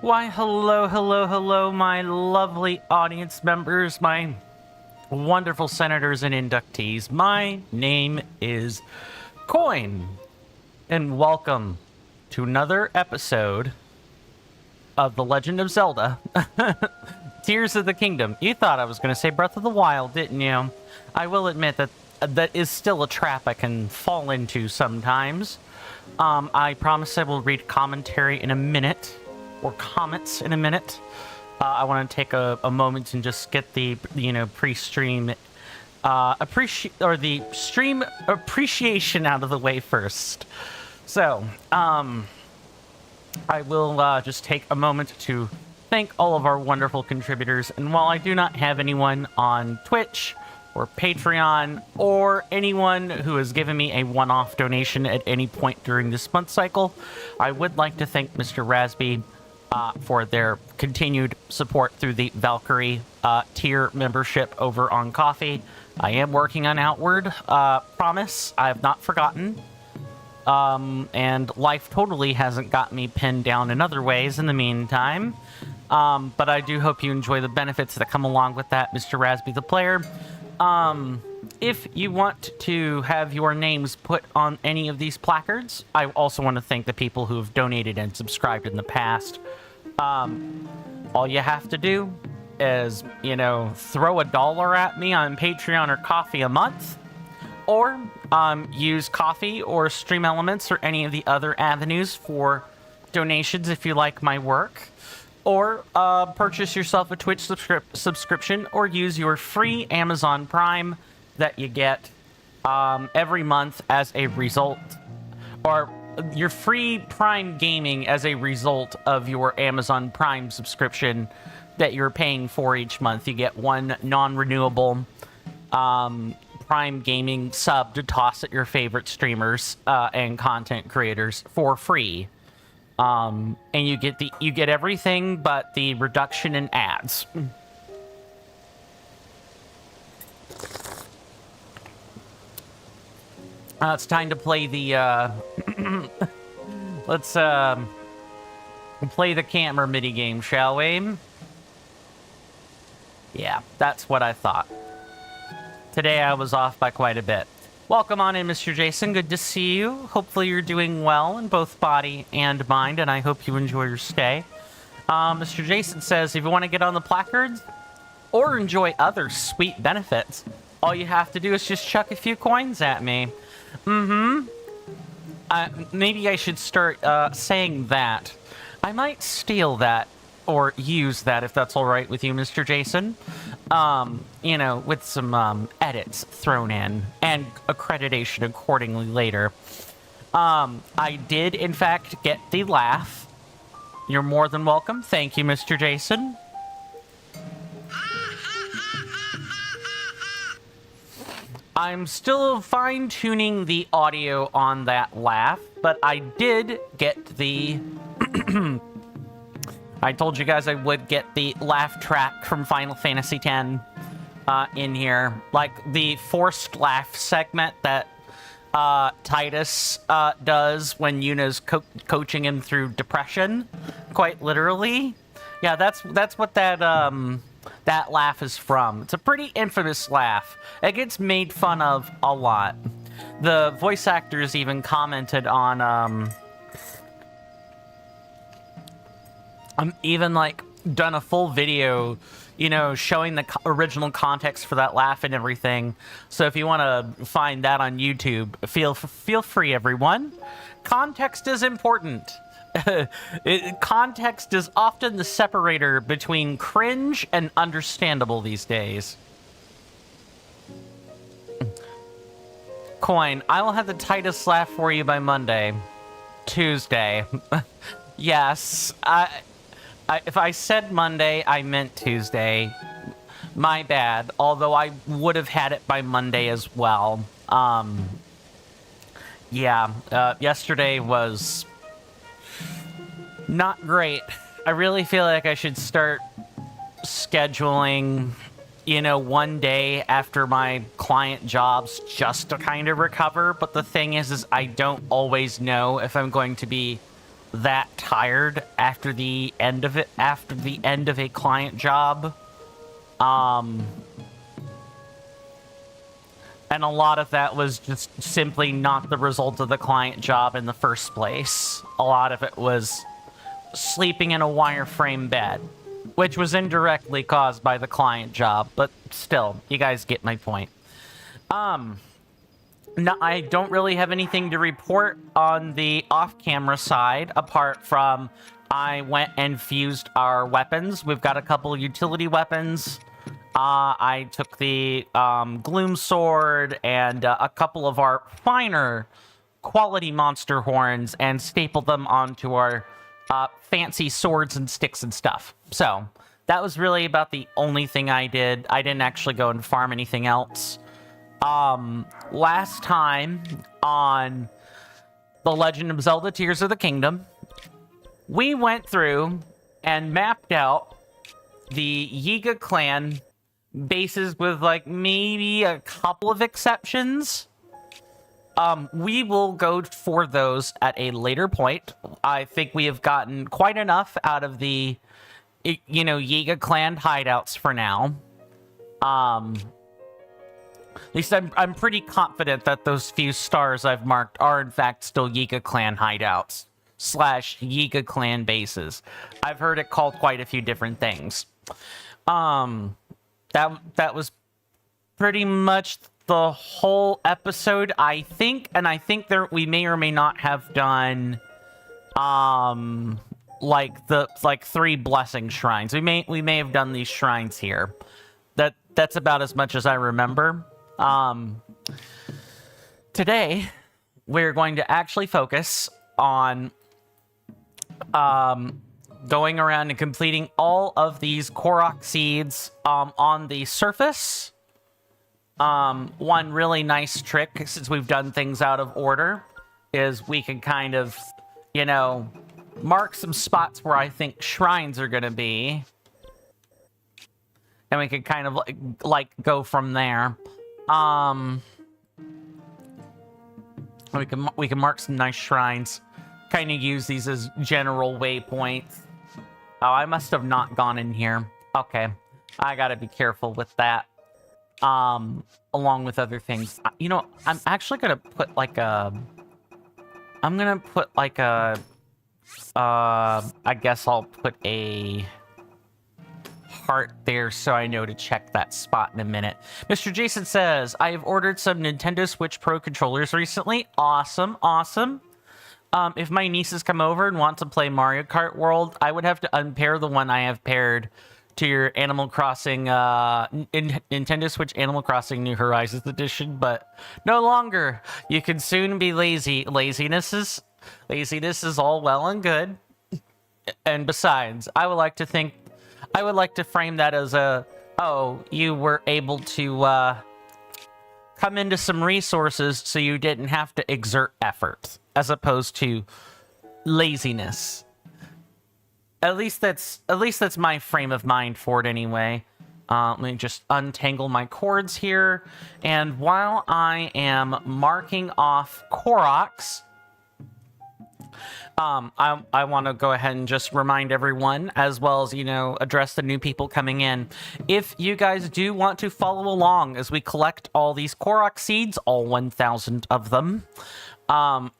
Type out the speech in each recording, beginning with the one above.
Why, hello, hello, hello, my lovely audience members, my wonderful senators and inductees. My name is Coin, and welcome to another episode of The Legend of Zelda, Tears of the Kingdom. You thought I was going to say Breath of the Wild, didn't you? I will admit that that is still a trap I can fall into sometimes. I promise I will read commentary in a minute. Or comments in a minute. I want to take a moment and just get the pre-stream the stream appreciation out of the way first. So I will just take a moment to thank all of our wonderful contributors. And while I do not have anyone on Twitch or Patreon or anyone who has given me a one-off donation at any point during this month cycle, I would like to thank Mr. Rasby for their continued support through the Valkyrie tier membership over on Coffee. I am working on Outward, promise. I have not forgotten. And life totally hasn't got me pinned down in other ways in the meantime. But I do hope you enjoy the benefits that come along with that, Mr. Rasby the player. If you want to have your names put on any of these placards, I also want to thank the people who have donated and subscribed in the past. All you have to do is, throw $1 at me on Patreon or Coffee a month, or use Coffee or Stream Elements or any of the other avenues for donations if you like my work. Or purchase yourself a Twitch subscription, or use your free Amazon Prime that you get every month as a result, or your free Prime Gaming as a result of your Amazon Prime subscription that you're paying for each month. You get one non-renewable Prime Gaming sub to toss at your favorite streamers and content creators for free. And you get everything but the reduction in ads. It's time to play the let's play the camera mini game, shall we? Yeah, that's what I thought. Today I was off by quite a bit. Welcome on in, Mr. Jason. Good to see you. Hopefully you're doing well in both body and mind, and I hope you enjoy your stay. Mr. Jason says, if you want to get on the placards or enjoy other sweet benefits, all you have to do is just chuck a few coins at me. Maybe I should start saying that. I might steal that or use that if that's all right with you, Mr. Jason. With some edits thrown in and accreditation accordingly later. I did, in fact, get the laugh. You're more than welcome. Thank you, Mr. Jason. I'm still fine-tuning the audio on that laugh, but I did get the... I told you guys I would get the laugh track from Final Fantasy X in here. Like the forced laugh segment that Titus does when Yuna's coaching him through depression, quite literally. Yeah, that's what that laugh is from. It's a pretty infamous laugh. It gets made fun of a lot. The voice actors even commented on even like done a full video, showing the original context for that laugh and everything. So if you want to find that on YouTube, feel free, everyone. Context is important. Context is often the separator between cringe and understandable these days. Coin, I will have the Titus laugh for you by Monday. Tuesday. Yes, if I said Monday, I meant Tuesday. My bad, although I would have had it by Monday as well. Yesterday was not great. I really feel like I should start scheduling, one day after my client jobs just to kind of recover. But the thing is I don't always know if I'm going to be that tired after the end of it, after the end of a client job. And a lot of that was just simply not the result of the client job in the first place. A lot of it was sleeping in a wireframe bed, which was indirectly caused by the client job, but still, you guys get my point. No, I don't really have anything to report on the off-camera side, apart from I went and fused our weapons. We've got a couple utility weapons. I took the Gloom Sword and a couple of our finer quality monster horns and stapled them onto our fancy swords and sticks and stuff. So that was really about the only thing I did. I didn't actually go and farm anything else. Last time on The Legend of Zelda Tears of the Kingdom, we went through and mapped out the Yiga clan bases with like maybe a couple of exceptions. We will go for those at a later point. I think we have gotten quite enough out of the, you know, Yiga clan hideouts for now. At least I'm pretty confident that those few stars I've marked are in fact still Yiga clan hideouts / Yiga clan bases. I've heard it called quite a few different things. That was pretty much the whole episode, I think, and I think we may or may not have done like 3 blessing shrines. We may have done these shrines here. That's about as much as I remember. Today we're going to actually focus on going around and completing all of these Korok seeds on the surface. One really nice trick, since we've done things out of order, is we can kind of, you know, mark some spots where I think shrines are going to be. And we can kind of like go from there. We can mark some nice shrines. Kind of use these as general waypoints. Oh, I must have not gone in here. Okay. I gotta be careful with that. Along with other things. You know, I'm actually gonna put like a... I'm gonna put like a... I guess I'll put a heart there so I know to check that spot in a minute. Mr. Jason says, I have ordered some Nintendo Switch Pro controllers recently. Awesome, awesome. If my nieces come over and want to play Mario Kart World, I would have to unpair the one I have paired to your Animal Crossing, Nintendo Switch Animal Crossing New Horizons edition, but no longer. You can soon be lazy. Laziness is all well and good. And besides, I would like to frame that as you were able to come into some resources so you didn't have to exert effort, as opposed to laziness. At least that's my frame of mind for it anyway. Let me just untangle my cords here, and while I am marking off Koroks, I want to go ahead and just remind everyone, as well as, you know, address the new people coming in. If you guys do want to follow along as we collect all these Korok seeds, all 1,000 of them, I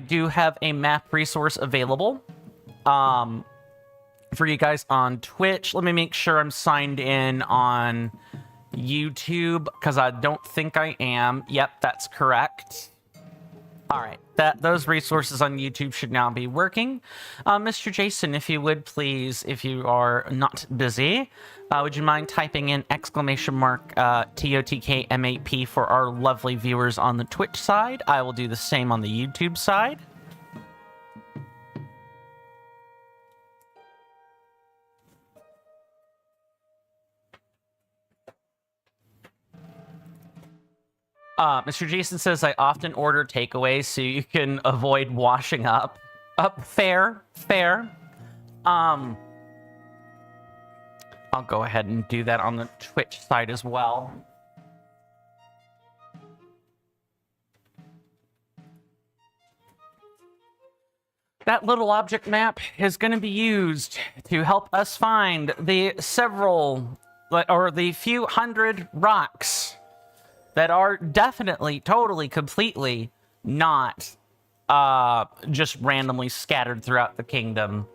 do have a map resource available for you guys on Twitch. Let me make sure I'm signed in on YouTube, because I don't think I am. Yep, that's correct. All right, those resources on YouTube should now be working. Mr. Jason, if you would please, if you are not busy, would you mind typing in !TOTK MAP for our lovely viewers on the Twitch side? I will do the same on the YouTube side. Mr. Jason says, I often order takeaways so you can avoid washing up. Fair. I'll go ahead and do that on the Twitch side as well. That little object map is going to be used to help us find the the few hundred rocks that are definitely, totally, completely not just randomly scattered throughout the kingdom.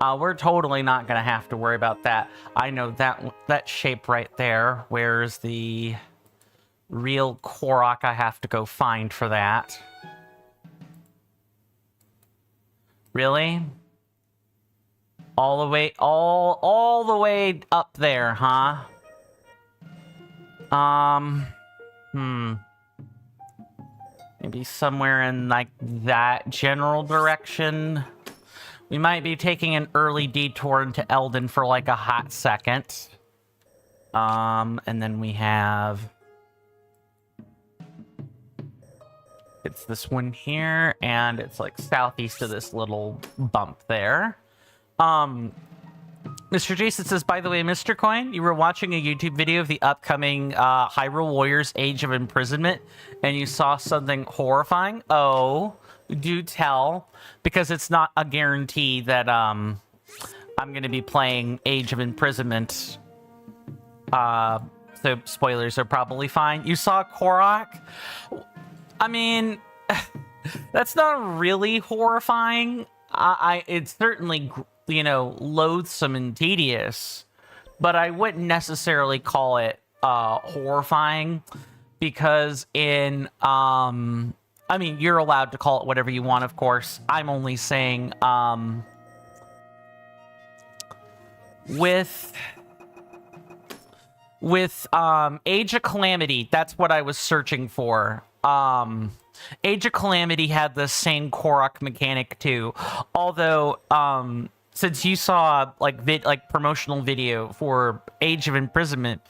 We're totally not going to have to worry about that. I know that shape right there. Where's the real Korok? I have to go find for that. Really? All the way, all the way up there, huh? Maybe somewhere in, like, that general direction. We might be taking an early detour into Eldin for, like, a hot second. And then we have... It's this one here, and it's, like, southeast of this little bump there. Mr. Jason says, by the way, Mr. Coin, you were watching a YouTube video of the upcoming Hyrule Warriors Age of Imprisonment, and you saw something horrifying. Oh, do tell, because it's not a guarantee that I'm going to be playing Age of Imprisonment. So spoilers are probably fine. You saw Korok? I mean, that's not really horrifying. It's certainly, you know, loathsome and tedious, but I wouldn't necessarily call it horrifying, because in I mean, you're allowed to call it whatever you want, of course. I'm only saying with Age of Calamity, that's what I was searching for. Age of Calamity had the same Korok mechanic too, although since you saw like promotional video for Age of Imprisonment,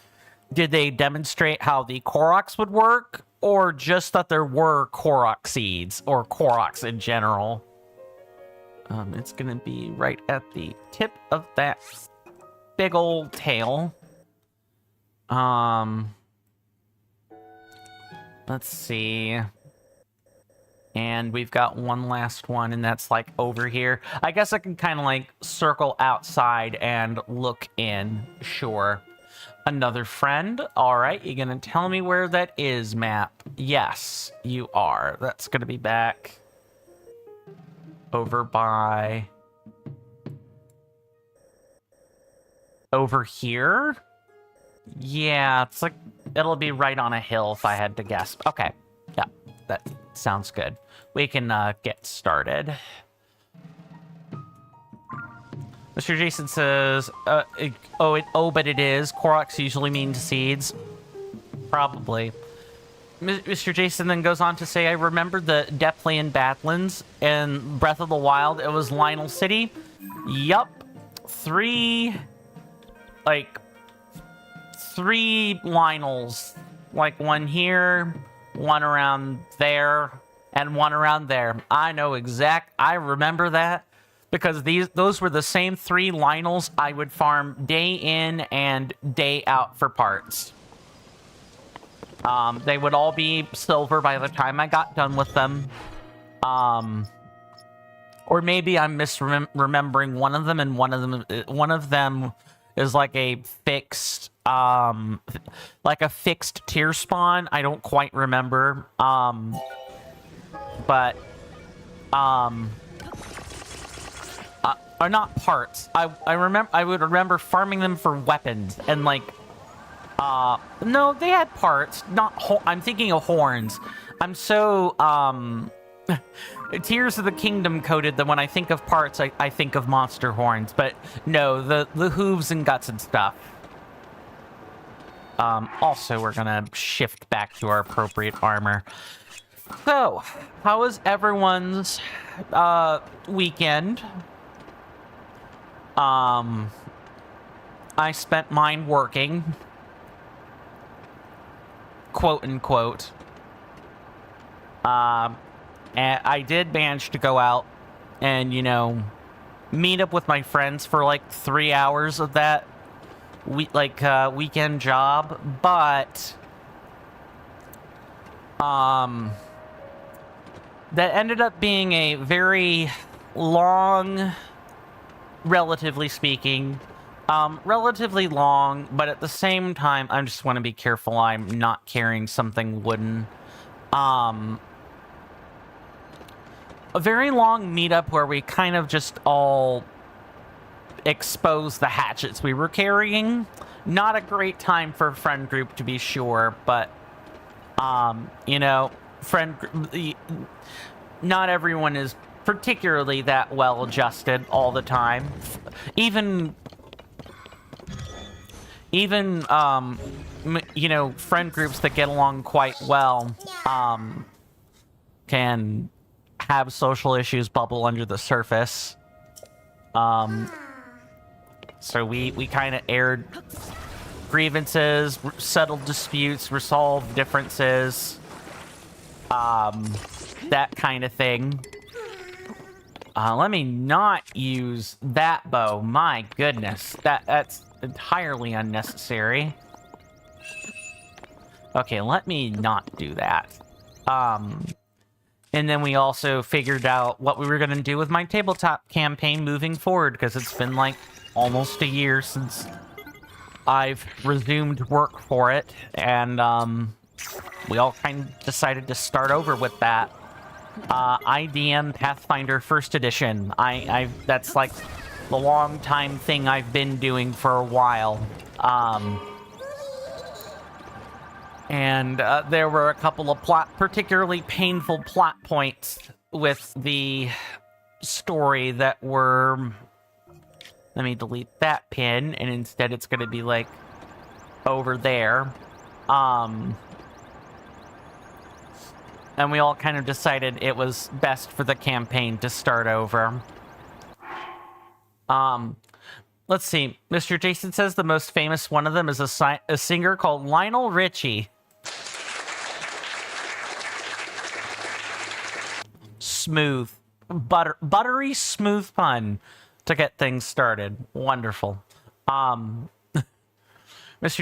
did they demonstrate how the Koroks would work, or just that there were Korok seeds or Koroks in general? It's gonna be right at the tip of that big old tail. Let's see. And we've got one last one, and that's like over here. I guess I can kind of like circle outside and look in. Sure. Another friend. All right. You gonna tell me where that is, map? Yes, you are. That's gonna be back over by... over here? Yeah, it's like, it'll be right on a hill if I had to guess. Okay, yeah, that sounds good. We can get started. Mr. Jason says, but it is. Koroks usually mean seeds. Probably. Mr. Jason then goes on to say, I remember the Deathland Badlands in Breath of the Wild. It was Lionel City. Yup. Three Lionels, like one here, one around there, and one around there. I remember that, because those were the same three Lionels I would farm day in and day out for parts. They would all be silver by the time I got done with them. Or maybe I'm misremembering one of them, and one of them is like a fixed tier spawn. I don't quite remember. Or not parts. I would remember farming them for weapons, and like no, they had parts. I'm thinking of horns. I'm so Tears of the Kingdom coded that when I think of parts, I think of monster horns, but no, the hooves and guts and stuff. Also, we're gonna shift back to our appropriate armor. So, how was everyone's weekend? I spent mine working, quote unquote. And I did manage to go out and, you know, meet up with my friends for like 3 hours of that weekend job, but that ended up being a very long, relatively speaking. Relatively long, but at the same time, I just want to be careful I'm not carrying something wooden. A very long meetup where we kind of just all expose the hatchets we were carrying. Not a great time for a friend group, to be sure, but, you know, not everyone is particularly that well adjusted all the time. Even you know, friend groups that get along quite well, can have social issues bubble under the surface. So we kind of aired grievances, settled disputes, resolved differences, that kind of thing. Let me not use that bow. My goodness, that's entirely unnecessary. Okay, let me not do that. And then we also figured out what we were going to do with my tabletop campaign moving forward, because it's been like almost a year since I've resumed work for it, and we all kind of decided to start over with that. IDM Pathfinder First Edition. That's like the long time thing I've been doing for a while. And there were a couple of particularly painful plot points with the story that were... Let me delete that pin, and instead it's going to be, like, over there. And we all kind of decided it was best for the campaign to start over. Let's see. Mr. Jason says the most famous one of them is a singer called Lionel Richie. Smooth. Buttery smooth pun to get things started. Wonderful. Mr.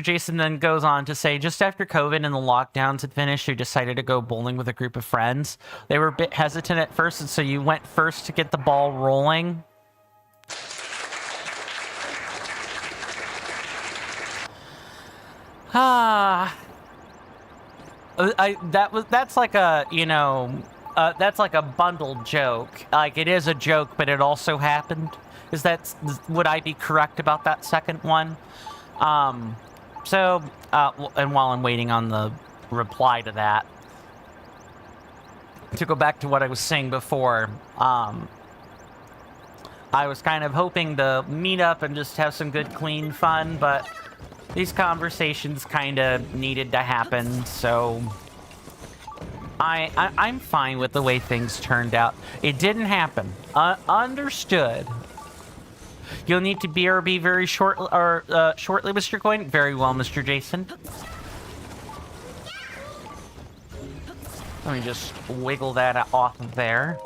Jason then goes on to say, just after COVID and the lockdowns had finished, you decided to go bowling with a group of friends. They were a bit hesitant at first, and so you went first to get the ball rolling. That's like a, you know, that's like a bundled joke. Like, it is a joke, but it also happened. Would I be correct about that second one? And while I'm waiting on the reply to that, to go back to what I was saying before, I was kind of hoping to meet up and just have some good, clean fun, but these conversations kind of needed to happen, so I'm fine with the way things turned out. It didn't happen. Understood. You'll need to BRB very shortly, Mr. Coin. Very well, Mr. Jason. Let me just wiggle that off of there.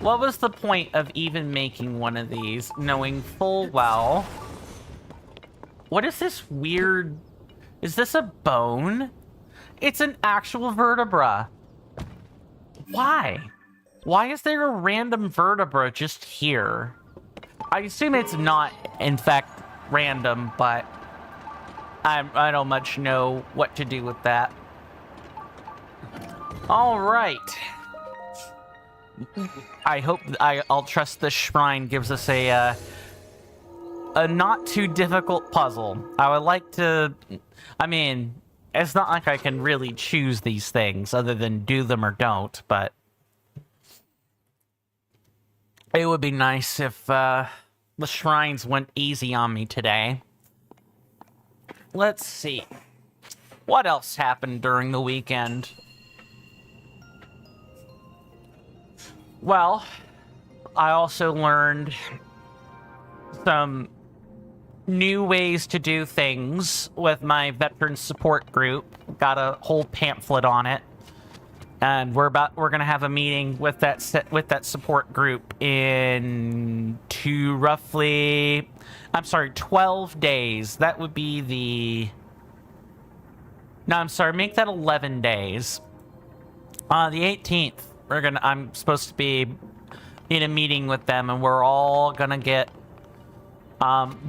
What was the point of even making one of these, knowing full well... What is this weird... Is this a bone? It's an actual vertebra. Why? Why is there a random vertebra just here? I assume it's not, in fact, random, but I don't much know what to do with that. All right. I hope I'll trust this shrine gives us a not too difficult puzzle. I would like to... I mean, it's not like I can really choose these things other than do them or don't, but it would be nice if the shrines went easy on me today. Let's see. What else happened during the weekend? Well, I also learned some new ways to do things with my veteran support group. Got a whole pamphlet on it, and we're gonna have a meeting with that support group in 12 days. That would be the No, I'm sorry, make that 11 days. The 18th, I'm supposed to be in a meeting with them, and we're all gonna get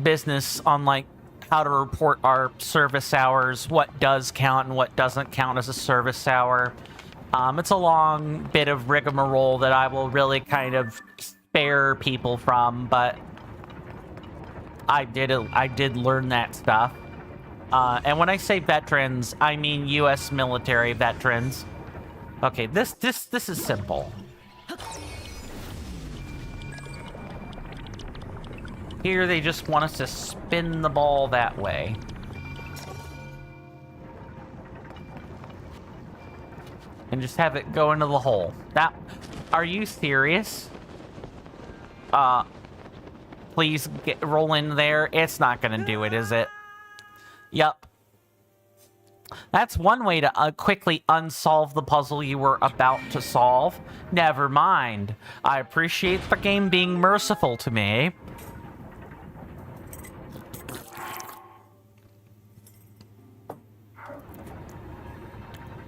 business on like how to report our service hours, what does count and what doesn't count as a service hour. It's a long bit of rigmarole that I will really kind of spare people from, but I did learn that stuff. And when I say veterans, I mean U.S. military veterans. Okay, this is simple. Here they just want us to spin the ball that way. And just have it go into the hole. Are you serious? Please roll in there. It's not gonna do it, is it? Yup. That's one way to quickly unsolve the puzzle you were about to solve. Never mind. I appreciate the game being merciful to me.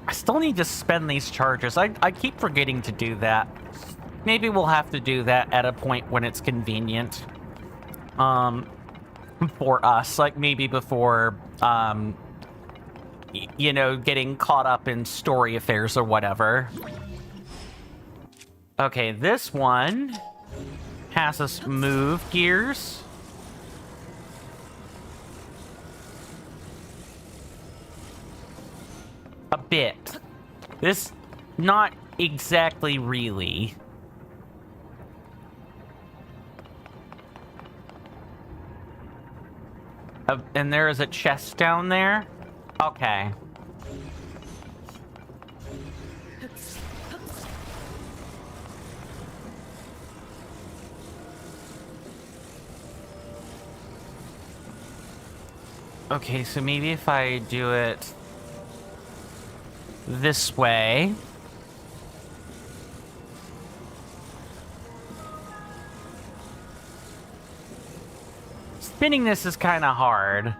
I still need to spend these charges. I keep forgetting to do that. Maybe we'll have to do that at a point when it's convenient. For us. Like, maybe before, you know, getting caught up in story affairs or whatever. Okay, this one has us move gears. A bit. This, not exactly really. And there is a chest down there? Okay. Okay, so maybe if I do it this way. Spinning this is kind of hard.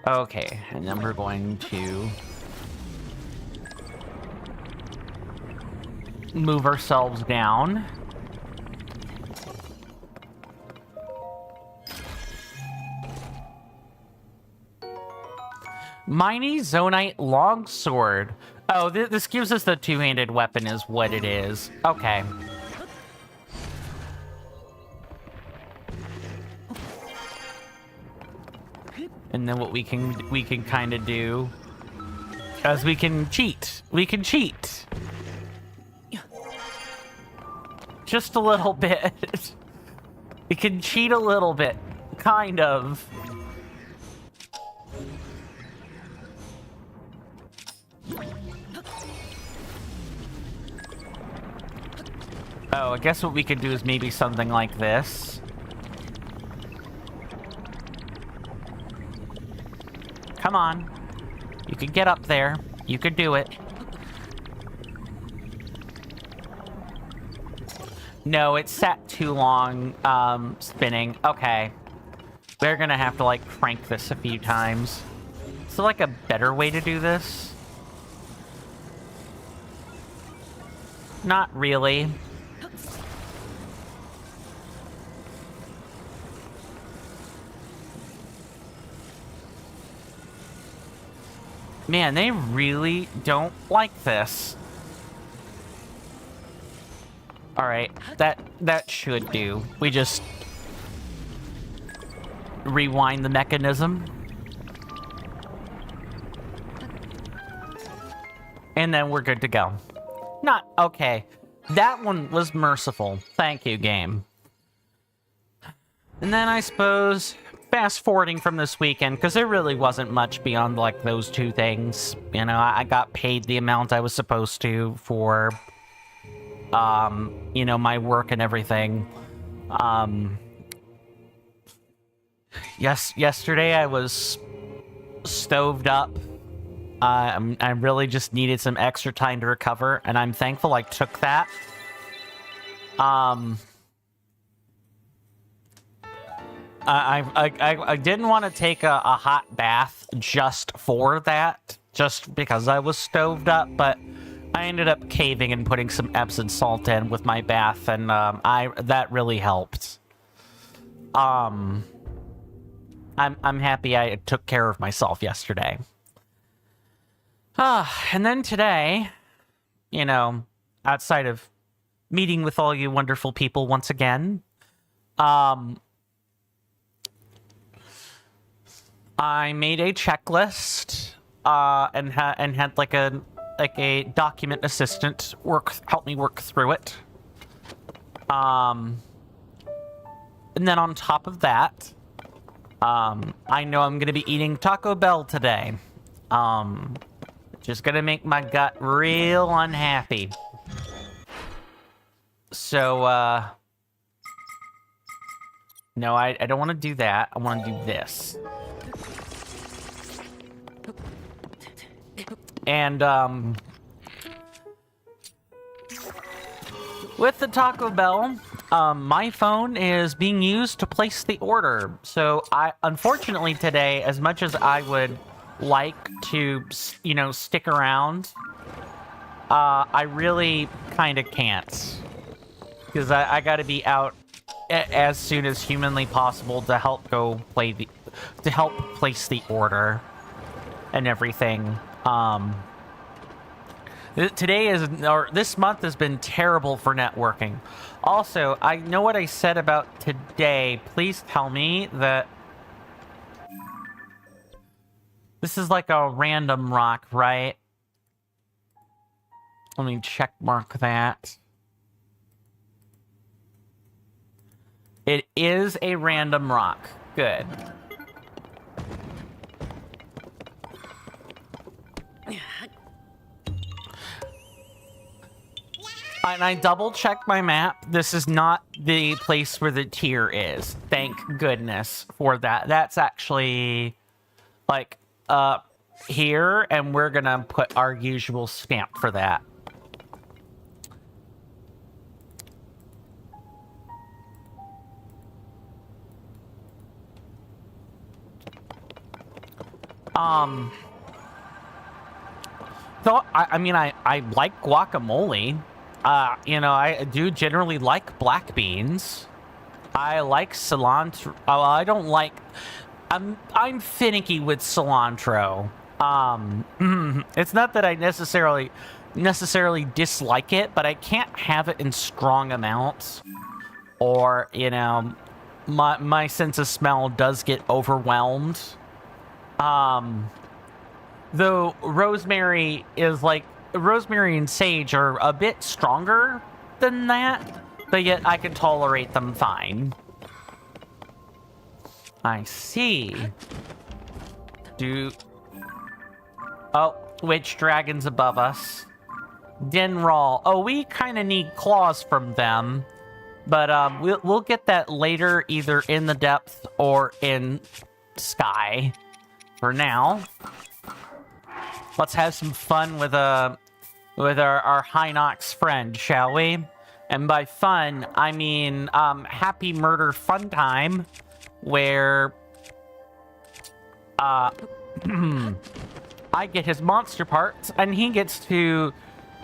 Okay, and then we're going to move ourselves down. Miny Zonite Longsword. Oh, this gives us the two-handed weapon is what it is. Okay. And then what we can kind of do is we can cheat. We can cheat. Just a little bit. We can cheat a little bit. Kind of. Oh, I guess what we could do is maybe something like this. Come on. You can get up there. You could do it. No, it sat too long, spinning. Okay. We're gonna have to, like, crank this a few times. Is there, like, a better way to do this? Not really. Man, they really don't like this. Alright, that should do. We just rewind the mechanism. And then we're good to go. Not okay. That one was merciful. Thank you, game. And then I suppose fast forwarding from this weekend, because there really wasn't much beyond like those two things. You know, I got paid the amount I was supposed to for you know, my work and everything. Yesterday I was stoved up. I really just needed some extra time to recover, and I'm thankful I took that. I didn't want to take a hot bath just for that, just because I was stoved up, but I ended up caving and putting some Epsom salt in with my bath, and that really helped. I'm happy I took care of myself yesterday. And then today, you know, outside of meeting with all you wonderful people once again, I made a checklist and had like a document assistant help me work through it. And then on top of that, I know I'm gonna be eating Taco Bell today. Just gonna make my gut real unhappy. So no, I don't want to do that. I want to do this. And with the Taco Bell, my phone is being used to place the order. So unfortunately today, as much as I would like to, you know, stick around, I really kind of can't, because I got to be out as soon as humanly possible to help place the order and everything. This month has been terrible for networking. Also, I know what I said about today. Please tell me that this is like a random rock, right? Let me check mark that. It is a random rock. Good. And I double-checked my map. This is not the place where the tier is. Thank goodness for that. That's actually, like, here, and we're gonna put our usual stamp for that. So, I mean, I like guacamole. You know, I do generally like black beans. I like cilantro. Oh, I don't like... I'm finicky with cilantro. It's not that I necessarily dislike it, but I can't have it in strong amounts. Or, you know, my sense of smell does get overwhelmed. Though rosemary and sage are a bit stronger than that, but yet I can tolerate them fine. I see. Oh, witch dragons above us. Dinral. Oh, we kind of need claws from them, but we'll get that later, either in the depth or in sky. For now, let's have some fun with our Hinox friend, shall we? And by fun, I mean happy murder fun time, where I get his monster parts and he gets to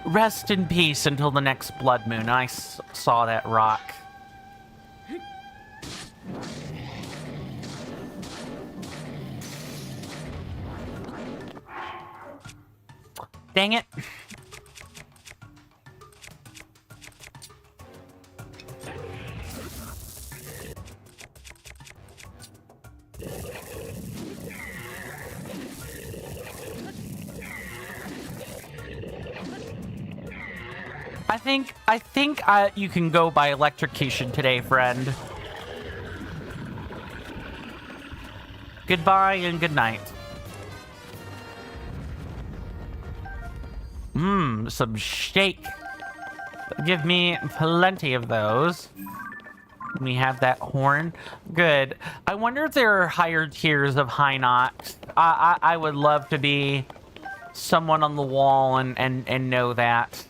rest in peace until the next blood moon. I saw that rock. Dang it. I think you can go by electrocution today, friend. Goodbye and good night. Some steak. Give me plenty of those. We have that horn. Good. I wonder if there are higher tiers of Hinox. I would love to be someone on the wall and know that.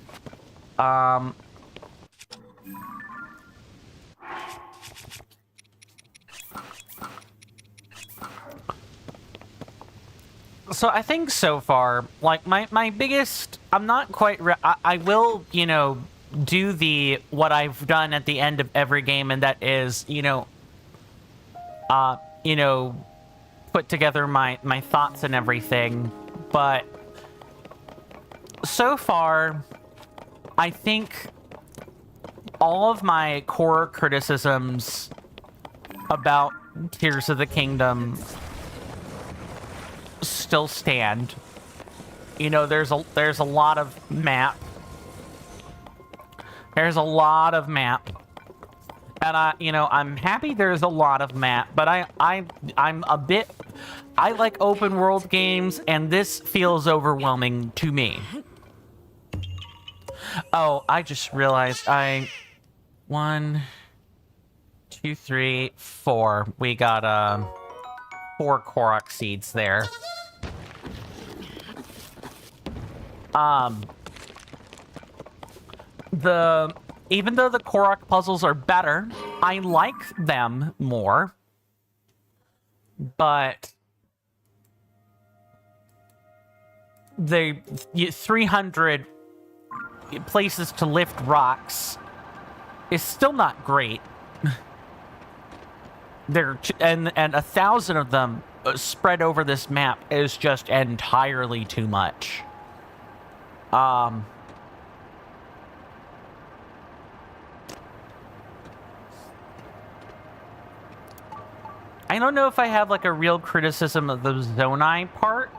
So I think so far, like, my biggest... I'm not quite... I will, you know, do what I've done at the end of every game, and that is, you know, put together my thoughts and everything. But so far, I think all of my core criticisms about Tears of the Kingdom still stand. You know, there's a lot of map. There's a lot of map. And I'm happy there's a lot of map, but I'm a bit... I like open world games, and this feels overwhelming to me. Oh, I just realized 1, 2, 3, 4. We got 4 Korok seeds there. Even though the Korok puzzles are better, I like them more. But the 300 places to lift rocks is still not great. And 1,000 of them spread over this map is just entirely too much. I don't know if I have, like, a real criticism of the Zonai part.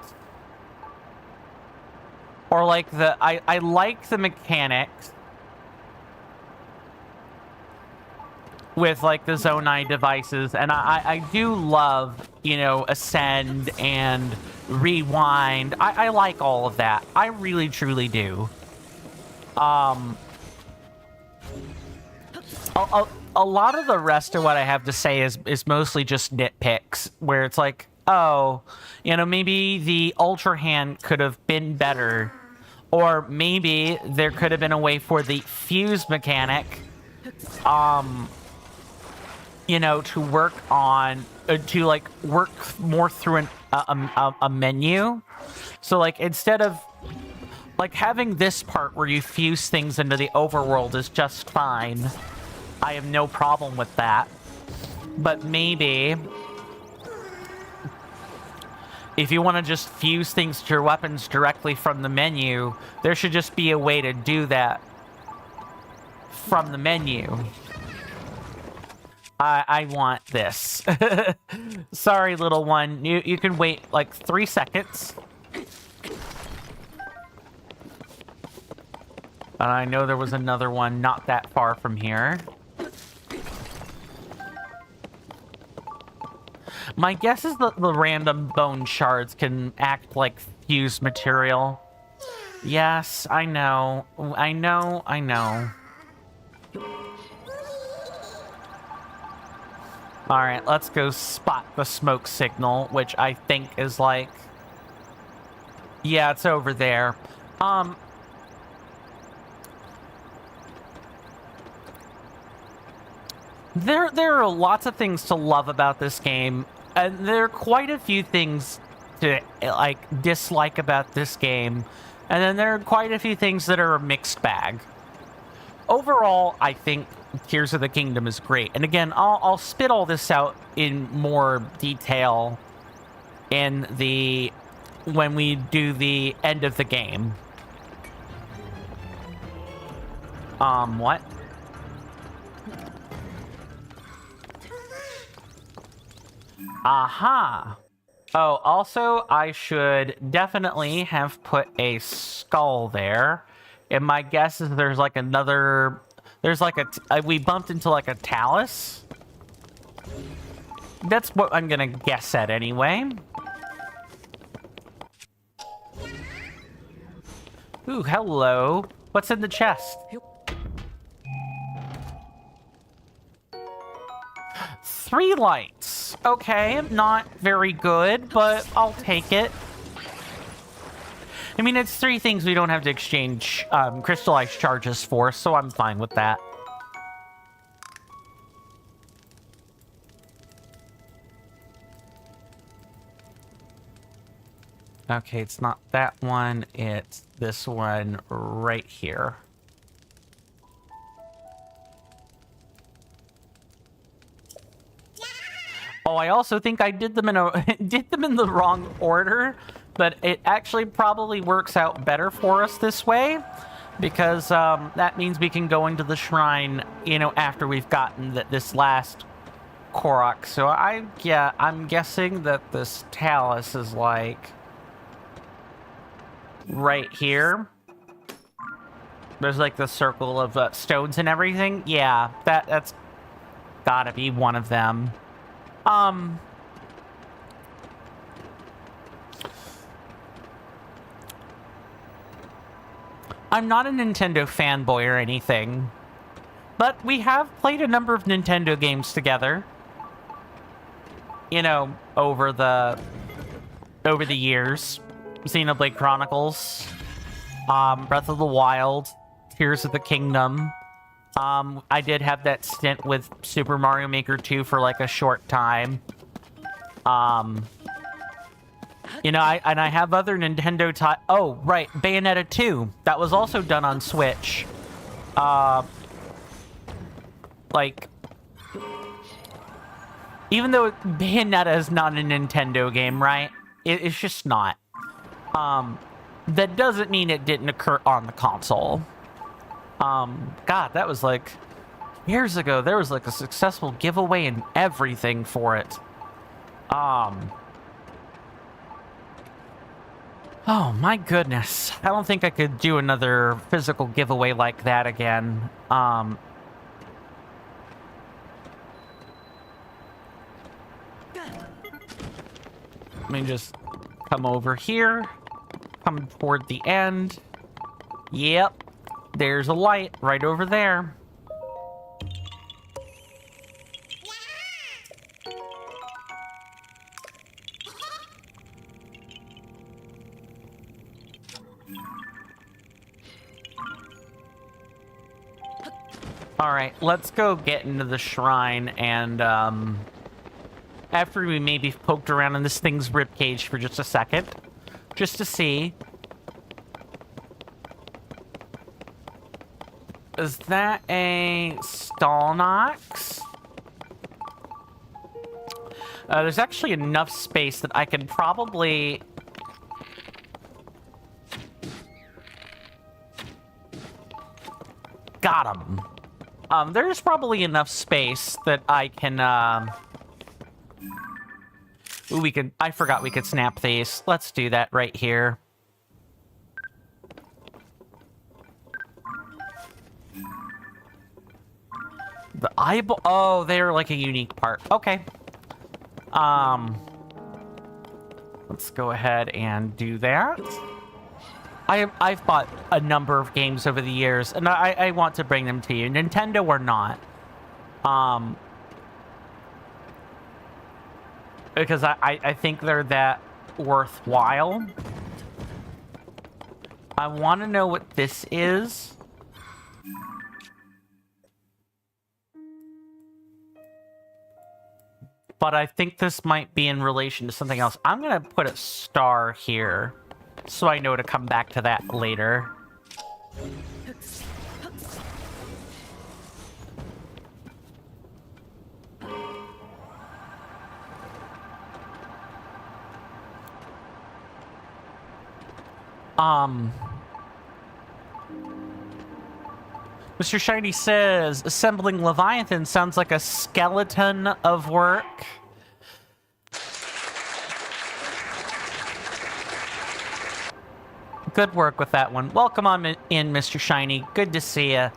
Or, like, I like the mechanics with, like, the Zonai devices. And I do love, you know, Ascend and Rewind. I like all of that. I really, truly do. A lot of the rest of what I have to say is mostly just nitpicks, where it's like, oh, you know, maybe the Ultra Hand could have been better, or maybe there could have been a way for the fuse mechanic, you know, to work on, work more through a menu. So, like, instead of, like, having this part where you fuse things into the overworld is just fine. I have no problem with that. But maybe if you want to just fuse things to your weapons directly from the menu, there should just be a way to do that from the menu. I want this. Sorry, little one. You can wait like 3 seconds. And I know there was another one not that far from here. My guess is that the random bone shards can act like fused material. Yes, I know. I know. Alright, let's go spot the smoke signal, which I think is like... Yeah, it's over there. There are lots of things to love about this game, and there are quite a few things to, like, dislike about this game, and then there are quite a few things that are a mixed bag. Overall, I think Tears of the Kingdom is great, and again, I'll spit all this out in more detail in when we do the end of the game. What? Aha! Oh, also, I should definitely have put a skull there. And my guess is there's like another... There's like we bumped into like a talus. That's what I'm gonna guess at anyway. Ooh, hello. What's in the chest? 3 lights. Okay, not very good, but I'll take it. I mean, it's 3 things we don't have to exchange crystallized charges for, so I'm fine with that. Okay, it's not that one. It's this one right here. Oh, I also think I did them in the wrong order, but it actually probably works out better for us this way, because that means we can go into the shrine, you know, after we've gotten this last Korok. So I'm guessing that this Talus is like right here. There's like the circle of stones and everything. Yeah, that's gotta be one of them. I'm not a Nintendo fanboy or anything, but we have played a number of Nintendo games together. You know, over the years. Xenoblade Chronicles, Breath of the Wild, Tears of the Kingdom. I did have that stint with Super Mario Maker 2 for like a short time. You know, I have other Nintendo oh, right, Bayonetta 2. That was also done on Switch. Like, even though Bayonetta is not a Nintendo game, right? It's just not. That doesn't mean it didn't occur on the console. God, that was like years ago. There was like a successful giveaway and everything for it. Oh my goodness. I don't think I could do another physical giveaway like that again. Let me just come over here. Come toward the end. Yep. There's a light right over there. All right, let's go get into the shrine, and after we maybe poked around in this thing's ribcage for just a second, just to see. Is that a Stalnox? There's actually enough space that I can probably... Got him. There's probably enough space that I can, Ooh, we could... I forgot we could snap these. Let's do that right here. The eyeball... Oh, they're like a unique part. Okay. Let's go ahead and do that. I've bought a number of games over the years, and I want to bring them to you, Nintendo or not. Because I think they're that worthwhile. I want to know what this is. But I think this might be in relation to something else. I'm going to put a star here, so I know to come back to that later. Mr. Shiny says, assembling Leviathan sounds like a skeleton of work. Good work with that one. Welcome on in, Mr. Shiny. Good to see you.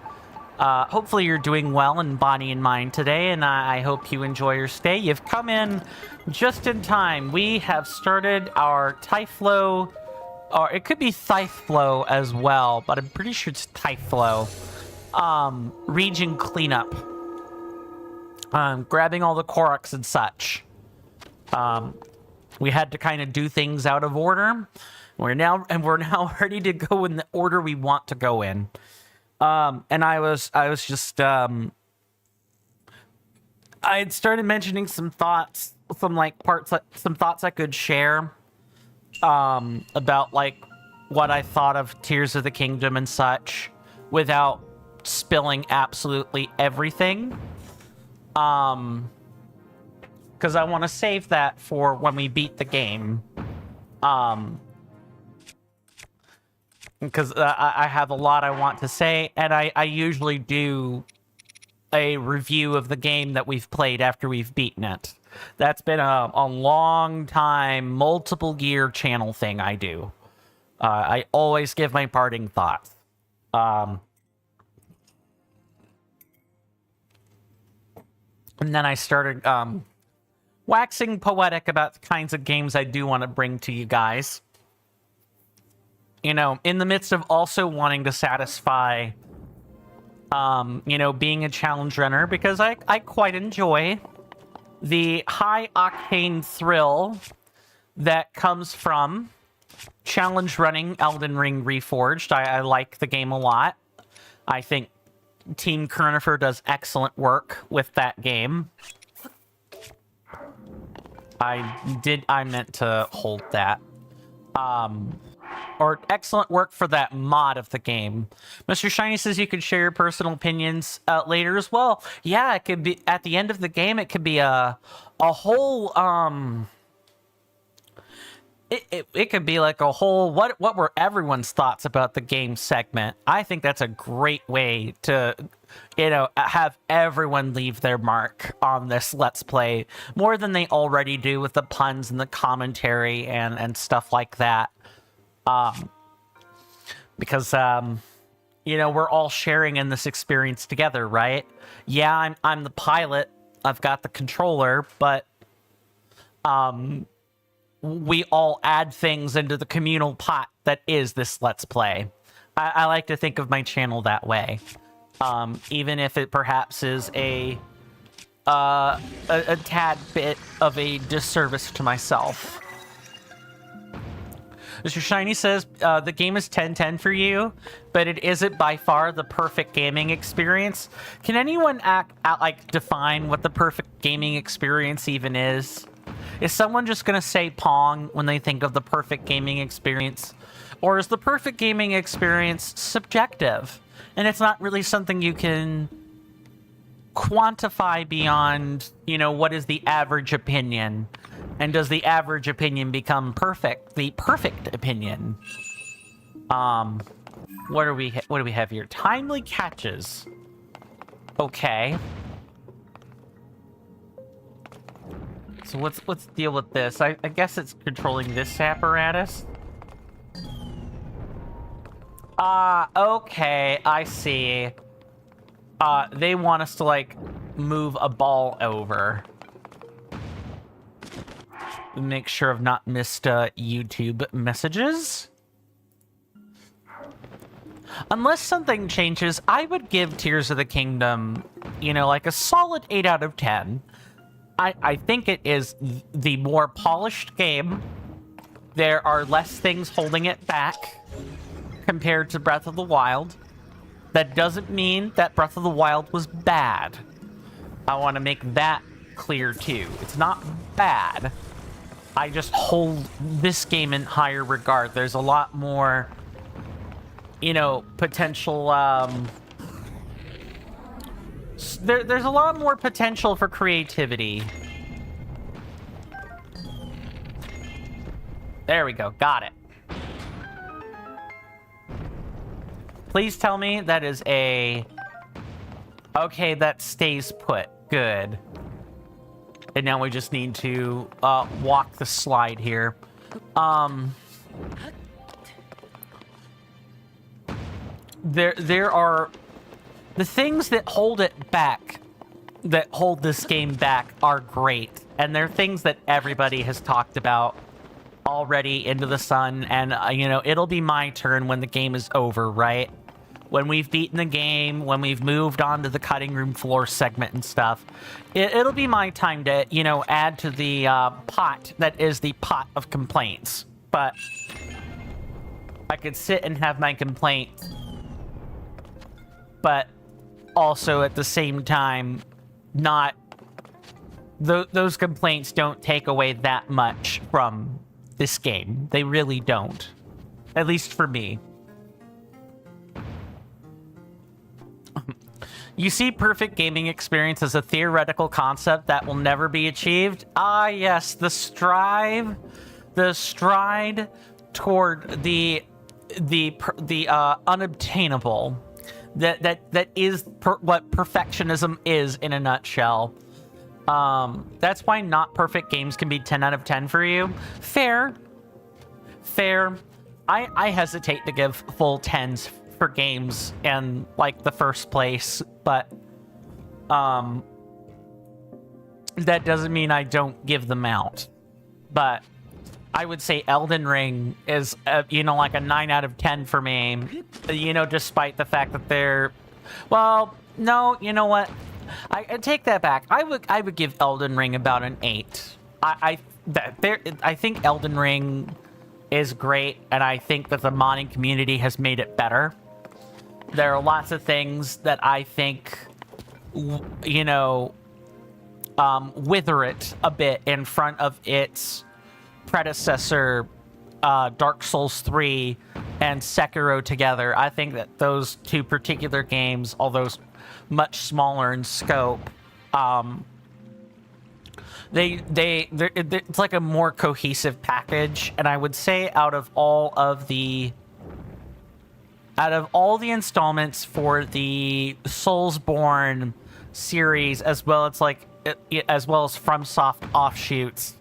Hopefully you're doing well in body and mind today, and I hope you enjoy your stay. You've come in just in time. We have started our Thyphlo, or it could be Thyphlo as well, but I'm pretty sure it's Thyphlo. Region cleanup. Grabbing all the Koroks and such. We had to kind of do things out of order. We're now ready to go in the order we want to go in. And I was just I had started mentioning some thoughts, some thoughts I could share about like what I thought of Tears of the Kingdom and such without spilling absolutely everything. Because I want to save that for when we beat the game. Because I have a lot I want to say, and I usually do a review of the game that we've played after we've beaten it. That's been a long time, multiple year channel thing I do. I always give my parting thoughts. And then I started waxing poetic about the kinds of games I do want to bring to you guys. You know, in the midst of also wanting to satisfy, you know, being a challenge runner, because I quite enjoy the high octane thrill that comes from challenge running Elden Ring Reforged. I like the game a lot. I think Team Kernifer does excellent work with that game. I meant to hold that. Or excellent work for that mod of the game. Mr. Shiny says you can share your personal opinions later as well. Yeah, it could be at the end of the game. It could be a whole It could be like a whole what were everyone's thoughts about the game segment. I think that's a great way to, you know, have everyone leave their mark on this Let's Play more than they already do with the puns and the commentary and stuff like that. Because you know, we're all sharing in this experience together, right? Yeah, I'm the pilot. I've got the controller, but we all add things into the communal pot that is this Let's Play. I like to think of my channel that way. Even if it perhaps is a tad bit of a disservice to myself. Mr. Shiny says, the game is 10/10 for you, but it isn't by far the perfect gaming experience. Can anyone like define what the perfect gaming experience even is? Is someone just going to say Pong when they think of the perfect gaming experience? Or is the perfect gaming experience subjective? And it's not really something you can quantify beyond, you know, what is the average opinion? And does the average opinion become perfect? The perfect opinion. What do we have here? Timely catches. Okay. So let's deal with this. I guess it's controlling this apparatus. Okay, I see. They want us to like move a ball over. Make sure I've not missed YouTube messages. Unless something changes, I would give Tears of the Kingdom, you know, like a solid 8 out of 10. I think it is the more polished game. There are less things holding it back compared to Breath of the Wild. That doesn't mean that Breath of the Wild was bad. I want to make that clear too. It's not bad. I just hold this game in higher regard. There's a lot more, you know, potential, there's a lot more potential for creativity. There we go. Got it. Please tell me that is a... Okay, that stays put. Good. And now we just need to walk the slide here. There are... The things that hold it back, that hold this game back, are great. And they're things that everybody has talked about already into the sun. And, you know, it'll be my turn when the game is over, right? When we've beaten the game, when we've moved on to the cutting room floor segment and stuff, it'll be my time to, you know, add to the pot that is the pot of complaints. But I could sit and have my complaints, but also at the same time, not... Those complaints don't take away that much from this game. They really don't. At least for me. You see perfect gaming experience as a theoretical concept that will never be achieved? Ah, yes, the stride toward the unobtainable. That is what perfectionism is in a nutshell. That's why not perfect games can be 10 out of 10 for you. Fair. I hesitate to give full 10s for games in like the first place, but that doesn't mean I don't give them out. But I would say Elden Ring is like a 9 out of 10 for me, despite the fact that they're, well, no, you know what, I take that back. I would give Elden Ring about an 8. I think Elden Ring is great, and I think that the modding community has made it better. There are lots of things that I think, wither it a bit in front of its predecessor, Dark Souls 3 and Sekiro together. I think that those two particular games, although much smaller in scope, it's like a more cohesive package. And I would say out of all the installments for the Soulsborne series, as well as FromSoft offshoots,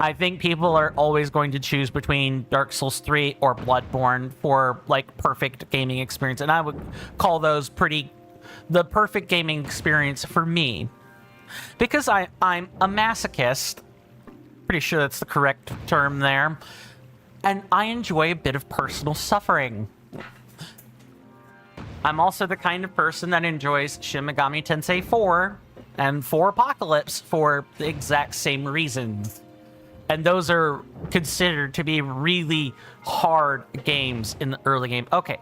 I think people are always going to choose between Dark Souls 3 or Bloodborne for like perfect gaming experience, and I would call those the perfect gaming experience for me, because I'm a masochist. Pretty sure that's the correct term there, and I enjoy a bit of personal suffering. I'm also the kind of person that enjoys Shin Megami Tensei 4 and 4 Apocalypse for the exact same reasons. And those are considered to be really hard games in the early game. Okay,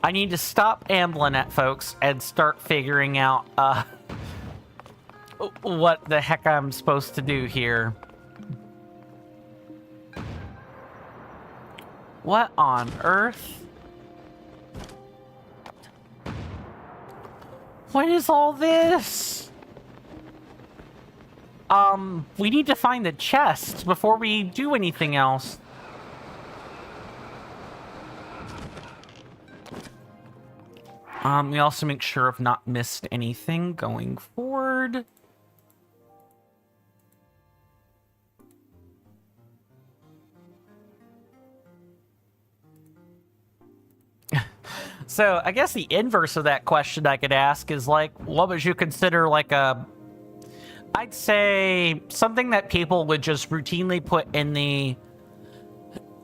I need to stop ambling at folks and start figuring out what the heck I'm supposed to do here. What on earth? What is all this? We need to find the chest before we do anything else. We also make sure I've not missed anything going forward. So, I guess the inverse of that question I could ask is, like, what would you consider, like, I'd say something that people would just routinely put in the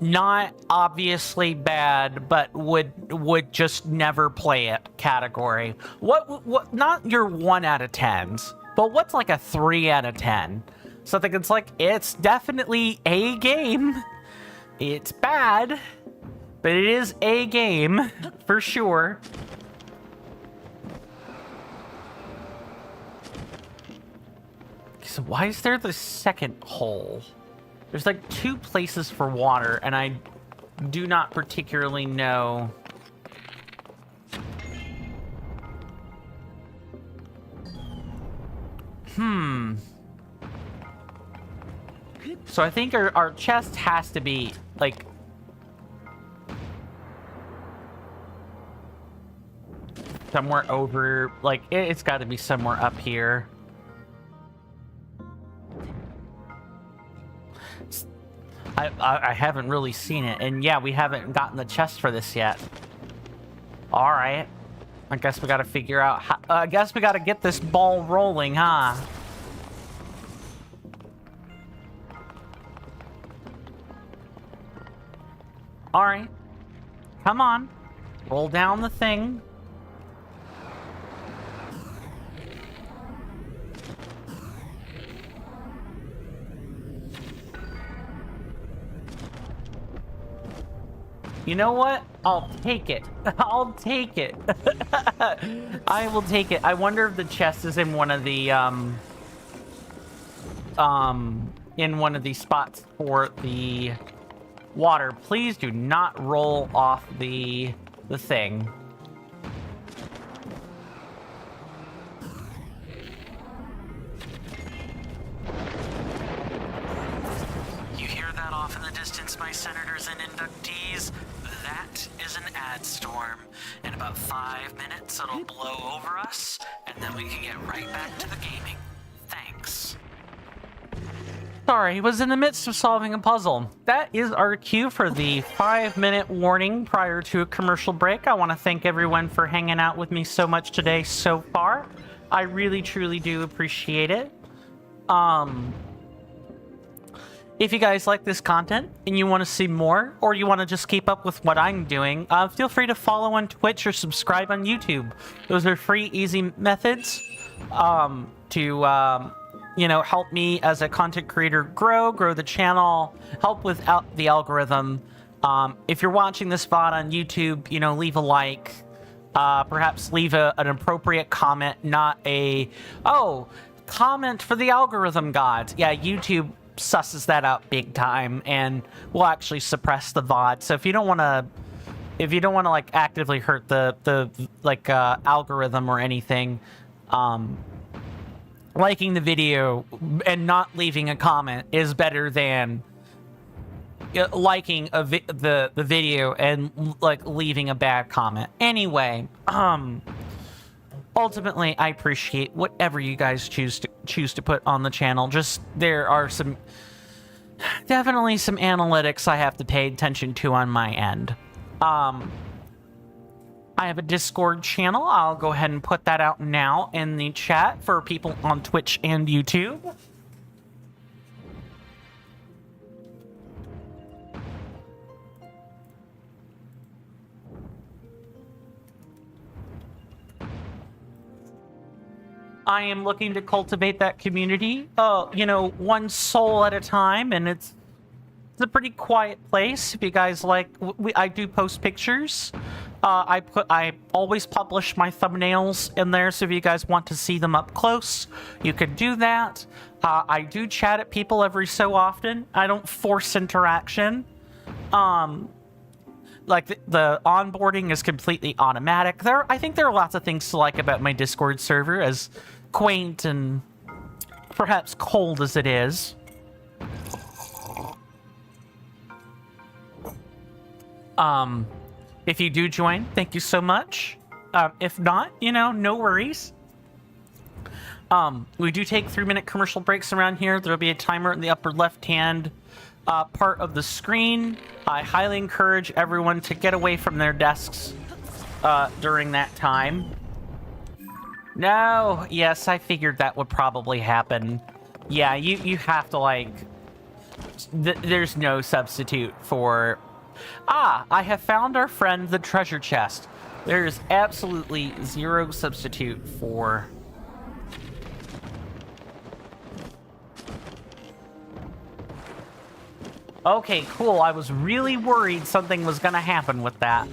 not obviously bad, but would just never play it category. What, not your 1 out of 10s, but what's like a 3 out of 10? Something that's like, it's definitely a game. It's bad, but it is a game, for sure. So why is there the second hole? There's like 2 places for water, and I do not particularly know. So I think our chest has to be, like, somewhere over, like, it's got to be somewhere up here. I haven't really seen it, and yeah, we haven't gotten the chest for this yet. All right, I guess we got to figure out how, I guess we got to get this ball rolling, huh? All right, come on, roll down the thing. You know what? I'll take it. I'll take it. I will take it. I wonder if the chest is in one of the in one of these spots for the water. Please do not roll off the thing. You hear that off in the distance, my senators and inductees? That is an ad storm. In about 5 minutes, it'll blow over us, and then we can get right back to the gaming. Thanks. Sorry, was in the midst of solving a puzzle. That is our cue for the 5-minute warning prior to a commercial break. I want to thank everyone for hanging out with me so much today so far. I really, truly do appreciate it. If you guys like this content and you want to see more, or you want to just keep up with what I'm doing, feel free to follow on Twitch or subscribe on YouTube. Those are free, easy methods to you know, help me as a content creator grow the channel, help with the algorithm. If you're watching this VOD on YouTube, you know, leave a like, perhaps leave an appropriate comment, not a, oh, comment for the algorithm gods. Yeah, YouTube susses that out big time and will actually suppress the VOD. So if you don't want to like actively hurt the like algorithm or anything, liking the video and not leaving a comment is better than liking the video and like leaving a bad comment. Anyway, ultimately I appreciate whatever you guys choose to put on the channel. Just there are definitely some analytics I have to pay attention to on my end. I have a Discord channel. I'll go ahead and put that out now in the chat for people on Twitch and YouTube. I am looking to cultivate that community, you know, one soul at a time, and it's a pretty quiet place. If you guys like, I do post pictures. I always publish my thumbnails in there, so if you guys want to see them up close, you can do that. I do chat at people every so often. I don't force interaction. Like the onboarding is completely automatic. I think there are lots of things to like about my Discord server, as quaint and perhaps cold as it is. If you do join, thank you so much. If not, you know, no worries. We do take 3-minute commercial breaks around here. There'll be a timer in the upper left-hand part of the screen. I highly encourage everyone to get away from their desks during that time. No, yes, I figured that would probably happen. Yeah, you have to, like... there's no substitute for... Ah, I have found our friend the treasure chest. There is absolutely zero substitute for... Okay, cool. I was really worried something was gonna happen with that.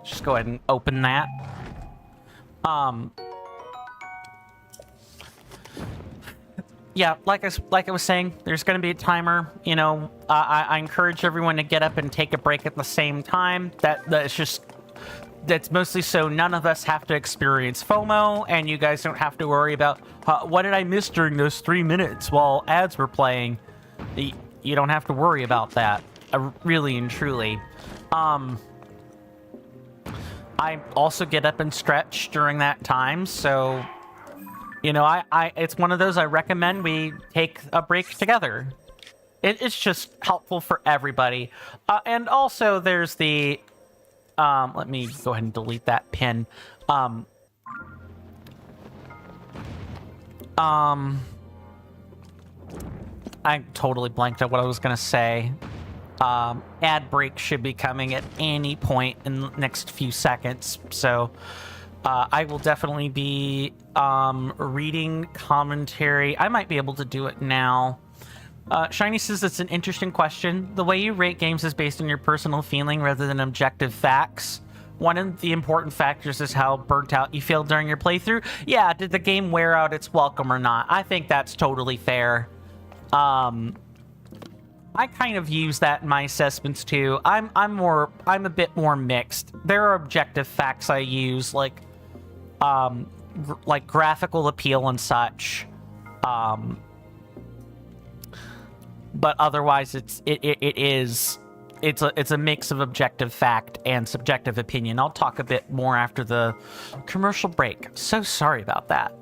Just go ahead and open that. Yeah, like I was saying, there's going to be a timer. You know, I encourage everyone to get up and take a break at the same time. That's mostly so none of us have to experience FOMO, and you guys don't have to worry about what did I miss during those 3 minutes while ads were playing. You don't have to worry about that, really and truly. I also get up and stretch during that time, so... You know, it's one of those I recommend we take a break together. It's just helpful for everybody. And also there's the, let me go ahead and delete that pin. I totally blanked out what I was going to say. Ad break should be coming at any point in the next few seconds, so... I will definitely be reading commentary. I might be able to do it now. Shiny says it's an interesting question. The way you rate games is based on your personal feeling rather than objective facts. one of the important factors is how burnt out you feel during your playthrough. Yeah, did the game wear out its welcome or not? I think that's totally fair. I kind of use that in my assessments too. I'm a bit more mixed. There are objective facts I use, like graphical appeal and such. But otherwise, it's a mix of objective fact and subjective opinion. I'll talk a bit more after the commercial break. So sorry about that.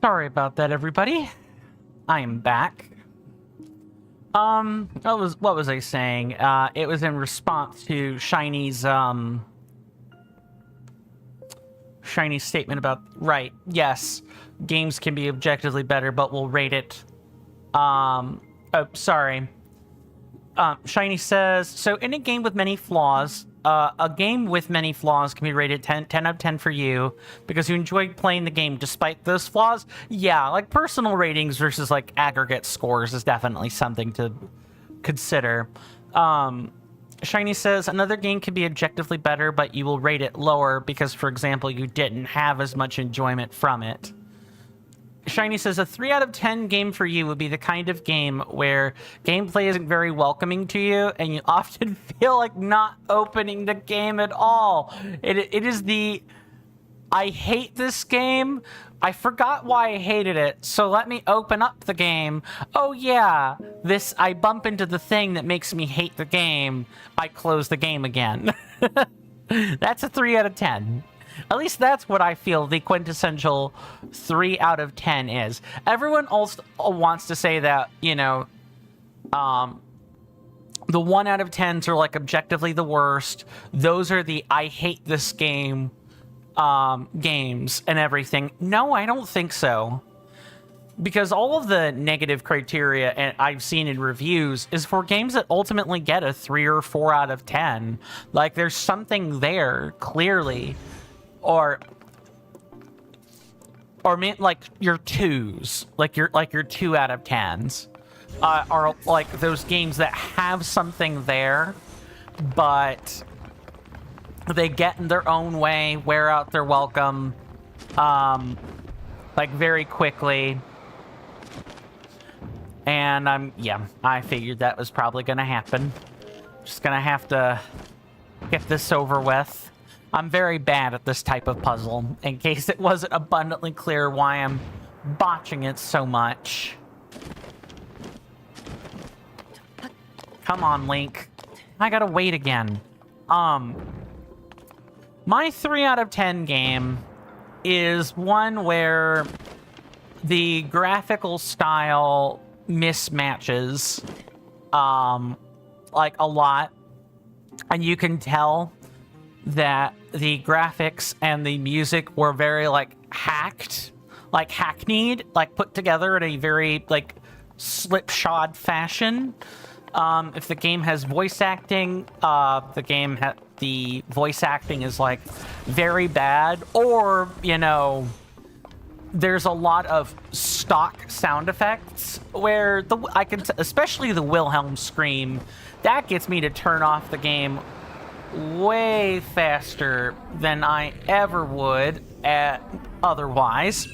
Sorry about that, everybody. I am back. What was I saying? It was in response to Shiny's statement about, right, yes, games can be objectively better, but we'll rate it. Shiny says, so in a game with many flaws, a game with many flaws can be rated 10 out of 10 for you because you enjoyed playing the game despite those flaws. Yeah, like personal ratings versus like aggregate scores is definitely something to consider. Shiny says, another game can be objectively better, but you will rate it lower because, for example, you didn't have as much enjoyment from it. Shiny says, a 3 out of 10 game for you would be the kind of game where gameplay isn't very welcoming to you and you often feel like not opening the game at all. It is the, I hate this game. I forgot why I hated it, so let me open up the game. Oh yeah, I bump into the thing that makes me hate the game. I close the game again. That's a 3 out of 10. At least that's what I feel the quintessential 3 out of 10 is. Everyone also wants to say that, you know, the 1 out of 10s are like objectively the worst. Those are the I hate this game games and everything. No, I don't think so. Because all of the negative criteria and I've seen in reviews is for games that ultimately get a 3 or 4 out of 10. Like, there's something there, clearly. Or like your 2s. Like your 2 out of 10s. Are like those games that have something there, but they get in their own way, wear out their welcome, like very quickly. And yeah, I figured that was probably gonna happen. Just gonna have to get this over with. I'm very bad at this type of puzzle, in case it wasn't abundantly clear why I'm botching it so much. Come on, Link. I gotta wait again. My 3 out of 10 game is one where the graphical style mismatches, like a lot. And you can tell that the graphics and the music were very, like, hacked, like hackneyed, like put together in a very, like, slipshod fashion. If the game has voice acting, the voice acting is, like, very bad. Or, you know, there's a lot of stock sound effects where especially the Wilhelm scream, that gets me to turn off the game way faster than I ever would otherwise.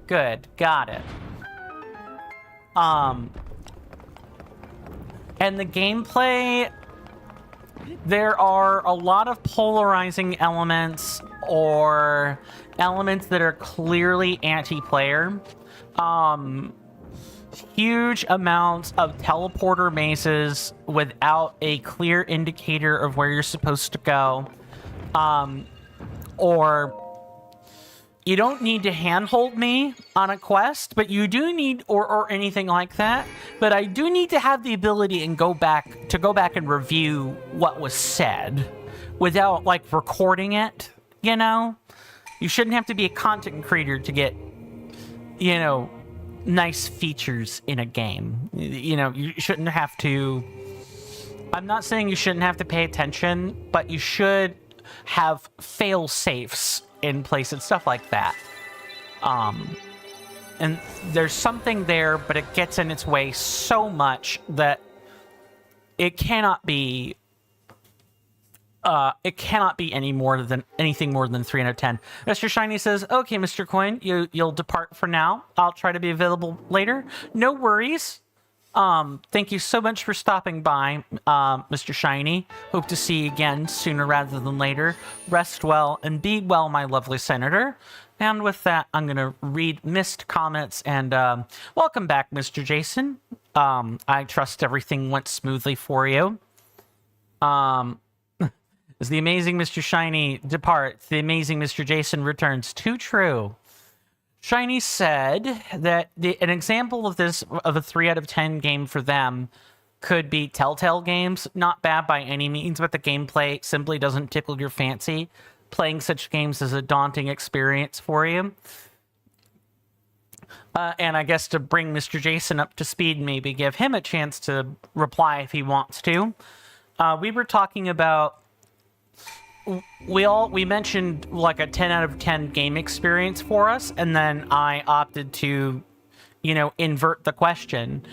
Good, got it. And the gameplay, there are a lot of polarizing elements or elements that are clearly anti-player. Huge amounts of teleporter mazes without a clear indicator of where you're supposed to go. Or you don't need to handhold me on a quest, but you do need, or anything like that. But I do need to have the ability and go back and review what was said without, like, recording it, you know? You shouldn't have to be a content creator to get, you know, nice features in a game. You know, you shouldn't have to... I'm not saying you shouldn't have to pay attention, but you should have fail-safes in place and stuff like that. And there's something there, but it gets in its way so much that it cannot be anything more than 3 out of 10. Mr. Shiny says, "Okay, Mr. Coin, you'll depart for now. I'll try to be available later. No worries. Thank you so much for stopping by, Mr. Shiny. Hope to see you again sooner rather than later. Rest well and be well, my lovely senator." And with that, I'm going to read missed comments and welcome back, Mr. Jason. I trust everything went smoothly for you. As the amazing Mr. Shiny departs, the amazing Mr. Jason returns. Too true. Shiny said that an example of this, of a 3 out of 10 game for them, could be Telltale games. Not bad by any means, but the gameplay simply doesn't tickle your fancy. Playing such games is a daunting experience for you. And I guess to bring Mr. Jason up to speed, maybe give him a chance to reply if he wants to. We were talking about... We mentioned like a 10 out of 10 game experience for us, and then I opted to, you know, invert the question.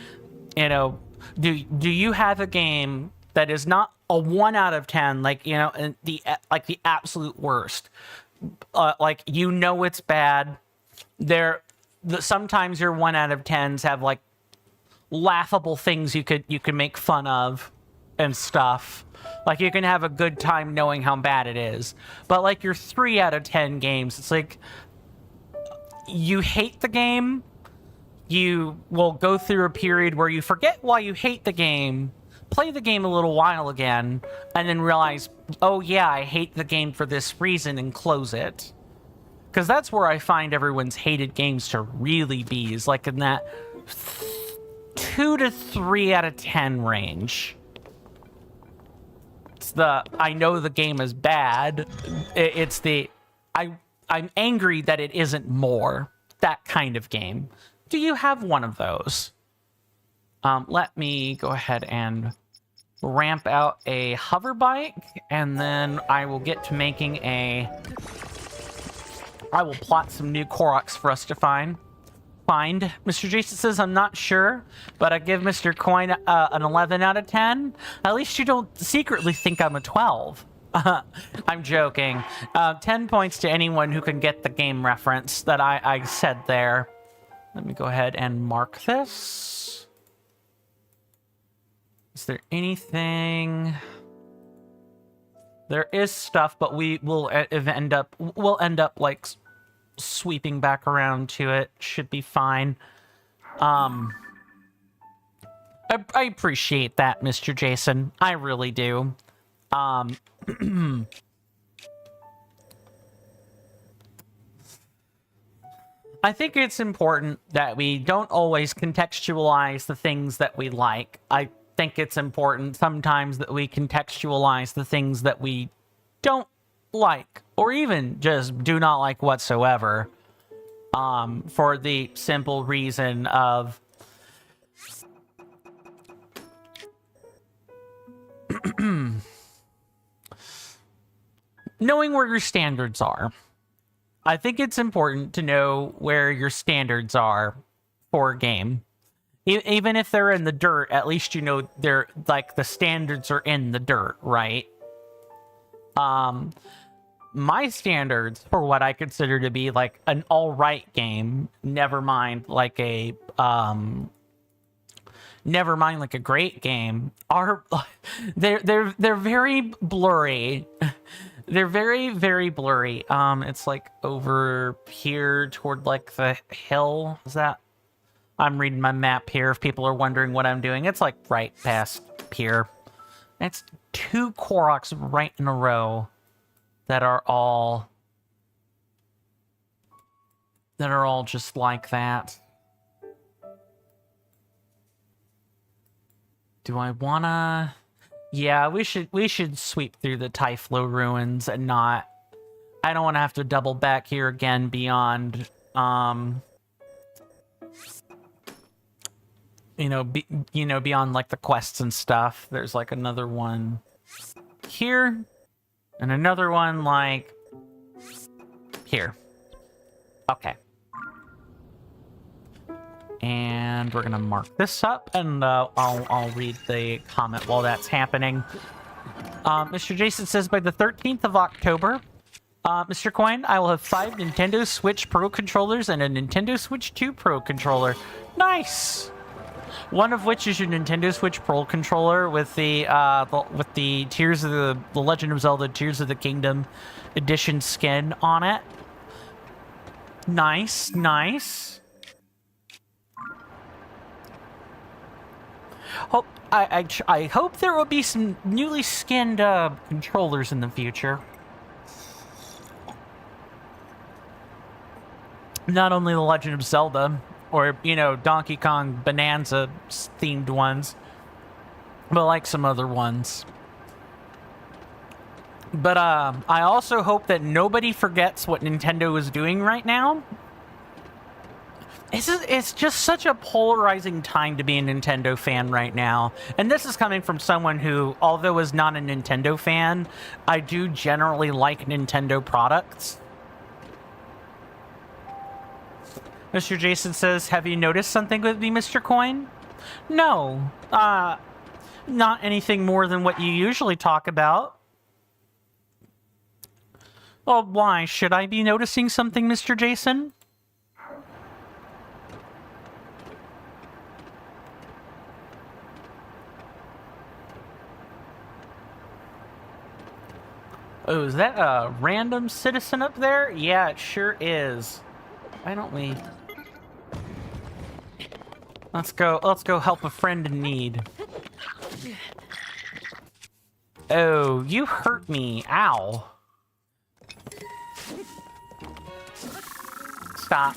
You know, do you have a game that is not a 1 out of 10, like, you know, and the absolute worst? Like, you know, it's bad. Sometimes your 1 out of 10s have like laughable things you could make fun of and stuff. Like, you can have a good time knowing how bad it is. But, like, your 3 out of 10 games, it's like, you hate the game, you will go through a period where you forget why you hate the game, play the game a little while again, and then realize, oh yeah, I hate the game for this reason, and close it. Because that's where I find everyone's hated games to really be, is like in that 2 to 3 out of 10 range. It's the, I know the game is bad. It's the, I'm angry that it isn't more. That kind of game. Do you have one of those? Let me go ahead and ramp out a hover bike, and then I will get to making a... I will plot some new Koroks for us to find. Mr. Jason says, I'm not sure, but I give Mr. Coin an 11 out of 10. At least you don't secretly think I'm a 12. I'm joking. 10 points to anyone who can get the game reference that I said there. Let me go ahead and mark this. Is there anything? There is stuff, but we will end up like sweeping back around to it. Should be fine. I appreciate that, Mr. Jason. I really do. I think it's important that we don't always contextualize the things that we like. I think it's important sometimes that we contextualize the things that we don't like, or even just do not like whatsoever, for the simple reason of knowing where your standards are. I think it's important to know where your standards are for a game. Even if they're in the dirt, at least you know they're, like, the standards are in the dirt, right? My standards for what I consider to be, like, an alright game, never mind like a great game, are they're very blurry. They're very, very blurry. It's like over here toward like the hill. Is that? I'm reading my map here if people are wondering what I'm doing. It's like right past here. It's 2 Koroks right in a row that are all just like that. Do I wanna? Yeah, we should sweep through the Thyphlo ruins and not... I don't want to have to double back here again beyond, beyond like the quests and stuff. There's like another one here, and another one like here. Okay. And we're gonna mark this up, and I'll read the comment while that's happening. Mr. Jason says, by the 13th of October, Mr. Coin, I will have 5 Nintendo Switch Pro controllers and a Nintendo Switch 2 Pro controller. Nice! One of which is your Nintendo Switch Pro controller with the Tears of the Legend of Zelda Tears of the Kingdom edition skin on it. Nice, nice. I hope there will be some newly skinned controllers in the future. Not only The Legend of Zelda, or, Donkey Kong Bonanza themed ones, but like some other ones. But I also hope that nobody forgets what Nintendo is doing right now. It's just such a polarizing time to be a Nintendo fan right now. And this is coming from someone who, although is not a Nintendo fan, I do generally like Nintendo products. Mr. Jason says, have you noticed something with me, Mr. Coin? No. Not anything more than what you usually talk about. Oh, why? Should I be noticing something, Mr. Jason? Oh, is that a random citizen up there? Yeah, it sure is. Why don't we... Let's go help a friend in need. Oh, you hurt me. Ow. Stop.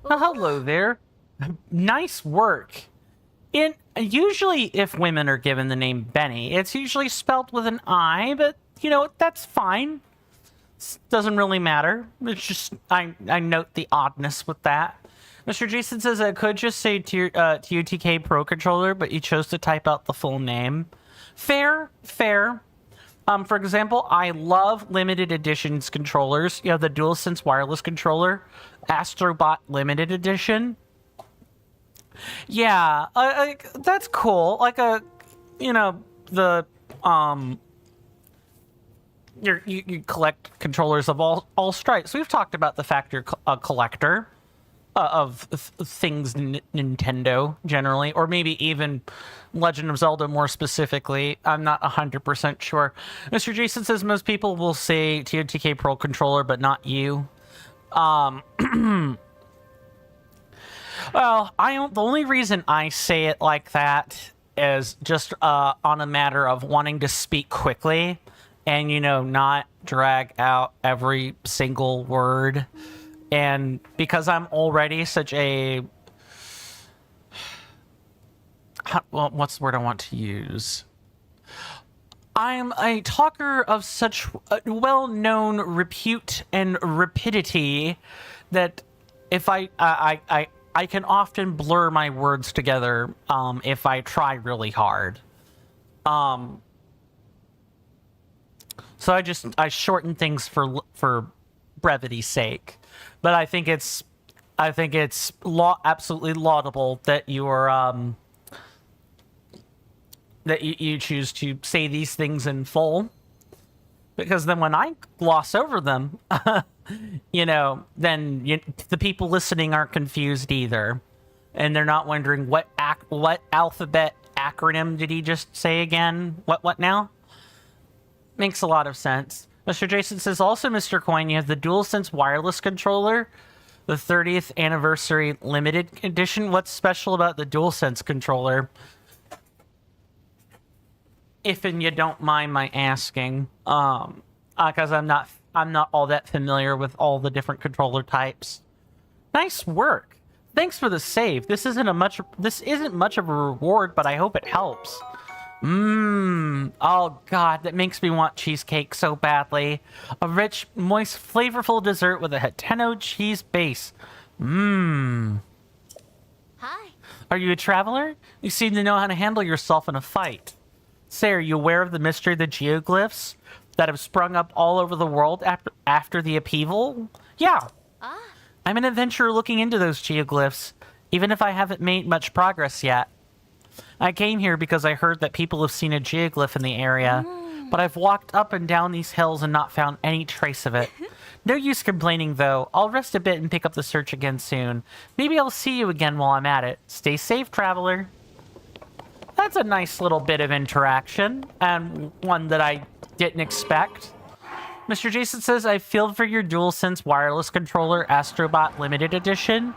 Oh, hello there. Nice work. Usually if women are given the name Benny, it's usually spelt with an I, but, you know, that's fine. Doesn't really matter. It's just, I note the oddness with that. Mr. Jason says I could just say TOTK Pro Controller, but you chose to type out the full name. Fair, fair. For example, I love limited editions controllers. You know, the DualSense wireless controller, Astrobot limited edition. Yeah, that's cool. Like you know, the you collect controllers of all stripes. We've talked about the fact you're a collector of things Nintendo generally, or maybe even Legend of Zelda more specifically. I'm not 100% sure. Mr. Jason says most people will say TOTK Pro Controller, but not you. Well, the only reason I say it like that is just on a matter of wanting to speak quickly and, you know, not drag out every single word. And because I'm already such a... Well, what's the word I want to use? I'm a talker of such well-known repute and rapidity that if I can often blur my words together if I try really hard. So I shorten things for brevity's sake. But I think it's absolutely laudable that you are that you choose to say these things in full, because then when I gloss over them, you know, then the people listening aren't confused either, and they're not wondering what alphabet acronym did he just say again? What now? Makes a lot of sense. Mr. Jason says, also, Mr. Coin, you have the DualSense wireless controller, the 30th anniversary limited edition. What's special about the DualSense controller? If and you don't mind my asking, because I'm not all that familiar with all the different controller types. Nice work. Thanks for the save. This isn't much of a reward, but I hope it helps. Oh god, that makes me want cheesecake so badly. A rich, moist, flavorful dessert with a Hateno cheese base. Hi. Are you a traveler? You seem to know how to handle yourself in a fight. Say, are you aware of the mystery of the geoglyphs that have sprung up all over the world after the upheaval? Yeah. I'm an adventurer looking into those geoglyphs, even if I haven't made much progress yet. I came here because I heard that people have seen a geoglyph in the area, but I've walked up and down these hills and not found any trace of it. No use complaining, though. I'll rest a bit and pick up the search again soon. Maybe I'll see you again while I'm at it. Stay safe, traveler. That's a nice little bit of interaction, and one that I didn't expect. Mr. Jason says, I feel for your DualSense wireless controller Astrobot Limited Edition.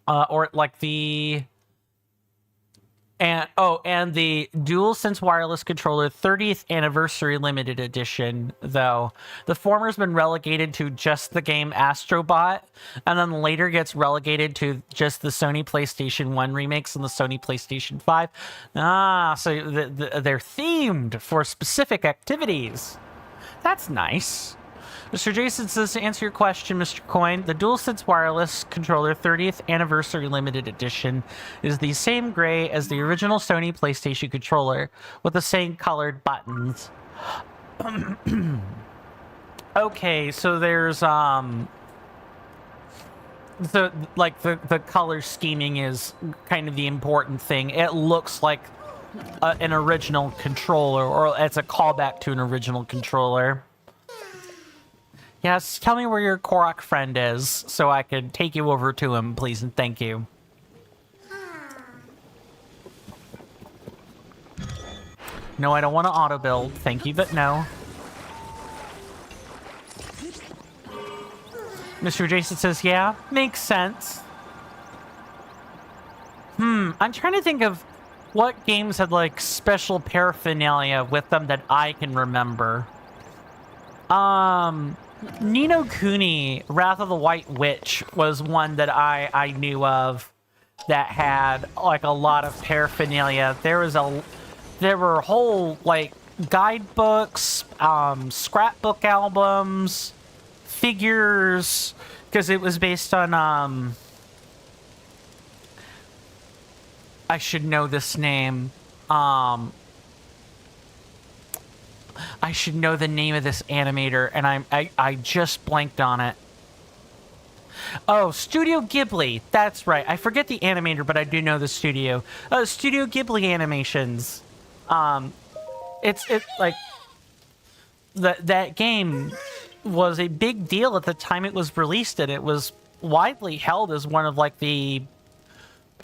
Or like the... And the DualSense wireless controller 30th anniversary limited edition, though. The former's been relegated to just the game Astrobot, and then later gets relegated to just the Sony PlayStation 1 remakes and the Sony PlayStation 5. So they're themed for specific activities. That's nice. Mr. Jason says, to answer your question, Mr. Coin, the DualSense wireless controller 30th anniversary limited edition is the same gray as the original Sony PlayStation controller with the same colored buttons. Okay, so there's the color scheming is kind of the important thing. It looks like an original controller, or it's a callback to an original controller. Yes, tell me where your Korok friend is, so I could take you over to him, please, and thank you. No, I don't want to auto-build. Thank you, but no. Mr. Jason says, yeah, makes sense. I'm trying to think of what games had, like, special paraphernalia with them that I can remember. Ni no Kuni, Wrath of the White Witch, was one that I knew of that had, like, a lot of paraphernalia. There were whole, like, guidebooks, scrapbook albums, figures, because it was based on, I should know this name. I should know the name of this animator, and I just blanked on it. Oh, Studio Ghibli. That's right. I forget the animator, but I do know the studio. Studio Ghibli Animations. It's like that game was a big deal at the time it was released, and it was widely held as one of, like, the,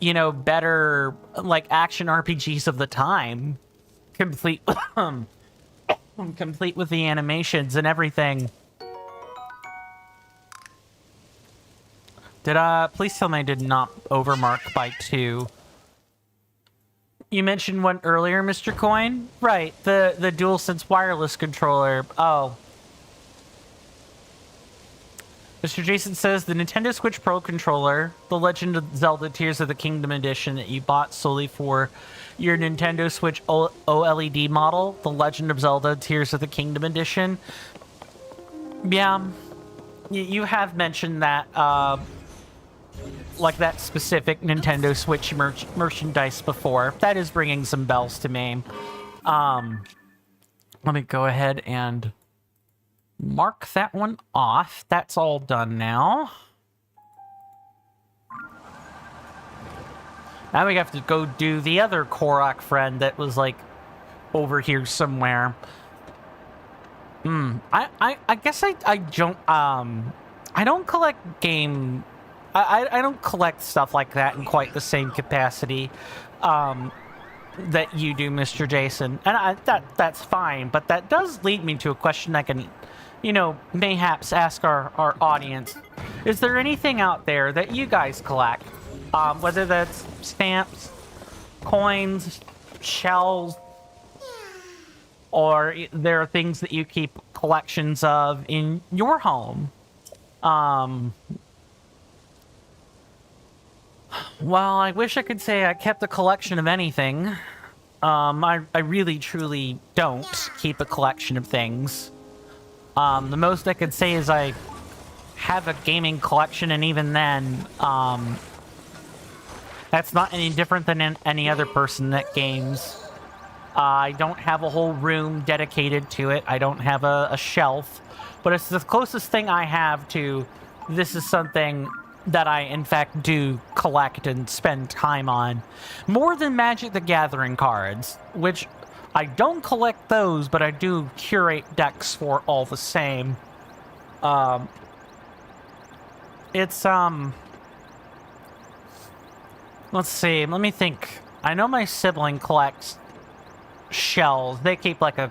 you know, better, like, action RPGs of the time, complete complete with the animations and everything. Please tell me I did not overmark by 2. You mentioned one earlier, Mr. Coin? Right, the DualSense wireless controller. Oh. Mr. Jason says the Nintendo Switch Pro controller, the Legend of Zelda Tears of the Kingdom edition that you bought solely for your Nintendo Switch OLED model, the Legend of Zelda Tears of the Kingdom edition. Yeah, you have mentioned that, like, that specific Nintendo Switch merchandise before. That is ringing some bells to me. Let me go ahead and mark that one off. That's all done now. Now we have to go do the other Korok friend that was, like, over here somewhere. I guess I don't, I don't collect game... I don't collect stuff like that in quite the same capacity that you do, Mr. Jason. And that's fine, but that does lead me to a question I can, you know, mayhaps ask our audience. Is there anything out there that you guys collect? Whether that's stamps, coins, shells, or there are things that you keep collections of in your home? Well, I wish I could say I kept a collection of anything. I really, truly don't keep a collection of things. The most I could say is I have a gaming collection, and even then, that's not any different than any other person that games. I don't have a whole room dedicated to it. I don't have a shelf. But it's the closest thing I have to this is something that I, in fact, do collect and spend time on. More than Magic the Gathering cards, which I don't collect those, but I do curate decks for all the same. It's, let's see, let me think. I know my sibling collects shells. They keep, like, a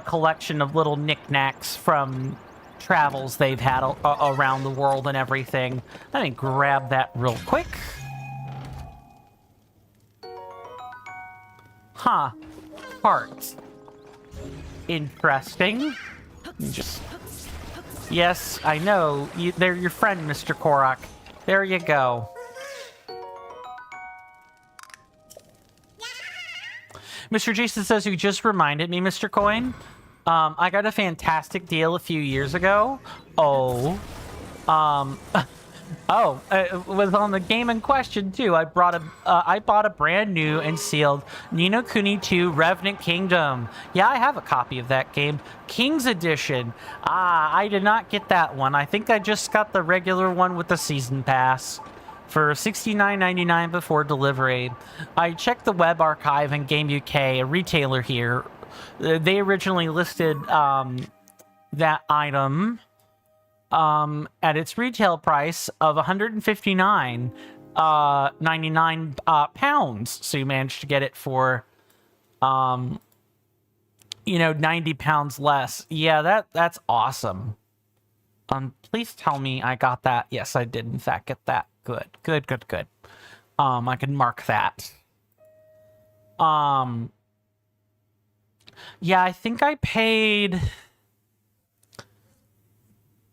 collection of little knickknacks from travels they've had around the world and everything. Let me grab that real quick. Huh. Hearts. Interesting. Just... Yes, I know. They're your friend, Mr. Korok. There you go. Mr. Jason says you just reminded me, Mr. Coin. I got a fantastic deal a few years ago. Oh. It was on the game in question, too. I bought a brand new and sealed Ni no Kuni 2 Revenant Kingdom. Yeah, I have a copy of that game. King's Edition. I did not get that one. I think I just got the regular one with the Season Pass for $69.99 before delivery. I checked the web archive and Game UK, a retailer here. They originally listed that item at its retail price of 159.99 pounds. So you managed to get it for, 90 pounds less. Yeah, that's awesome. Please tell me I got that. Yes, I did in fact get that. Good. I can mark that. Yeah, I think I paid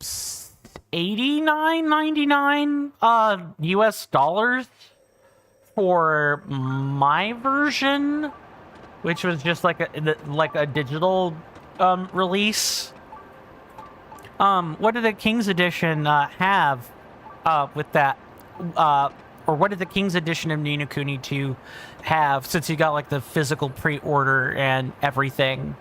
$89.99 US dollars for my version, which was just like a digital release. What did the King's Edition have with that? Or what did the King's Edition of Ni no Kuni 2 have, since you got like the physical pre-order and everything?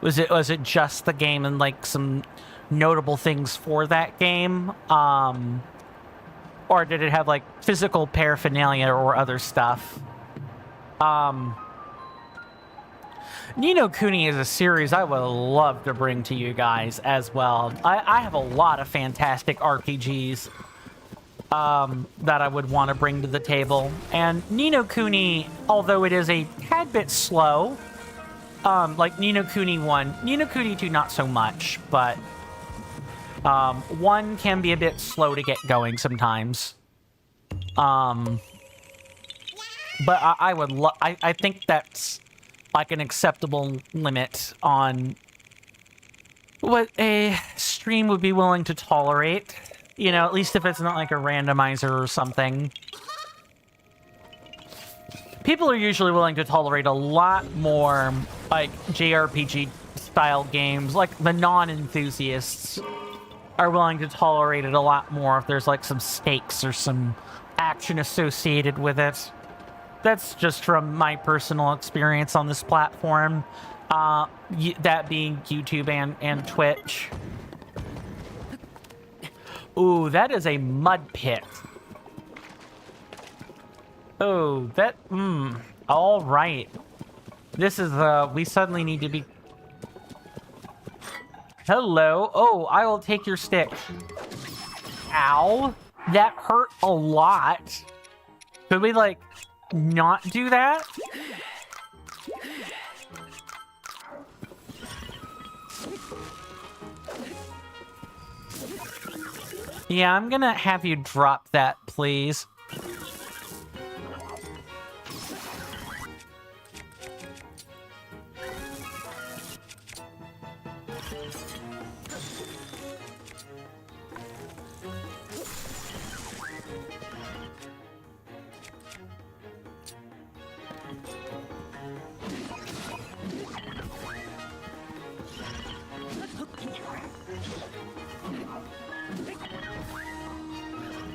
Was it just the game and like some notable things for that game? Or did it have like physical paraphernalia or other stuff? Ni no Kuni is a series I would love to bring to you guys as well. I have a lot of fantastic RPGs that I would want to bring to the table. And Ni no Kuni, although it is a tad bit slow, like Ni no Kuni 1, Ni no Kuni 2 not so much, but 1 can be a bit slow to get going sometimes. But I think that's like an acceptable limit on what a stream would be willing to tolerate. You know, at least if it's not like a randomizer or something. People are usually willing to tolerate a lot more, like, JRPG-style games. Like, the non-enthusiasts are willing to tolerate it a lot more if there's, like, some stakes or some action associated with it. That's just from my personal experience on this platform. That being YouTube and Twitch. Ooh, that is a mud pit. Oh, that, all right. This is, we suddenly need to be... Hello. Oh, I will take your stick. Ow. That hurt a lot. Could we, like, not do that? Yeah, I'm gonna have you drop that, please.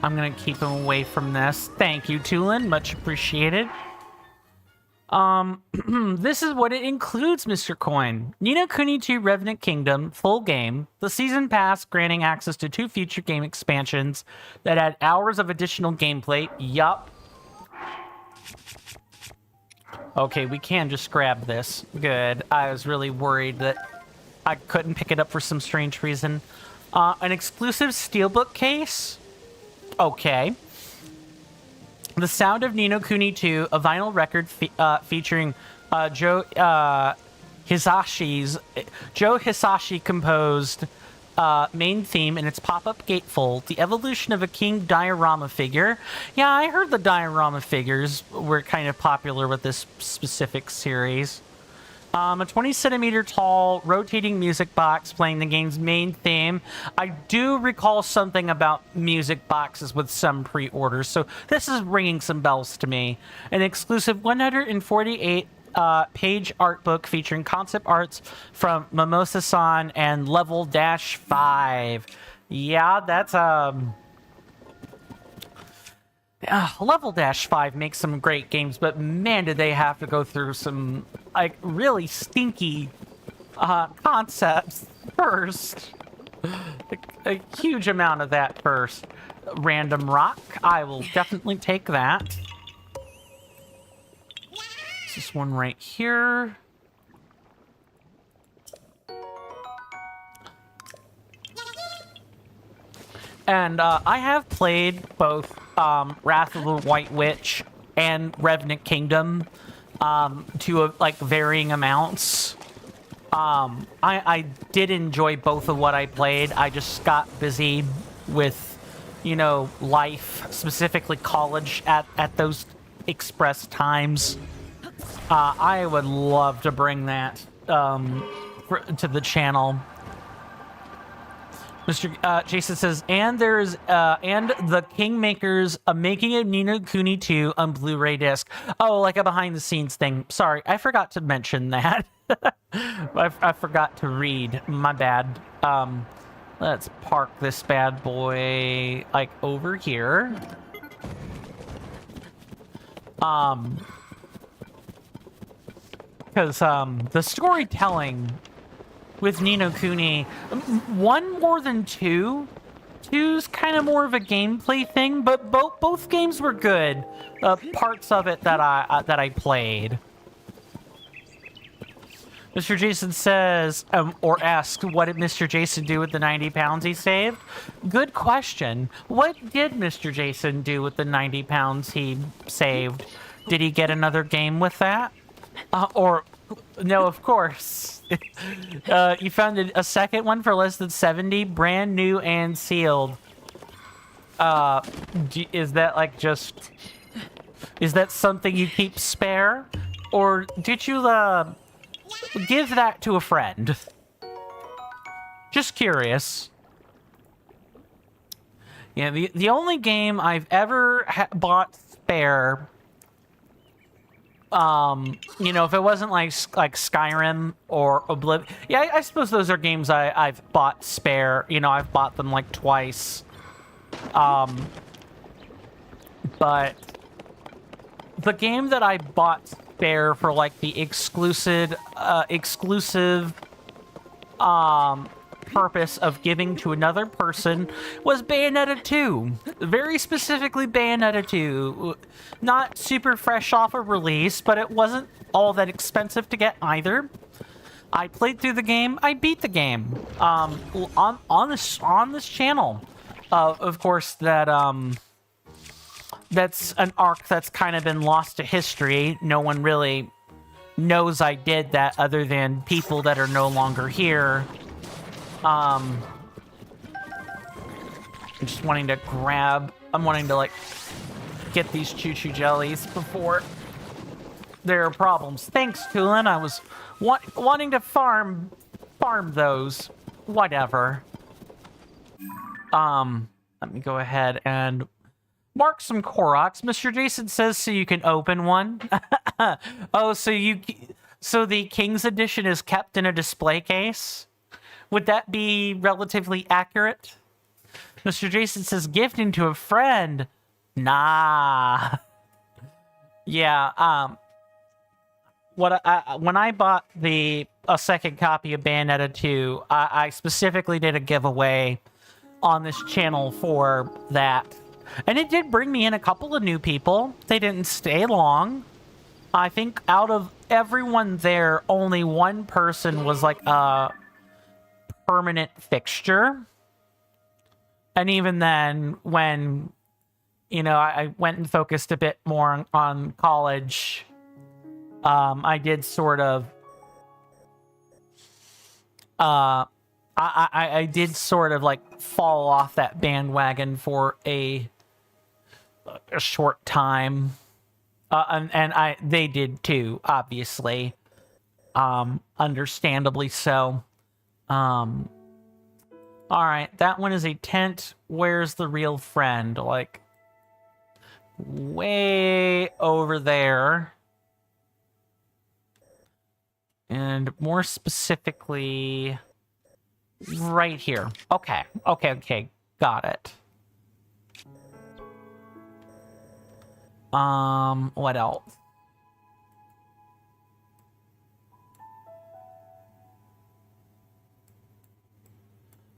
I'm gonna keep him away from this. Thank you, Tulin. Much appreciated. This is what it includes, Mr. Coin. Ni no Kuni 2 Revenant Kingdom, full game. The season pass granting access to 2 future game expansions that add hours of additional gameplay. Yup. Okay, we can just grab this. Good. I was really worried that I couldn't pick it up for some strange reason. An exclusive steelbook case. Okay. The Sound of Ni no Kuni 2, a vinyl record featuring Joe Hisashi composed main theme and its pop-up gatefold, the evolution of a king diorama figure. Yeah, I heard the diorama figures were kind of popular with this specific series. A 20 centimeter tall rotating music box playing the game's main theme. I do recall something about music boxes with some pre-orders, so this is ringing some bells to me. An exclusive 148 page art book featuring concept arts from Mimosa-san and Level-5. Yeah, that's Level-5 makes some great games, but man, did they have to go through some, like, really stinky concepts first. A huge amount of that first. Random rock, I will definitely take that. This one right here. And I have played both Wrath of the White Witch and Revenant Kingdom to like varying amounts. I did enjoy both of what I played. I just got busy with you know, life, specifically college at those express times. I would love to bring that to the channel. Mr. Jason says, and there's and the Kingmakers making a Ni no Kuni 2 on Blu-ray disc. Oh, like a behind-the-scenes thing. Sorry, I forgot to mention that. I forgot to read. My bad. Let's park this bad boy like over here. Because the storytelling with Ni no Kuni, one more than two. Two's kind of more of a gameplay thing, but both games were good. Parts of it that I played. Mr. Jason says, or asks, what did Mr. Jason do with the 90 pounds he saved? Good question. What did Mr. Jason do with the 90 pounds he saved? Did he get another game with that? Or, no, of course. You found a second one for less than 70, brand new and sealed. Is that like just... Is that something you keep spare? Or did you, give that to a friend? Just curious. Yeah, the only game I've ever bought spare, you know, if it wasn't like Skyrim or Oblivion, yeah, I suppose those are games I've bought spare. You know, I've bought them like twice. But the game that I bought spare for like the exclusive purpose of giving to another person was Bayonetta 2. Very specifically Bayonetta 2. Not super fresh off of release, but it wasn't all that expensive to get either. I played through the game. I beat the game on this channel. Of course, that's an arc that's kind of been lost to history. No one really knows I did that other than people that are no longer here. I'm just wanting to I'm wanting to like get these choo-choo jellies before there are problems. Thanks, Tulin. I was wanting to farm those. Whatever. Let me go ahead and mark some Koroks. Mr. Jason says so you can open one. Oh, so the King's Edition is kept in a display case? Would that be relatively accurate? Mr. Jason says gifting to a friend. Nah. Yeah, when I bought a second copy of Bayonetta 2, I specifically did a giveaway on this channel for that. And it did bring me in a couple of new people. They didn't stay long. I think out of everyone there, only one person was like a permanent fixture. And even then, when, you know, I went and focused a bit more on college, I did sort of... I did sort of like fall off that bandwagon for a short time, and they did too, obviously, understandably so. All right, that one is a tent. Where's the real friend? Like way over there, and more specifically, right here. Okay, got it. What else?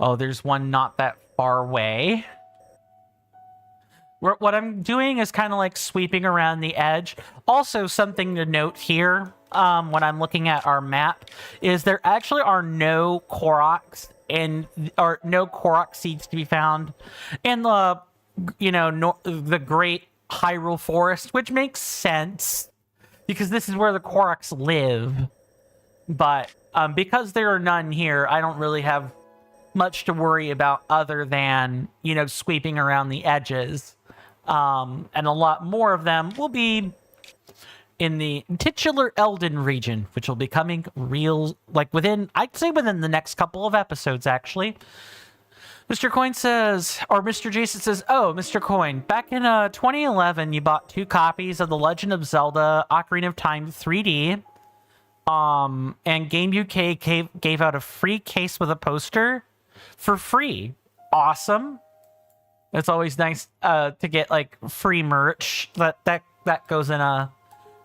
Oh, there's one not that far away. What I'm doing is kind of like sweeping around the edge. Also, something to note here, when I'm looking at our map, is there actually are no Koroks or no Korok seeds to be found in the, you know, the Great Hyrule Forest, which makes sense because this is where the Koroks live. But because there are none here, I don't really have much to worry about other than, you know, sweeping around the edges. And a lot more of them will be in the titular Elden region, which will be coming real, like within, I'd say within the next couple of episodes, actually. Mr. Coin says, or Mr. Jason says, oh, Mr. Coin, back in 2011, you bought 2 copies of The Legend of Zelda Ocarina of Time 3D. And Game UK gave out a free case with a poster for free. Awesome. It's always nice to get like free merch. That goes in a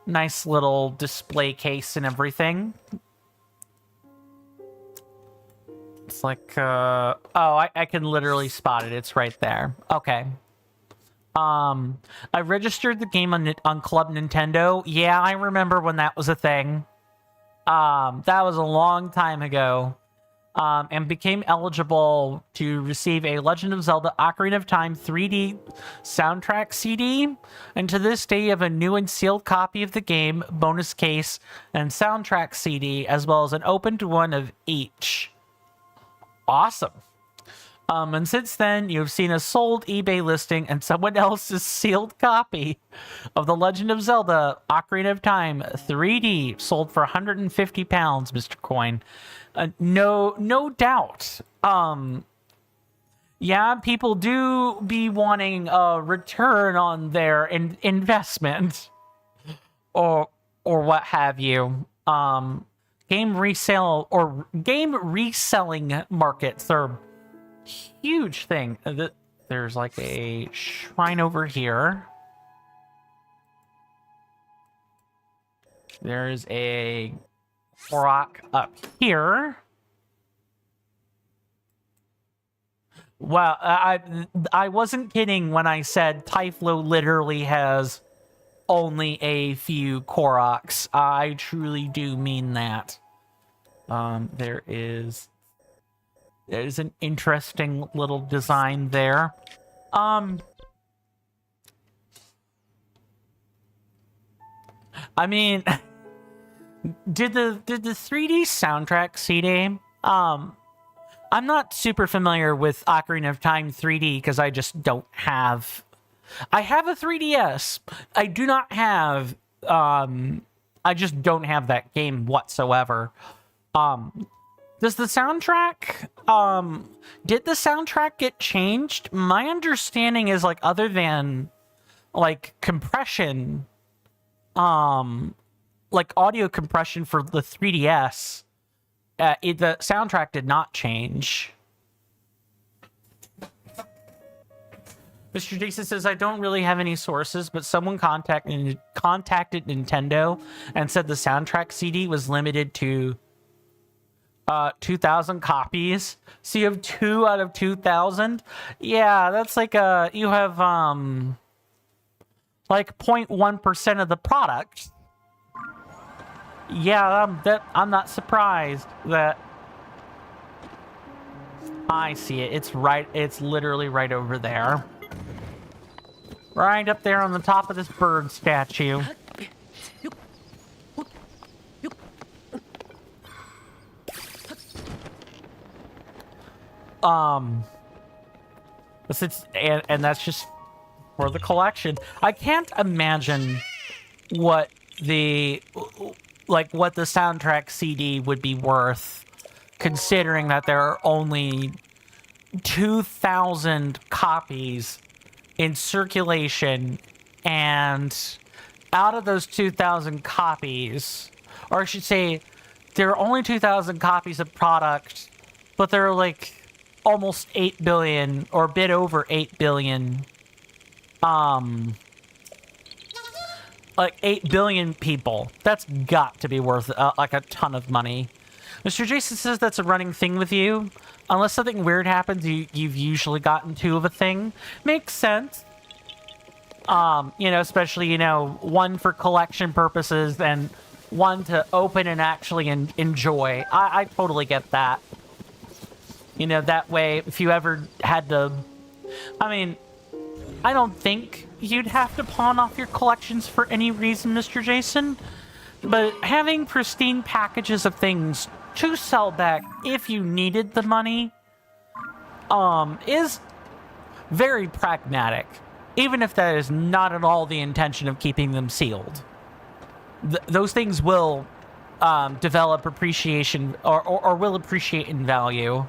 nice little display case and everything. It's like, oh, I can literally spot it. It's right there. Okay. I registered the game on Club Nintendo. Yeah, I remember when that was a thing. That was a long time ago. And became eligible to receive a Legend of Zelda Ocarina of Time 3D soundtrack CD. And to this day, you have a new and sealed copy of the game, bonus case, and soundtrack CD, as well as an opened one of each. Awesome. And since then, you've seen a sold eBay listing and someone else's sealed copy of The Legend of Zelda Ocarina of Time 3D sold for £150, Mr. Coin. No doubt. Yeah, people do be wanting a return on their investment or what have you. Game resale or game reselling markets are huge thing. There's like a shrine over here. There's a rock up here. Well, I wasn't kidding when I said Thyphlo literally has only a few Koroks. I truly do mean that. There's an interesting little design there. I mean, did the 3D soundtrack CD? I'm not super familiar with Ocarina of Time 3D because I just don't have. I have a 3DS. I do not have. I just don't have that game whatsoever. Does the soundtrack? Did the soundtrack get changed? My understanding is like other than like compression, like audio compression for the 3DS, the soundtrack did not change. Mr. Jason says, I don't really have any sources, but someone contacted Nintendo and said the soundtrack CD was limited to 2,000 copies. So you have 2 out of 2,000? Yeah, that's like you have like 0.1% of the product. Yeah, I'm not surprised that I see it. It's literally right over there. Right up there on the top of this bird statue. And that's just for the collection. I can't imagine what the soundtrack CD would be worth, considering that there are only 2,000 copies in circulation, and out of those 2,000 copies, or I should say, there are only 2,000 copies of product, but there are like almost 8 billion, or a bit over 8 billion, like 8 billion people. That's got to be worth like a ton of money. Mr. Jason says that's a running thing with you. Unless something weird happens, you've usually gotten 2 of a thing. Makes sense. You know, especially, you know, one for collection purposes and one to open and actually enjoy. I totally get that. You know, that way, if you ever had to... I mean, I don't think you'd have to pawn off your collections for any reason, Mr. Jason. But having pristine packages of things to sell back if you needed the money is very pragmatic, even if that is not at all the intention of keeping them sealed. Those things will develop appreciation or will appreciate in value.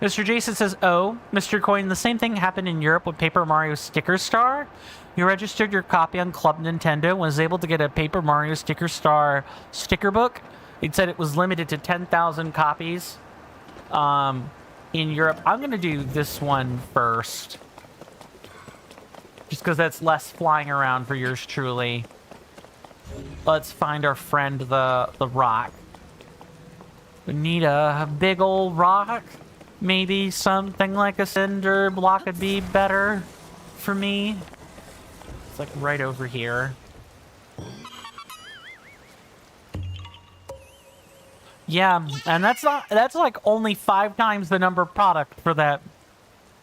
Mr. Jason says, oh, Mr. Coin, the same thing happened in Europe with Paper Mario Sticker Star. You registered your copy on Club Nintendo and was able to get a Paper Mario Sticker Star sticker book. It said it was limited to 10,000 copies in Europe. I'm going to do this one first. Just because that's less flying around for yours truly. Let's find our friend, the rock. We need a big old rock. Maybe something like a cinder block would be better for me. It's like right over here. Yeah, and that's like only 5 times the number of product for that,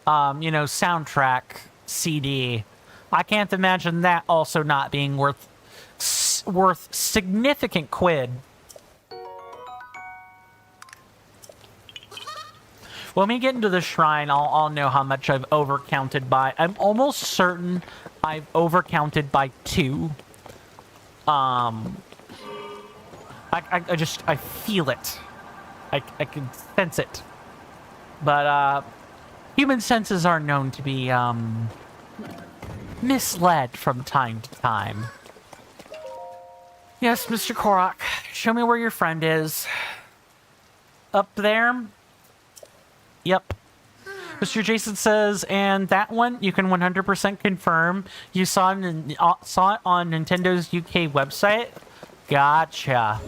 you know, soundtrack CD. I can't imagine that also not being worth significant quid. When we get into the shrine, I'll know how much I've overcounted by. I'm almost certain I've overcounted by 2. I feel it. I can sense it. But human senses are known to be misled from time to time. Yes, Mr. Korok, show me where your friend is. Up there? Yep. Mr. Jason says, and that one you can 100% confirm. You saw it on Nintendo's UK website? Gotcha.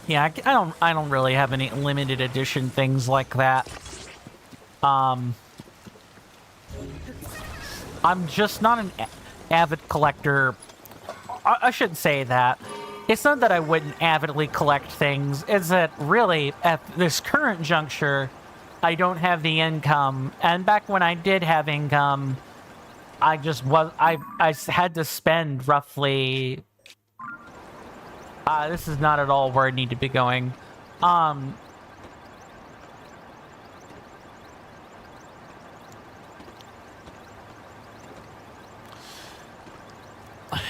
Yeah, I don't really have any limited edition things like that. I'm just not an avid collector. I shouldn't say that. It's not that I wouldn't avidly collect things. It's that really, at this current juncture, I don't have the income. And back when I did have income, I had to spend roughly... this is not at all where I need to be going.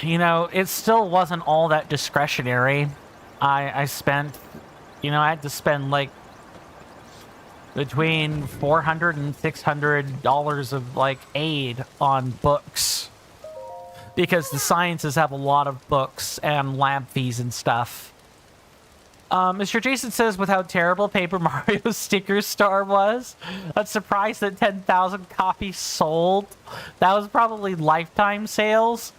You know, it still wasn't all that discretionary. I spent, you know, I had to spend like between $400 and $600 of like aid on books, because the sciences have a lot of books and lab fees and stuff. Mr. Jason says, with how terrible Paper Mario Sticker Star was, I'm surprised that 10,000 copies sold. That was probably lifetime sales.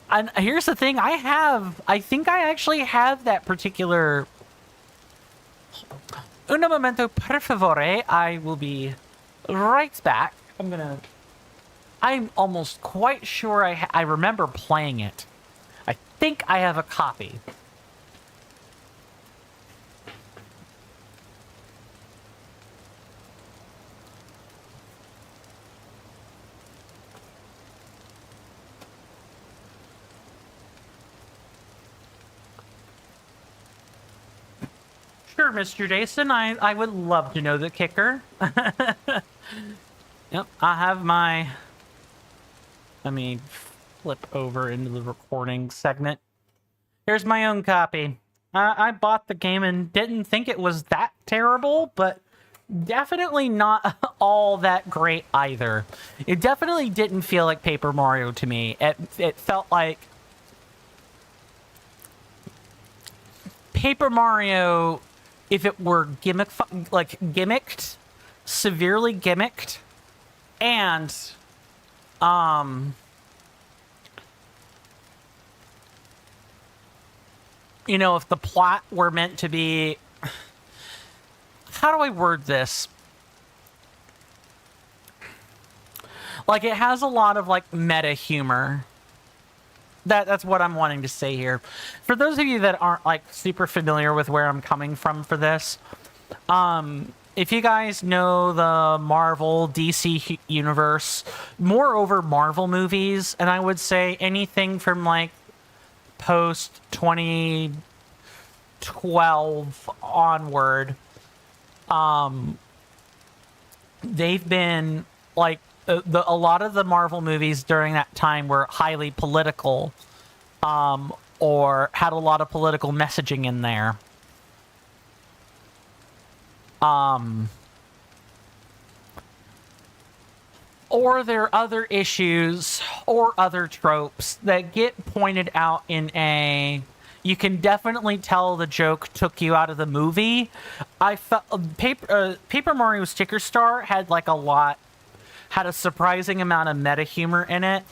And here's the thing, I think I actually have that particular... Un momento, per favore. I will be right back. I'm almost quite sure I remember playing it. I think I have a copy. Sure, Mr. Jason, I would love to know the kicker. Yep, I have my... Let me flip over into the recording segment. Here's my own copy. I bought the game and didn't think it was that terrible, but definitely not all that great either. It definitely didn't feel like Paper Mario to me. It felt like Paper Mario... if it were gimmicked, severely gimmicked, and, you know, if the plot were meant to be, how do I word this? Like, it has a lot of, like, meta humor. That's what I'm wanting to say here. For those of you that aren't, like, super familiar with where I'm coming from for this, if you guys know the Marvel DC universe, moreover Marvel movies, and I would say anything from like post 2012 onward, they've been like a lot of the Marvel movies during that time were highly political, or had a lot of political messaging in there. Or there are other issues or other tropes that get pointed out in a... You can definitely tell the joke took you out of the movie. I felt Paper Mario Sticker Star had had a surprising amount of meta humor in it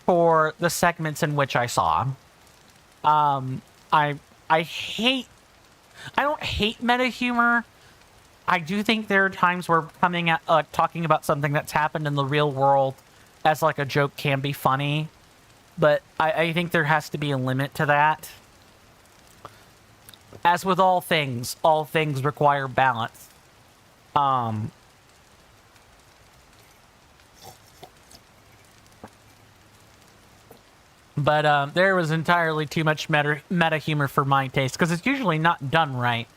for the segments in which I saw. I don't hate meta humor. I do think there are times where coming at talking about something that's happened in the real world as like a joke can be funny, but I think there has to be a limit to that. As with all things require balance. But there was entirely too much meta humor for my taste, because it's usually not done right.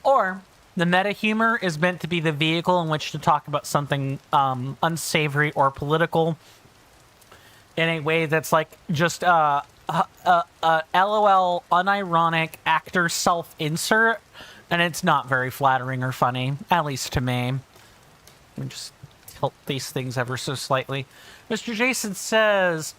Or the meta humor is meant to be the vehicle in which to talk about something unsavory or political in a way that's like just LOL unironic actor self-insert, and it's not very flattering or funny, at least to me. Let me just tilt these things ever so slightly. Mr. Jason says,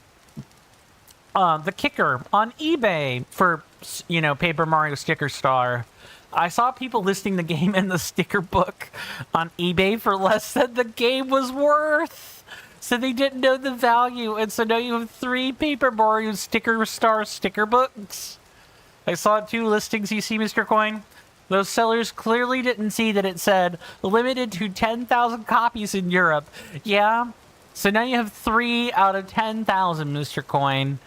the kicker on eBay for, Paper Mario Sticker Star. I saw people listing the game in the sticker book on eBay for less than the game was worth. So they didn't know the value, and so now you have 3 Paper Mario Sticker Star sticker books. I saw 2 listings, you see, Mr. Coin? Those sellers clearly didn't see that it said limited to 10,000 copies in Europe. Yeah, so now you have 3 out of 10,000, Mr. Coin.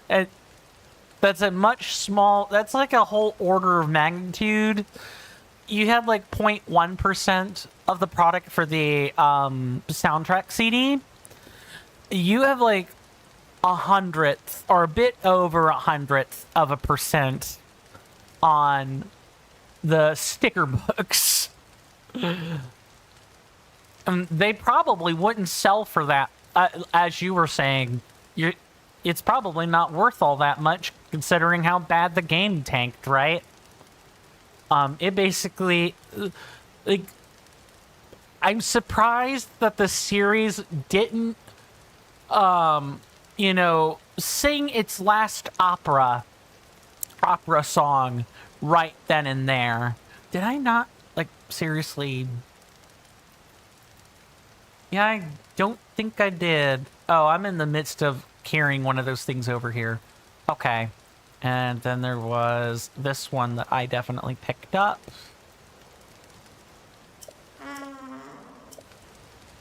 And that's a that's like a whole order of magnitude. You had like 0.1% of the product for the soundtrack CD. You have like 100th or a bit over 100th of a percent on the sticker books. They probably wouldn't sell for that, as you were saying. It's probably not worth all that much, considering how bad the game tanked, right? It basically... like, I'm surprised that the series didn't, sing its last opera song right then and there. Did I not, seriously... Yeah, I don't think I did. Oh, I'm in the midst of carrying one of those things over here. Okay. And then there was this one that I definitely picked up.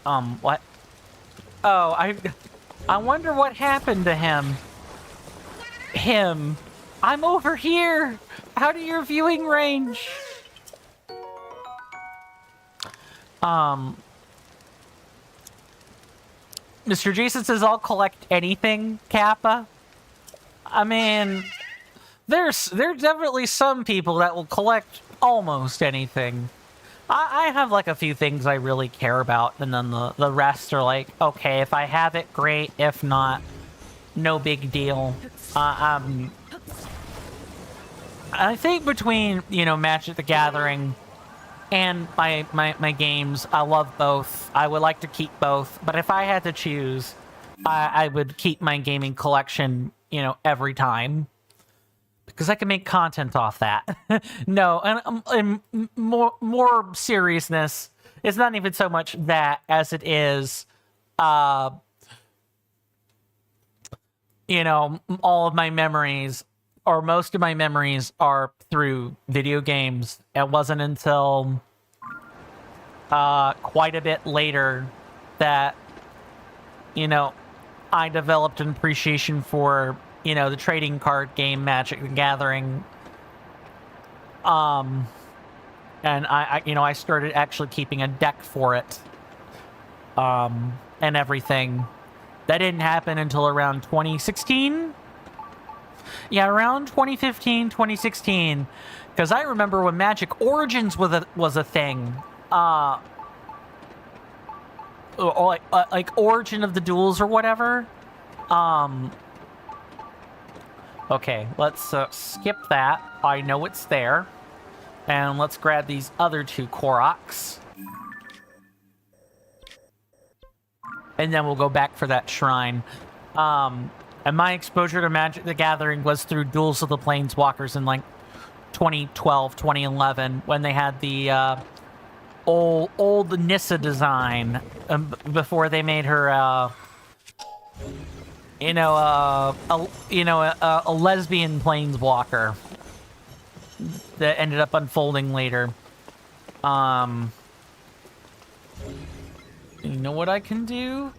What? Oh, I wonder what happened to him. I'm over here. Out of your viewing range. Mr. Jason says, I'll collect anything, Kappa. I mean, there's definitely some people that will collect almost anything. I have like a few things I really care about, and then the rest are like, okay, if I have it, great. If not, no big deal. I think between, Magic the Gathering and my games, I love both. I would like to keep both, but if I had to choose, I would keep my gaming collection, every time. Because I can make content off that. No, and more seriousness, it's not even so much that as it is, all of my memories, or most of my memories, are through video games. It wasn't until quite a bit later that, I developed an appreciation for, the trading card game Magic the Gathering. And and I started actually keeping a deck for it, and everything. That didn't happen until around 2016. Yeah, around 2015, 2016. Because I remember when Magic Origins was a thing. Or like Origin of the Duels or whatever. Okay, let's skip that. I know it's there. And let's grab these other 2 Koroks. And then we'll go back for that shrine. And my exposure to Magic the Gathering was through Duels of the Planeswalkers in like 2012, 2011, when they had the old Nissa design before they made her a lesbian Planeswalker that ended up unfolding later. You know what I can do?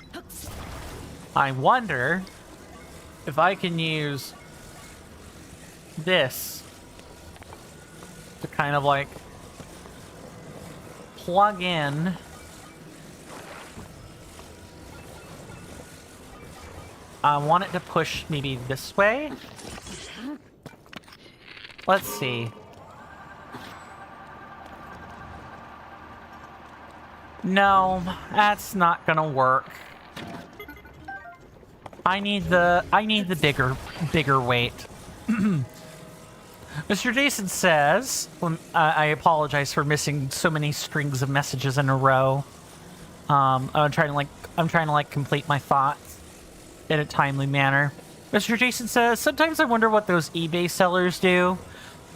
I wonder if I can use this to kind of like plug in I want it to push maybe this way. Let's see. No, that's not gonna work. I need the bigger weight. Mr. Jason says, I apologize for missing so many strings of messages in a row. I'm trying to complete my thoughts in a timely manner. Mr. Jason says, sometimes I wonder what those eBay sellers do.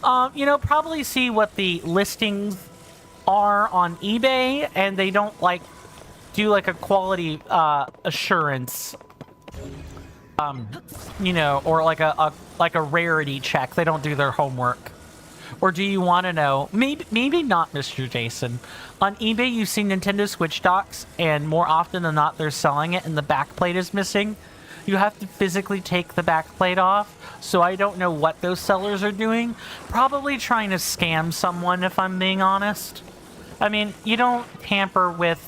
Probably see what the listings are on eBay, and they don't do a quality assurance, or like a rarity check. They don't do their homework. Or do you want to know? Maybe not, Mr. Jason. On eBay, you see Nintendo Switch docks, and more often than not, they're selling it, and the backplate is missing. You have to physically take the backplate off, so I don't know what those sellers are doing. Probably trying to scam someone, if I'm being honest. I mean, you don't tamper with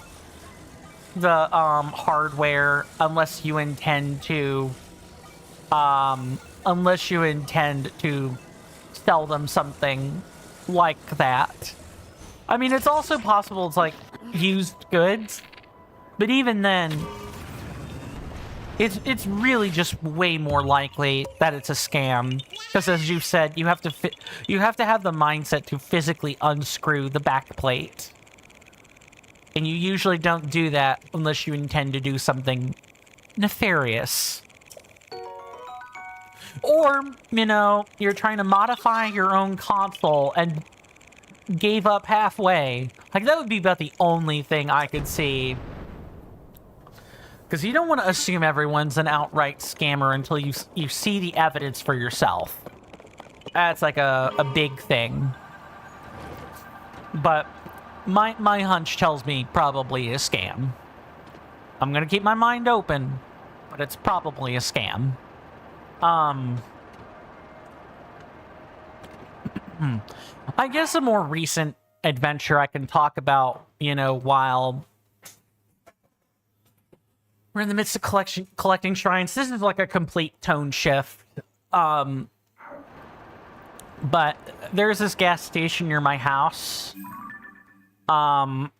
the hardware unless you intend to sell them something like that. I mean, it's also possible it's like used goods, but even then, it's really just way more likely that it's a scam. Because as you said, you have to have the mindset to physically unscrew the back plate. And you usually don't do that unless you intend to do something nefarious. Or, you're trying to modify your own console and gave up halfway. Like, that would be about the only thing I could see. Because you don't want to assume everyone's an outright scammer until you see the evidence for yourself. That's like a big thing. But my hunch tells me probably a scam. I'm going to keep my mind open, but it's probably a scam. I guess a more recent adventure I can talk about, while we're in the midst of collecting shrines. This is like a complete tone shift. But there's this gas station near my house. And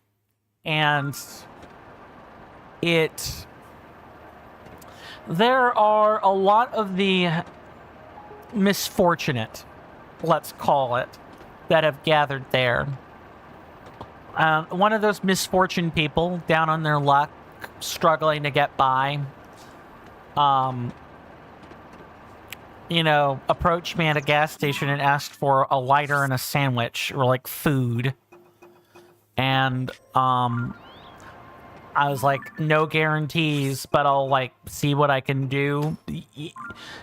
there are a lot of the misfortunate, let's call it, that have gathered there. One of those misfortune people, down on their luck, struggling to get by, approached me at a gas station and asked for a lighter and a sandwich, or like food. And I was like, no guarantees, but I'll see what I can do.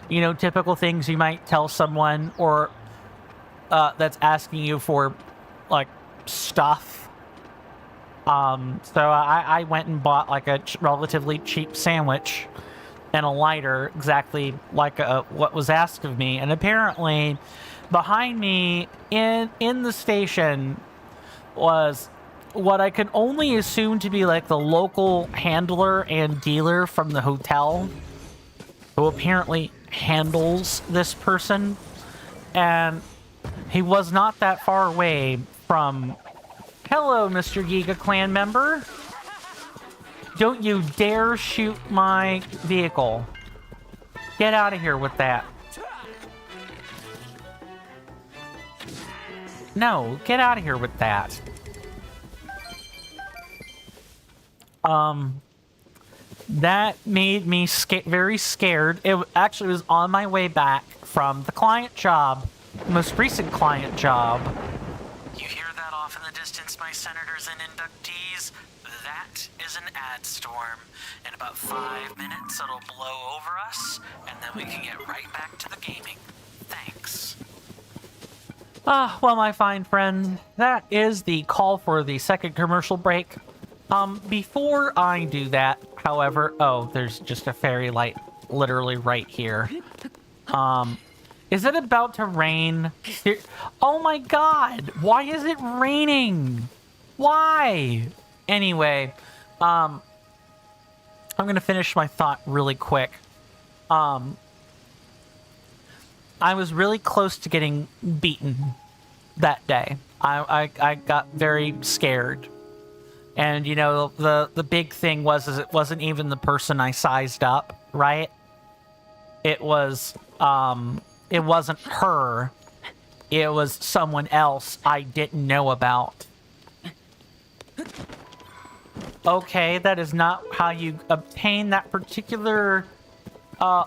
Typical things you might tell someone, or that's asking you for stuff. So I went and bought a relatively cheap sandwich and a lighter, exactly like what was asked of me. And apparently, behind me in the station, was what I can only assume to be like the local handler and dealer from the hotel, who apparently handles this person, and he was not that far away from... Hello, Mr. Yiga clan member. Don't you dare shoot my vehicle. Get out of here with that. No, get out of here with that. That made me very scared. It actually was on my way back from the client job, the most recent client job. You hear that off in the distance, my senators and inductees? That is an ad storm. In about 5 minutes, it'll blow over us, and then we can get right back to the gaming. Thanks. Ah, well, my fine friend, that is the call for the second commercial break. Before I do that, however... Oh, there's just a fairy light literally right here. Is it about to rain? Oh my god! Why is it raining? Why? Anyway, I'm gonna finish my thought really quick. I was really close to getting beaten that day. I got very scared. And, you know, the big thing was is it wasn't even the person I sized up, right? It was, it wasn't her. It was someone else I didn't know about. Okay, that is not how you obtain that particular,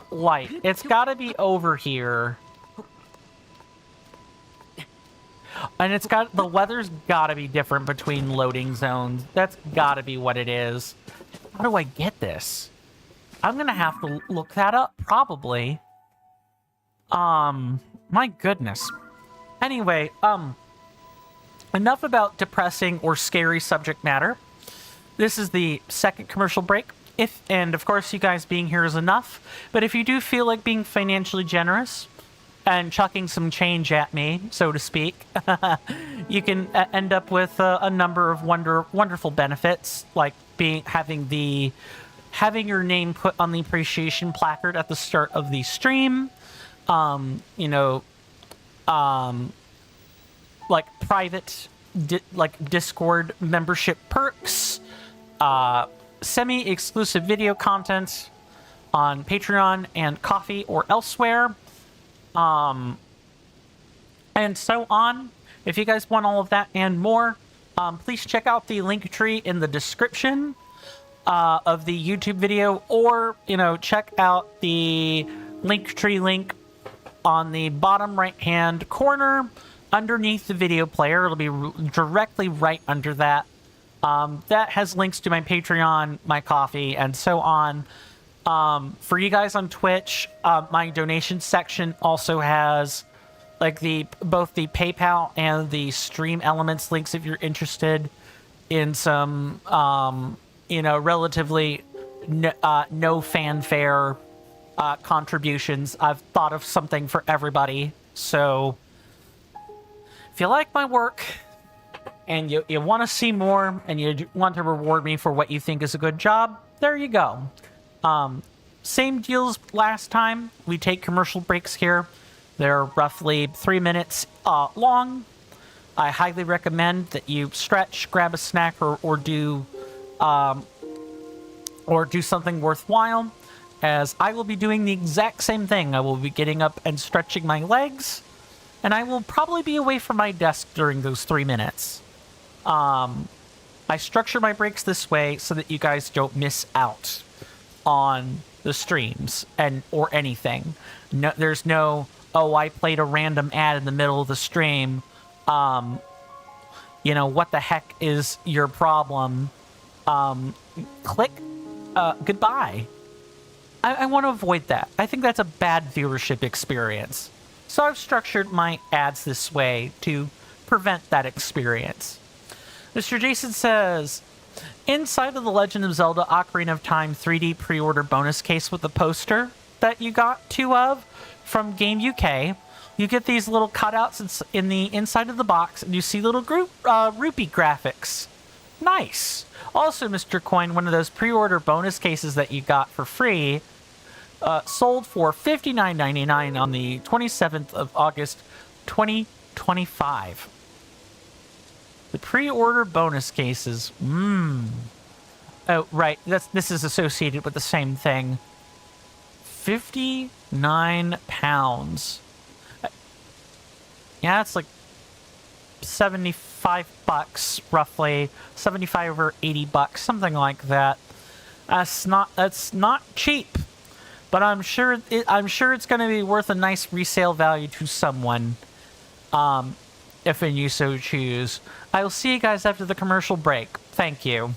light. It's gotta be over here. And it's got... The weather's gotta be different between loading zones. That's gotta be what it is. How do I get this? I'm gonna have to look that up, probably. My goodness. Anyway, enough about depressing or scary subject matter. This is the second commercial break. And of course, you guys being here is enough. But if you do feel like being financially generous and chucking some change at me, so to speak, you can end up with a number of wonderful benefits, like having your name put on the appreciation placard at the start of the stream, like private Discord membership perks, semi-exclusive video content on Patreon and Coffee or elsewhere, and so on. If you guys want all of that and more, please check out the link tree in the description of the YouTube video, or, check out the link tree link on the bottom right-hand corner underneath the video player. It'll be directly right under that. That has links to my Patreon, my Coffee, and so on. For you guys on Twitch, my donation section also has both the PayPal and the Stream Elements links if you're interested in some, relatively no fanfare contributions. I've thought of something for everybody. So if you like my work and you want to see more and you want to reward me for what you think is a good job, there you go. Same deals last time. We take commercial breaks here. They're roughly 3 minutes long. I highly recommend that you stretch, grab a snack, or do something worthwhile, as I will be doing the exact same thing. I will be getting up and stretching my legs, and I will probably be away from my desk during those 3 minutes. I structure my breaks this way so that you guys don't miss out on the streams or anything. No, there's no, oh, I played a random ad in the middle of the stream. What the heck is your problem? Click, goodbye. I want to avoid that. I think that's a bad viewership experience. So I've structured my ads this way to prevent that experience. Mr. Jason says, inside of the Legend of Zelda Ocarina of Time 3D pre-order bonus case with the poster that you got 2 of from Game UK, you get these little cutouts in the inside of the box, and you see little rupee graphics. Nice. Also, Mr. Coin, one of those pre-order bonus cases that you got for free, sold for $59.99 on the 27th of August, 2025. The pre-order bonus cases. Oh, right. This is associated with the same thing. £59. Yeah, it's like 75 bucks, roughly. 75 or 80 bucks, something like that. That's not cheap. But I'm sure it's going to be worth a nice resale value to someone, if and you so choose. I will see you guys after the commercial break. Thank you.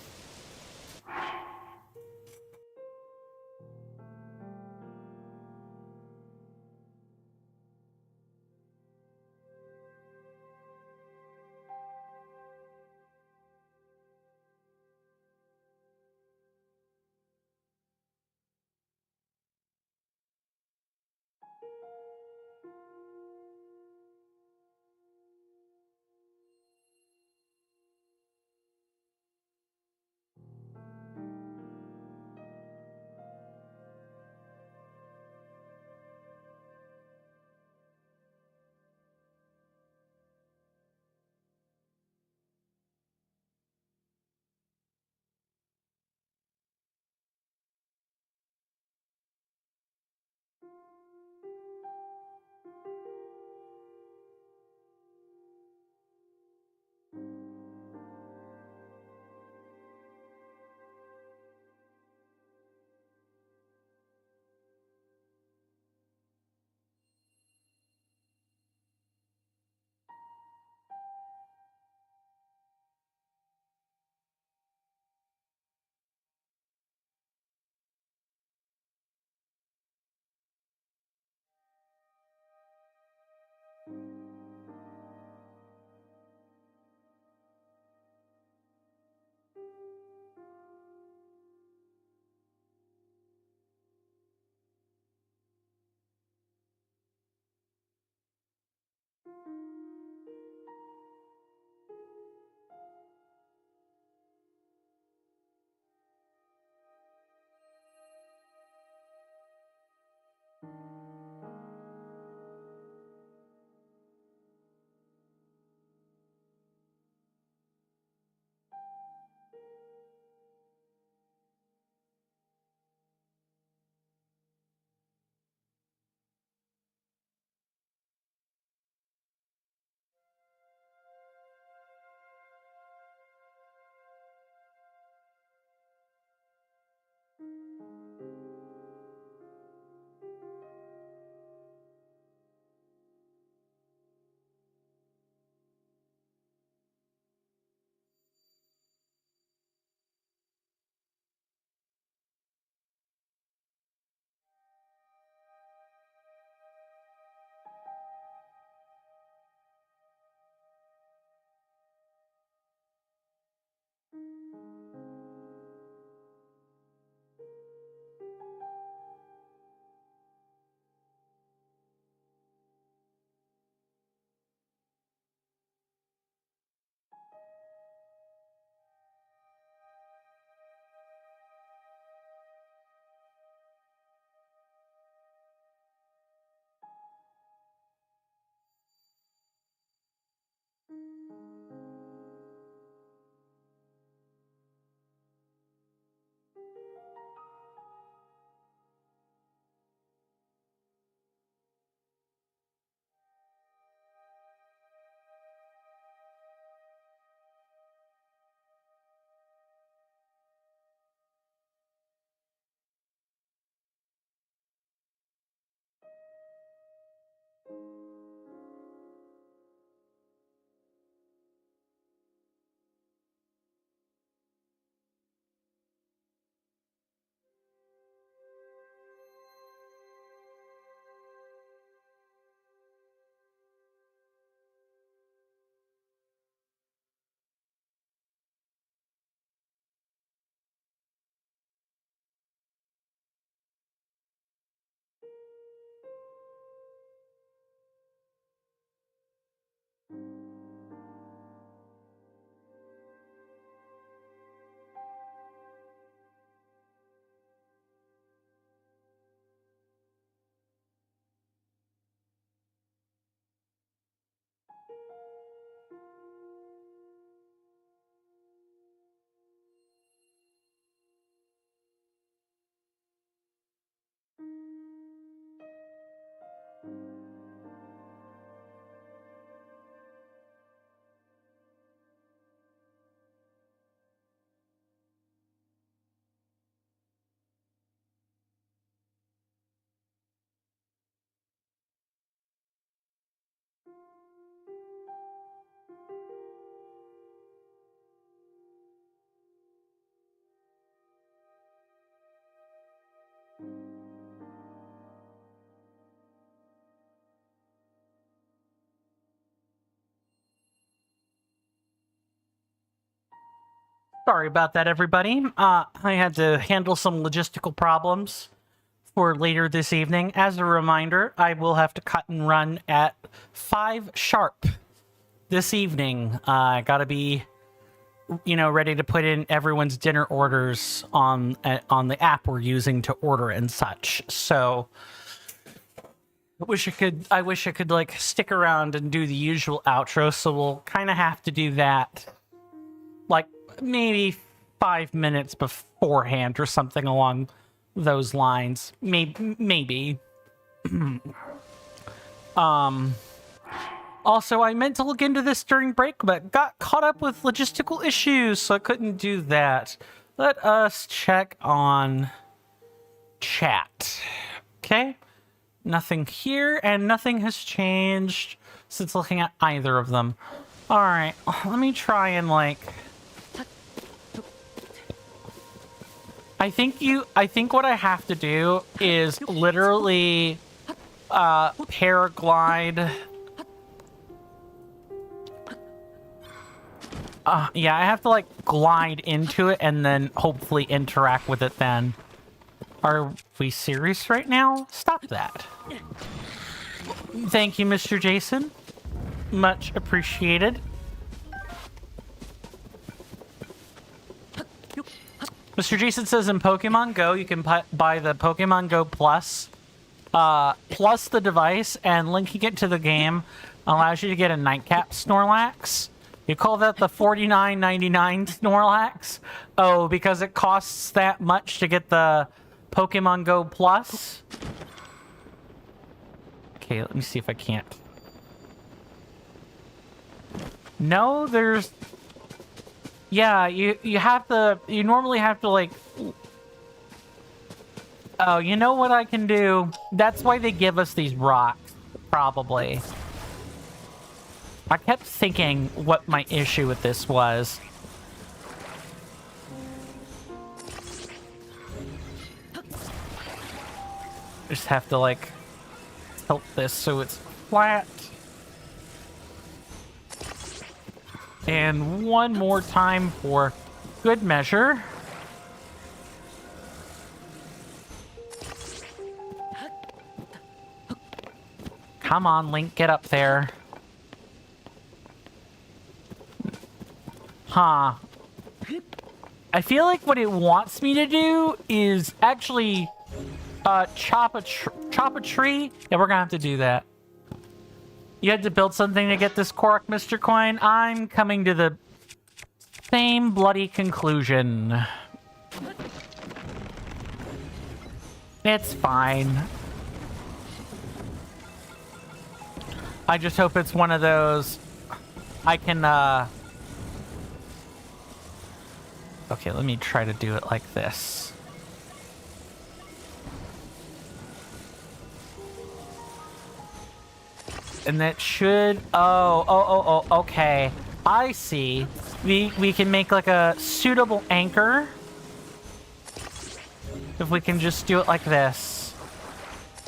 Sorry about that, everybody. I had to handle some logistical problems for later this evening. As a reminder, I will have to cut and run at 5 sharp this evening. I gotta be, ready to put in everyone's dinner orders on the app we're using to order and such. So I wish I could like stick around and do the usual outro. So we'll kind of have to do that, like maybe 5 minutes beforehand or something along those lines. Maybe. Also, I meant to look into this during break, but got caught up with logistical issues, so I couldn't do that. Let us check on chat. Okay? Nothing here, and nothing has changed since looking at either of them. Alright, let me try and, like... I think what I have to do is literally paraglide. Yeah, I have to like glide into it and then hopefully interact with it then. Are we serious right now? Stop that. Thank you, Mr. Jason. Much appreciated. Mr. Jason says in Pokemon Go, you can buy the Pokemon Go Plus, plus the device, and linking it to the game allows you to get a nightcap Snorlax. You call that the $49.99 Snorlax? Oh, because it costs that much to get the Pokemon Go Plus? Okay, let me see if I can't. No, there's... Yeah, you normally have to, like... Oh, you know what I can do? That's why they give us these rocks, probably. I kept thinking what my issue with this was. Just have to, like, tilt this so it's flat. And one more time for good measure. Come on, Link, get up there. Huh. I feel like what it wants me to do is actually chop a tree. Yeah, we're gonna have to do that. You had to build something to get this Korok, Mr. Coin. I'm coming to the same bloody conclusion. It's fine. I just hope it's one of those I can, Okay, let me try to do it like this. And that should... Oh, okay. I see. We can make like a suitable anchor. If we can just do it like this.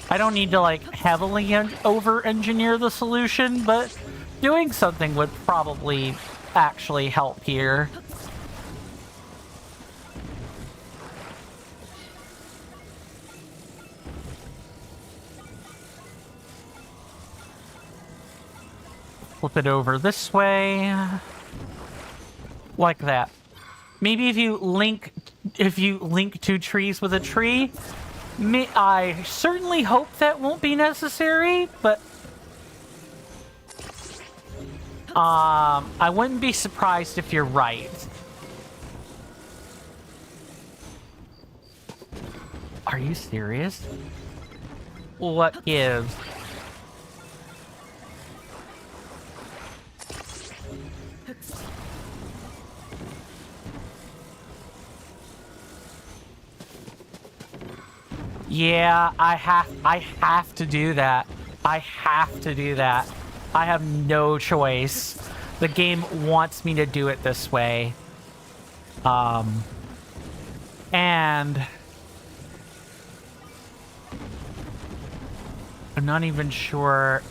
I don't need to like heavily over-engineer the solution, but doing something would probably actually help here. Flip it over this way. Like that. Maybe if you link two trees with a tree, I certainly hope that won't be necessary, but I wouldn't be surprised if you're right. Are you serious? What gives? Yeah, I have to do that. I have to do that. I have no choice. The game wants me to do it this way. And I'm not even sure.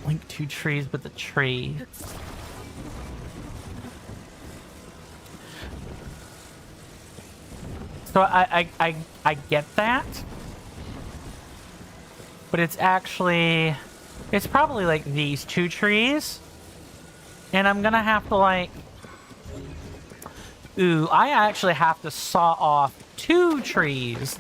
Link 2 trees with a tree. So I get that, but it's actually, it's probably like these 2 trees, and I'm gonna have to like, ooh, I actually have to saw off 2 trees.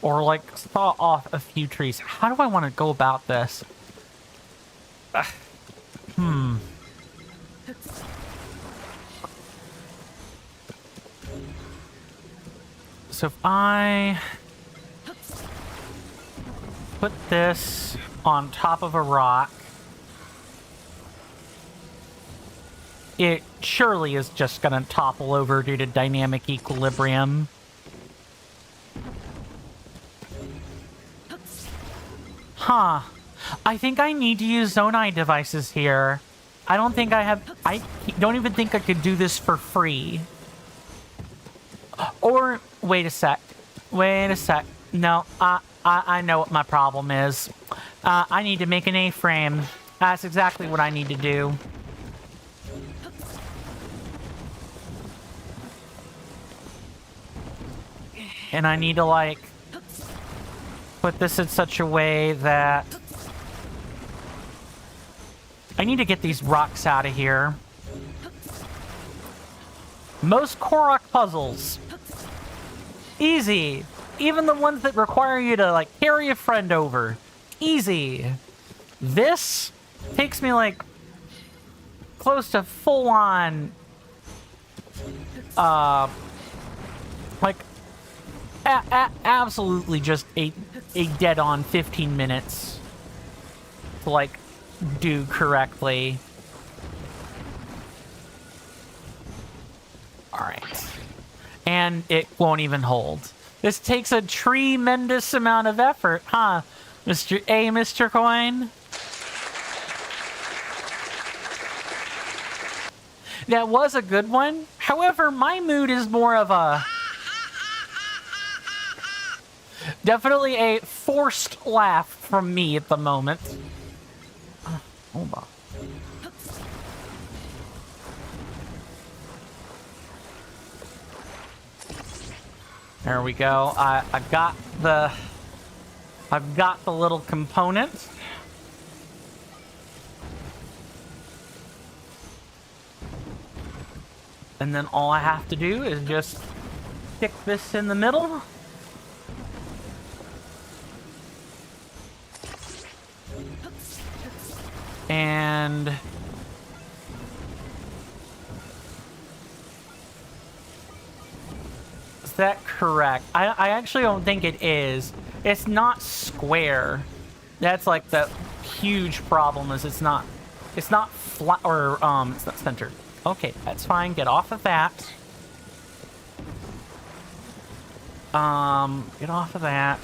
Or like saw off a few trees. How do I want to go about this? So if I put this on top of a rock, it surely is just going to topple over due to dynamic equilibrium. Huh. I think I need to use Zonai devices here. I don't think I have... I don't even think I could do this for free. Or... Wait a sec. Wait a sec. No, I know what my problem is. I need to make an A-frame. That's exactly what I need to do. And I need to, like... put this in such a way that... I need to get these rocks out of here. Most Korok puzzles. Easy. Even the ones that require you to, like, carry a friend over. Easy. This takes me, like, close to full-on... like... absolutely just a dead-on 15 minutes to, like, do correctly. Alright. And it won't even hold. This takes a tremendous amount of effort, huh, Mr. Coin? That was a good one. However, my mood is more of a... definitely a forced laugh from me at the moment. Hold on. There we go. I've got the little component. And then all I have to do is just stick this in the middle. And is that correct? I actually don't think it is. It's not square. That's like the huge problem, is it's not flat, or it's not centered. Okay, that's fine. Get off of that. Get off of that.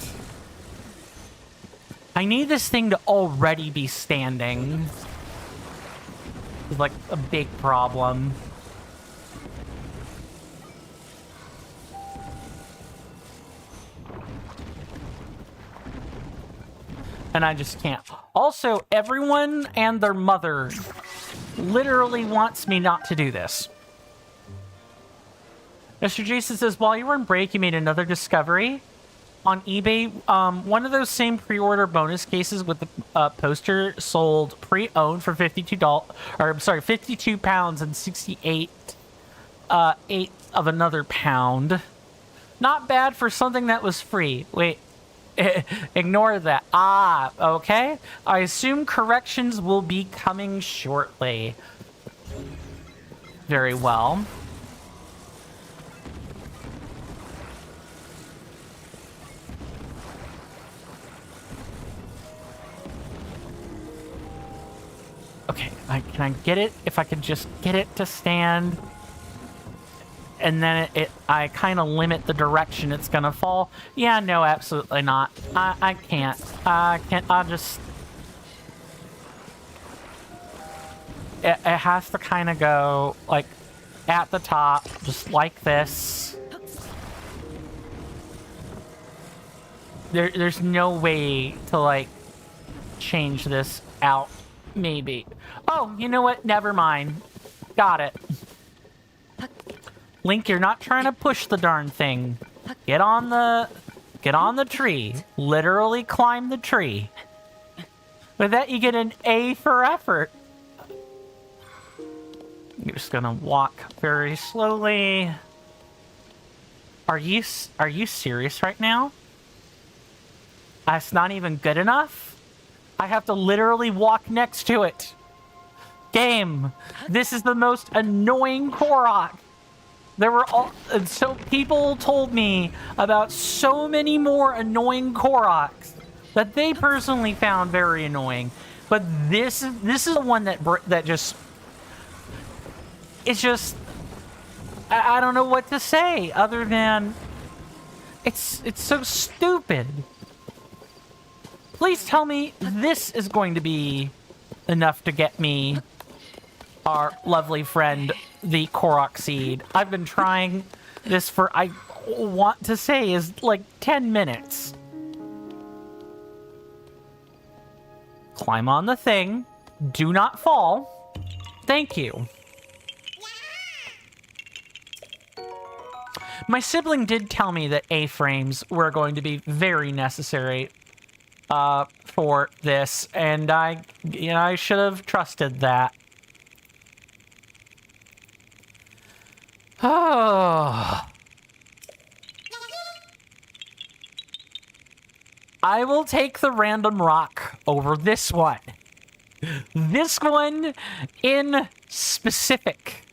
I need this thing to already be standing. It's like a big problem. And I just can't. Also, everyone and their mother literally wants me not to do this. Mr. Jason says, while you were in break, you made another discovery on eBay. One of those same pre-order bonus cases with the poster sold pre-owned for $52, or I'm sorry, 52 pounds and 68 eighths of another pound. Not bad for something that was free. Wait, ignore that. Ah, okay. I assume corrections will be coming shortly. Very well. Okay, can I get it? If I could just get it to stand, and then I kind of limit the direction it's gonna fall. Yeah, no, absolutely not. I can't. I'll just... It has to kind of go, like, at the top, just like this. There's no way to, like, change this out, maybe. Oh, you know what? Never mind. Got it. Link, you're not trying to push the darn thing. Get on the tree. Literally climb the tree. With that, you get an A for effort. You're just gonna walk very slowly. Are you serious right now? That's not even good enough? I have to literally walk next to it. Game, this is the most annoying Korok. There were so people told me about so many more annoying Koroks that they personally found very annoying. But this is the one that just... It's just... I don't know what to say other than... It's so stupid. Please tell me this is going to be enough to get me our lovely friend, the Korok seed. I've been trying this for, I want to say, is like 10 minutes. Climb on the thing. Do not fall. Thank you. My sibling did tell me that A-frames were going to be very necessary for this, and I should have trusted that. Oh. I will take the random rock over this one. This one in specific.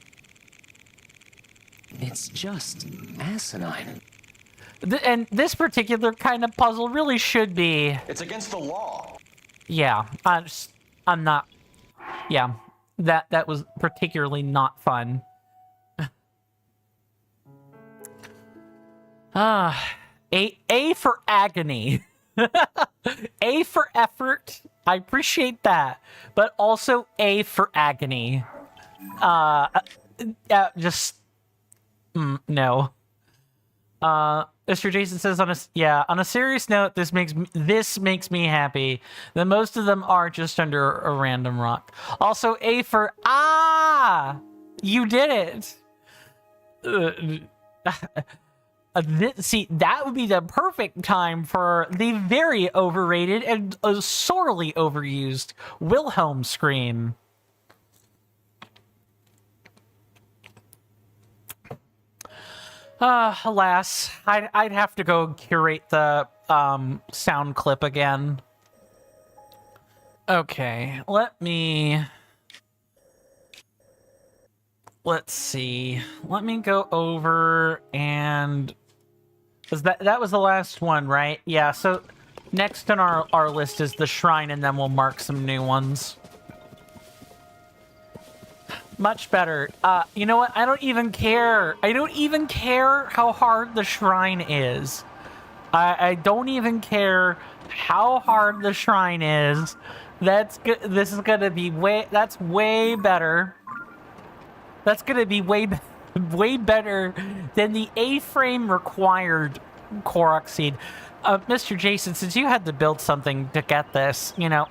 It's just asinine. And this particular kind of puzzle really should be... It's against the law. Yeah, I'm not... Yeah, that was particularly not fun. A for agony. A for effort. I appreciate that. But also A for agony. Just... no. Mr. Jason says on a serious note, this makes me happy that most of them are just under a random rock. Also, A for you did it. See, that would be the perfect time for the very overrated and sorely overused Wilhelm scream. Alas, I'd have to go curate the sound clip again. Okay, let's see. Let me go over and... that was the last one, right? Yeah, so next on our list is the shrine, and then we'll mark some new ones. Much better. You know what? I don't even care. I don't even care how hard the shrine is. I don't even care how hard the shrine is. That's good. This is gonna be that's way better. That's gonna be way better than the A-frame required Korok seed. Mr. Jason, since you had to build something to get this, you know,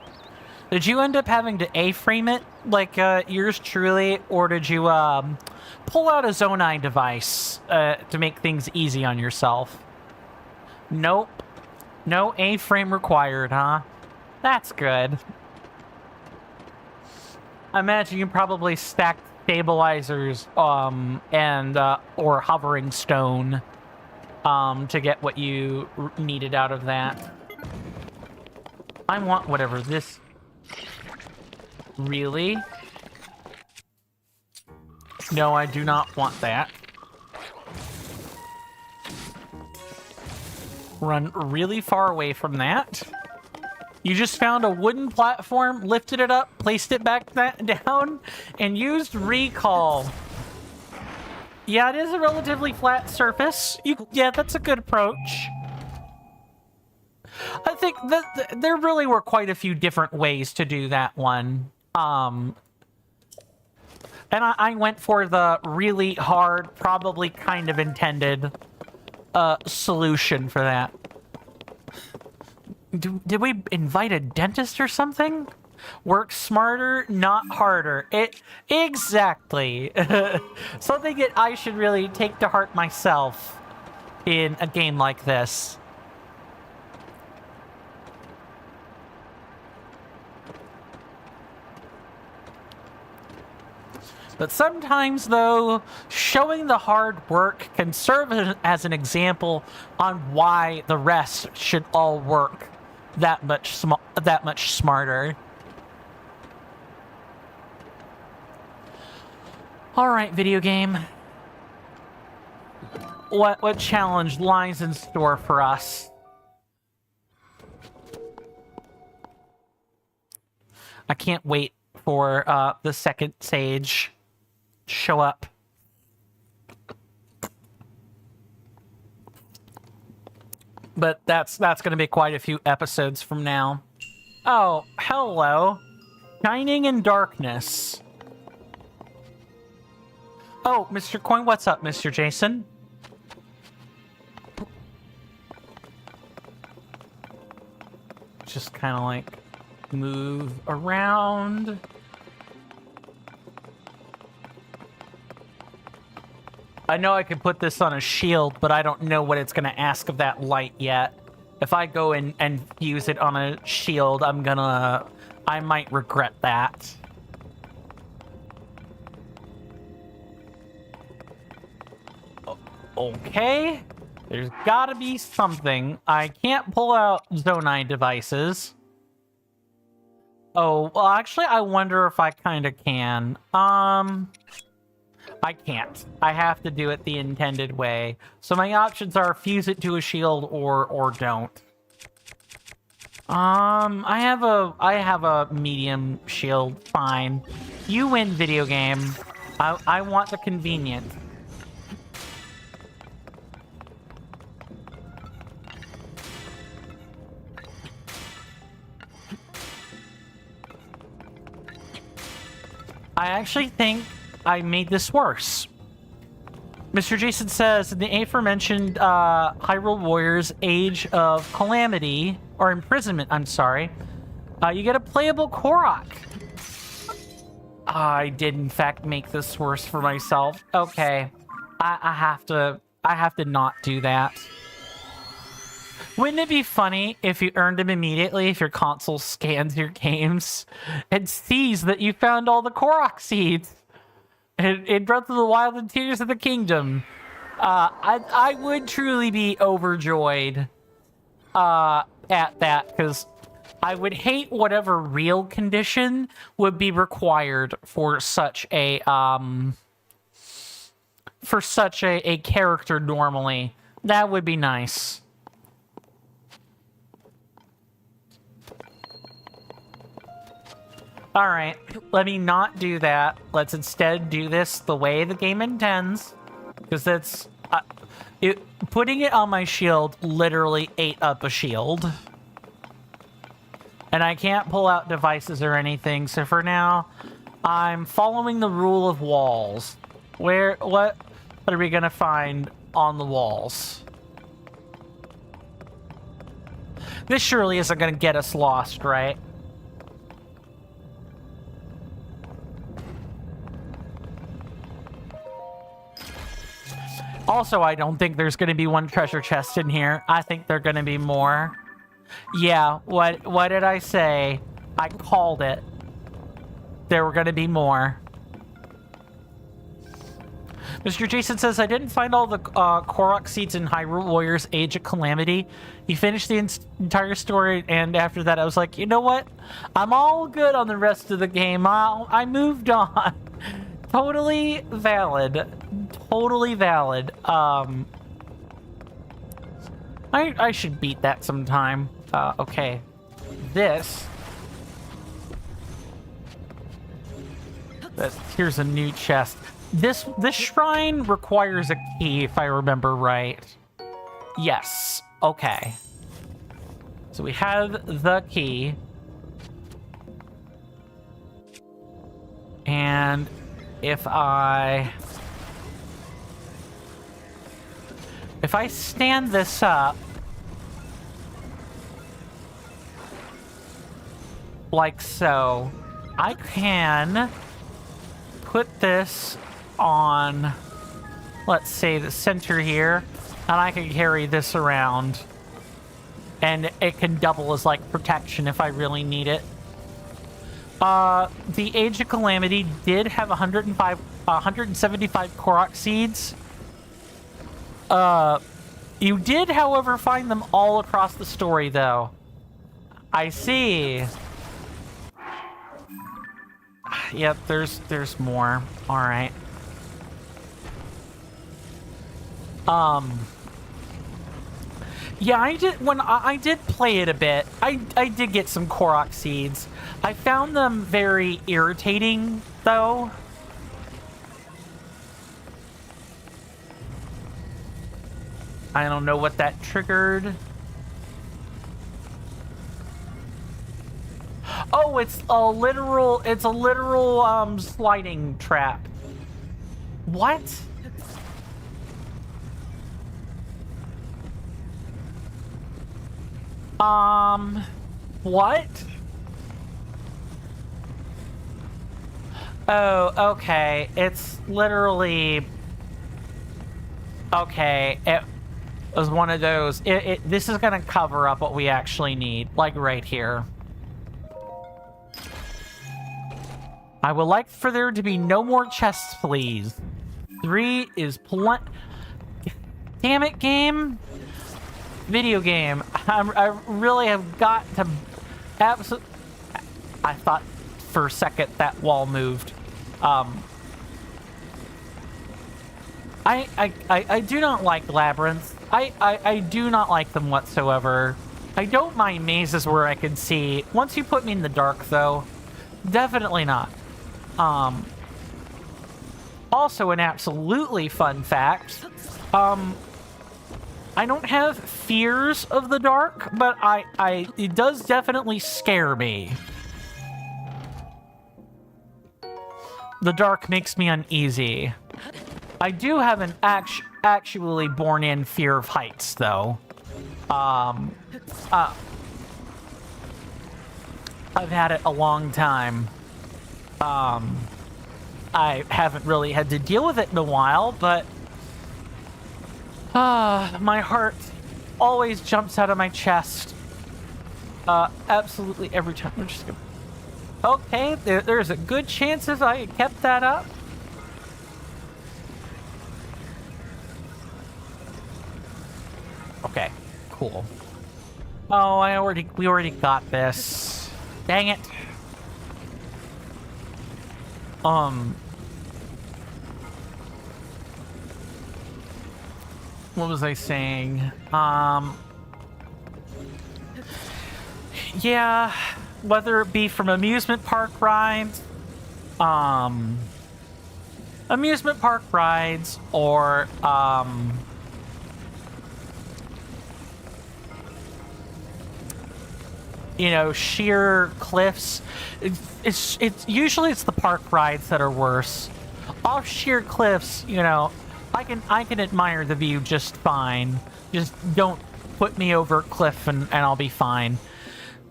did you end up having to A-frame it like yours truly, or did you pull out a Zonai device to make things easy on yourself? Nope. No A-frame required, huh? That's good. I imagine you probably stacked stabilizers and or hovering stone to get what you needed out of that. I want whatever this... Really? No, I do not want that. Run really far away from that. You just found a wooden platform, lifted it up, placed it back down, and used recall. Yeah, it is a relatively flat surface. Yeah, that's a good approach. I think that there really were quite a few different ways to do that one. And I went for the really hard, probably kind of intended solution for that. Did we invite a dentist or something? Work smarter, not harder. Exactly. Something that I should really take to heart myself in a game like this. But sometimes, though, showing the hard work can serve as an example on why the rest should all work that much smarter. All right, video game. What challenge lies in store for us? I can't wait for the second sage to show up. But that's going to be quite a few episodes from now. Oh, hello. Shining in darkness. Oh, Mr. Coin, what's up, Mr. Jason? Just kind of like move around. I know I could put this on a shield, but I don't know what it's going to ask of that light yet. If I go in and use it on a shield, I might regret that. Okay. There's gotta be something. I can't pull out Zonai devices. Oh, well, actually, I wonder if I kind of can. I can't. I have to do it the intended way. So my options are fuse it to a shield or don't. I have a medium shield. Fine. You win, video game. I want the convenient. I actually think I made this worse. Mr. Jason says, in the aforementioned Hyrule Warriors Age of Calamity, or Imprisonment, I'm sorry, you get a playable Korok. I did, in fact, make this worse for myself. Okay. I have to not do that. Wouldn't it be funny if you earned them immediately if your console scans your games and sees that you found all the Korok seeds in Breath of the Wild and Tears of the Kingdom? I would truly be overjoyed at that, because I would hate whatever real condition would be required for such a character normally. That would be nice. Alright, let me not do that. Let's instead do this the way the game intends. Because that's... putting it on my shield literally ate up a shield. And I can't pull out devices or anything, so for now, I'm following the rule of walls. What are we gonna find on the walls? This surely isn't gonna get us lost, right? Also, I don't think there's going to be one treasure chest in here. I think there are going to be more. Yeah, what did I say? I called it. There were going to be more. Mr. Jason says, I didn't find all the Korok seeds in Hyrule Warriors Age of Calamity. He finished the entire story, and after that I was like, you know what? I'm all good on the rest of the game. I moved on. Totally valid. Totally valid. I should beat that sometime. Okay. this. Here's a new chest. This shrine requires a key, if I remember right. Yes. Okay. So we have the key. And if I stand this up like so, I can put this on, let's say, the center here, and I can carry this around, and it can double as like protection if I really need it. The Age of Calamity did have 175 Korok seeds. You did, however, find them all across the story, though. I see. Yep, there's more. All right. Yeah, I did play it a bit. I did get some Korok seeds. I found them very irritating, though. I don't know what that triggered. Oh, it's a literal sliding trap. What? What? Oh, okay. It's literally... Okay, it was one of those. This is gonna cover up what we actually need, like right here. I would like for there to be no more chests, please. 3 is Damn it, game. Video game. I really have got to... I thought for a second that wall moved. I do not like labyrinths. I do not like them whatsoever. I don't mind mazes where I can see. Once you put me in the dark, though, definitely not. Also, an absolutely fun fact. I don't have fears of the dark, but it does definitely scare me. The dark makes me uneasy. I do have an actually born-in fear of heights, though. I've had it a long time. I haven't really had to deal with it in a while, but my heart always jumps out of my chest. Absolutely every time. I'm just gonna... Okay, there's a good chance if I kept that up. Okay, cool. Oh, we already got this. Dang it. What was I saying? Yeah, whether it be from amusement park rides, or, you know, sheer cliffs. It's usually the park rides that are worse. Off sheer cliffs, you know, I can admire the view just fine. Just don't put me over a cliff and I'll be fine.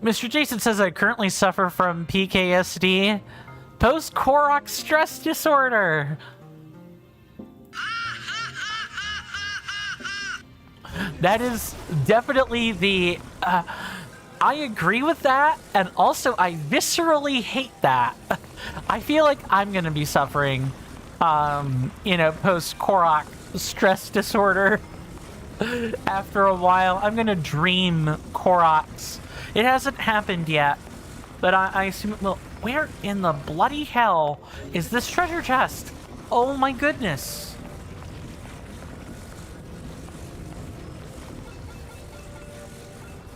Mr. Jason says I currently suffer from PKSD, post-Korok stress disorder. That is definitely the... I agree with that, and also I viscerally hate that. I feel like I'm going to be suffering, you know, post-Korok stress disorder. After a while, I'm going to dream Koroks. It hasn't happened yet, but I assume... Well, where in the bloody hell is this treasure chest? Oh my goodness.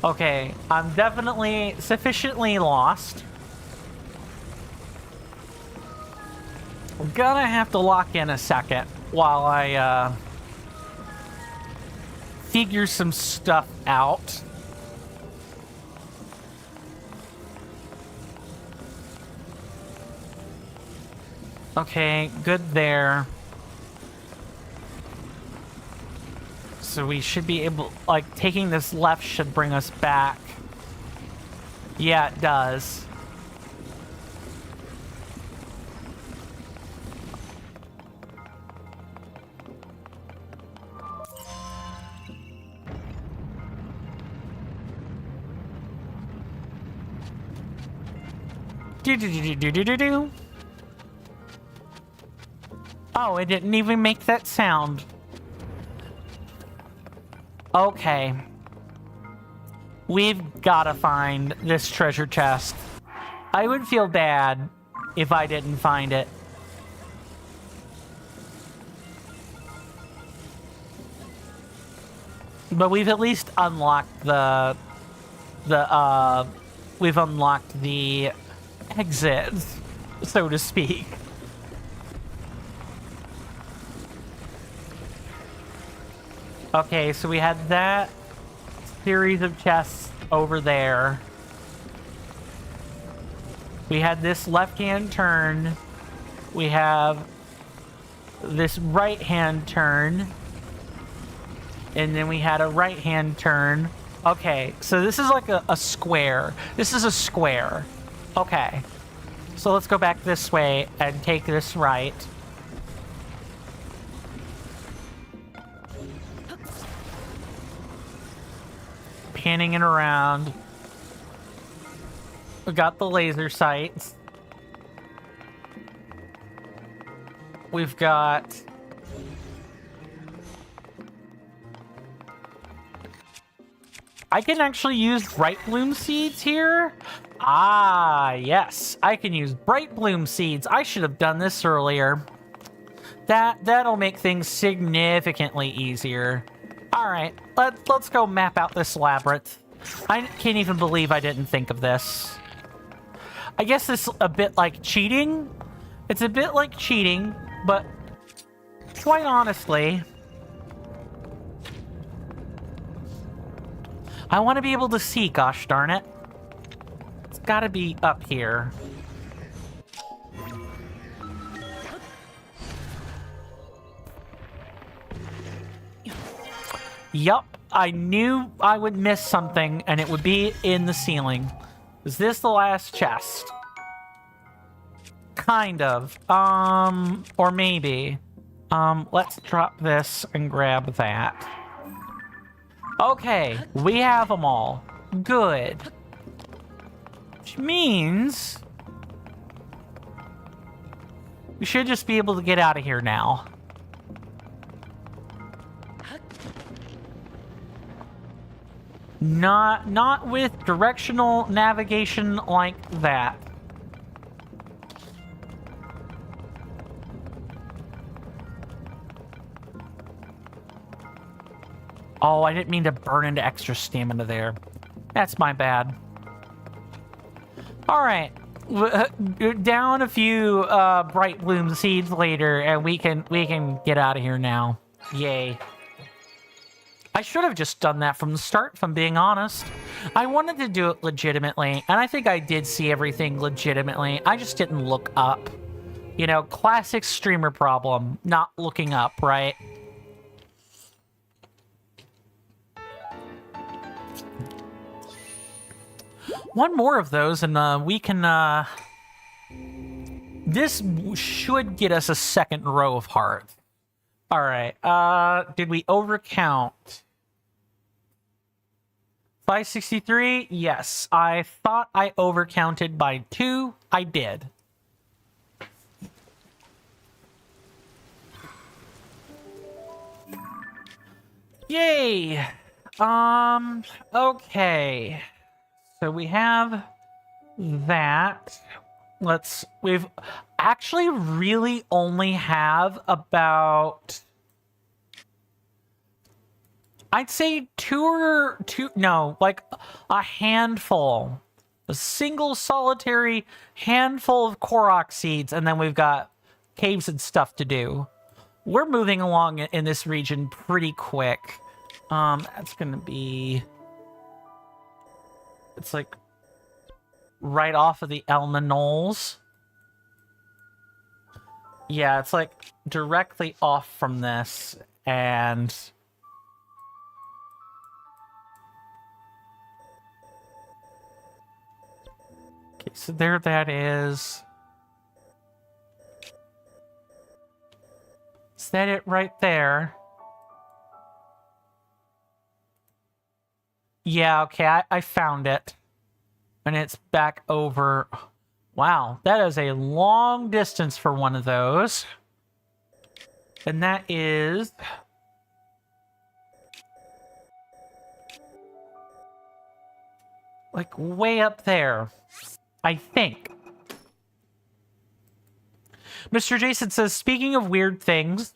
Okay, I'm definitely sufficiently lost. I'm gonna have to lock in a second while I figure some stuff out. Okay, good there. So we should be able, like, taking this left should bring us back. Yeah, it does. Do. Oh, it didn't even make that sound. Okay. We've gotta find this treasure chest. I would feel bad if I didn't find it. But we've at least unlocked we've unlocked the exit, so to speak. Okay, so we had that series of chests over there. We had this left-hand turn. We have this right-hand turn. And then we had a right-hand turn. Okay, so this is like a square. This is a square. Okay. So let's go back this way and take this right. Panning it around. We got the laser sights. We've got... I can actually use bright bloom seeds here. Ah, yes. I can use bright bloom seeds. I should have done this earlier. That'll make things significantly easier. All right, let's go map out this labyrinth. I can't even believe I didn't think of this. I guess it's a bit like cheating. It's a bit like cheating, but quite honestly, I want to be able to see, gosh darn it. It's got to be up here. Yup, I knew I would miss something, and it would be in the ceiling. Is this the last chest? Kind of. Or maybe. Let's drop this and grab that. Okay, we have them all. Good. Which means... we should just be able to get out of here now. Not with directional navigation like that. Oh, I didn't mean to burn into extra stamina there. That's my bad. All right, down a few bright bloom seeds later, and we can get out of here now. Yay! I should have just done that from the start, if I'm being honest. I wanted to do it legitimately, and I think I did see everything legitimately. I just didn't look up. You know, classic streamer problem, not looking up, right? One more of those, and we can, this should get us a second row of hearts. All right, did we overcount? 563? Yes, I thought I overcounted by 2. I did. Yay! Okay. So we have that. We've actually really only have about I'd say no, like a handful. A single solitary handful of Korok seeds, and then we've got caves and stuff to do. We're moving along in this region pretty quick. That's gonna be... It's like right off of the Elma Knolls. Yeah, it's like directly off from this, and... Okay, so there that is. Is that it right there? Yeah, okay, I found it. And it's back over. Wow, that is a long distance for one of those. And that is... like way up there, I think. Mr. Jason says, speaking of weird things,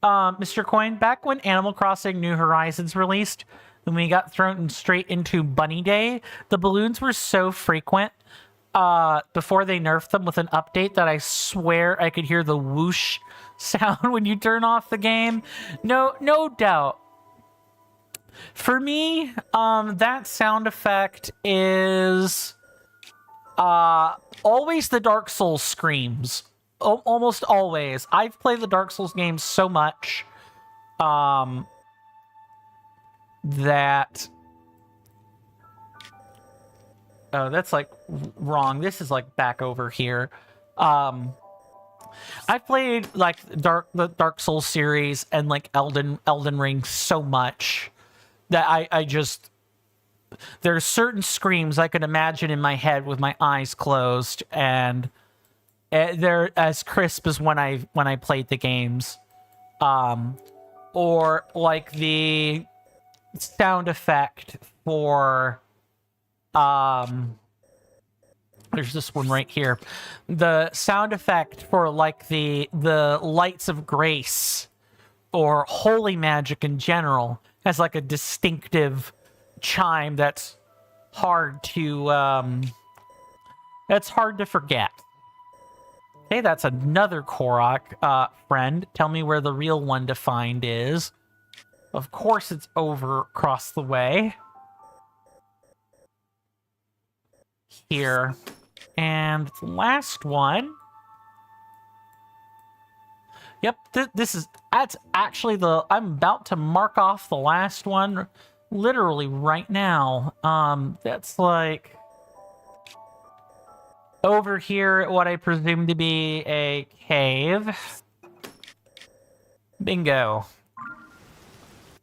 Mr. Coin, back when Animal Crossing New Horizons released, when we got thrown straight into Bunny Day, the balloons were so frequent before they nerfed them with an update that I swear I could hear the whoosh sound when you turn off the game. No doubt. For me, that sound effect is always the Dark Souls screams. Almost always. I've played the Dark Souls games so much that... Oh, that's like wrong. This is like back over here. I've played like the Dark Souls series and like Elden Ring so much that I just... There are certain screams I can imagine in my head with my eyes closed, and they're as crisp as when I played the games. Or like the sound effect for there's this one right here. The sound effect for like the lights of grace or holy magic in general has like a distinctive chime that's hard to forget. Hey, that's another Korok friend. Tell me where the real one to find is. Of course it's over across the way. Here. And the last one. Yep, that's actually I'm about to mark off the last one literally right now. That's like over here at what I presume to be a cave. Bingo.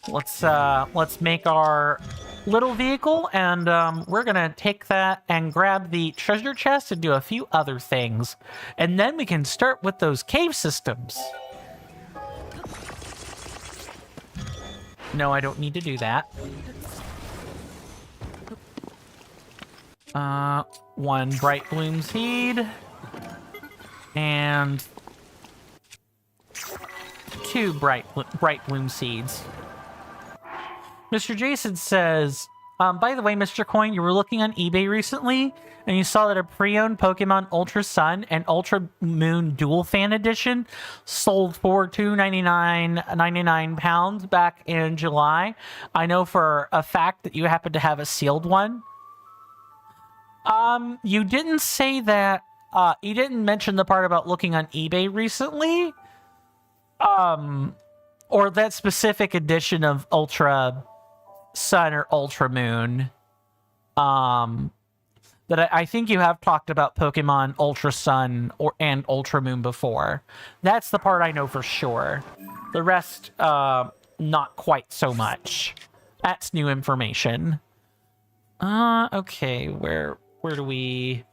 Let's make our little vehicle, and we're gonna take that and grab the treasure chest and do a few other things, and then we can start with those cave systems. No, I don't need to do that. One bright bloom seed and two bright bloom seeds. Mr. Jason says, by the way, Mr. Coin, you were looking on eBay recently, and you saw that a pre-owned Pokemon Ultra Sun and Ultra Moon Dual Fan Edition sold for £299.99 back in July. I know for a fact that you happen to have a sealed one. You didn't say that, you didn't mention the part about looking on eBay recently, or that specific edition of Ultra Sun or Ultra Moon. That I think you have talked about Pokemon Ultra Sun and Ultra Moon before. That's the part I know for sure. The rest, not quite so much. That's new information. Okay, where do we...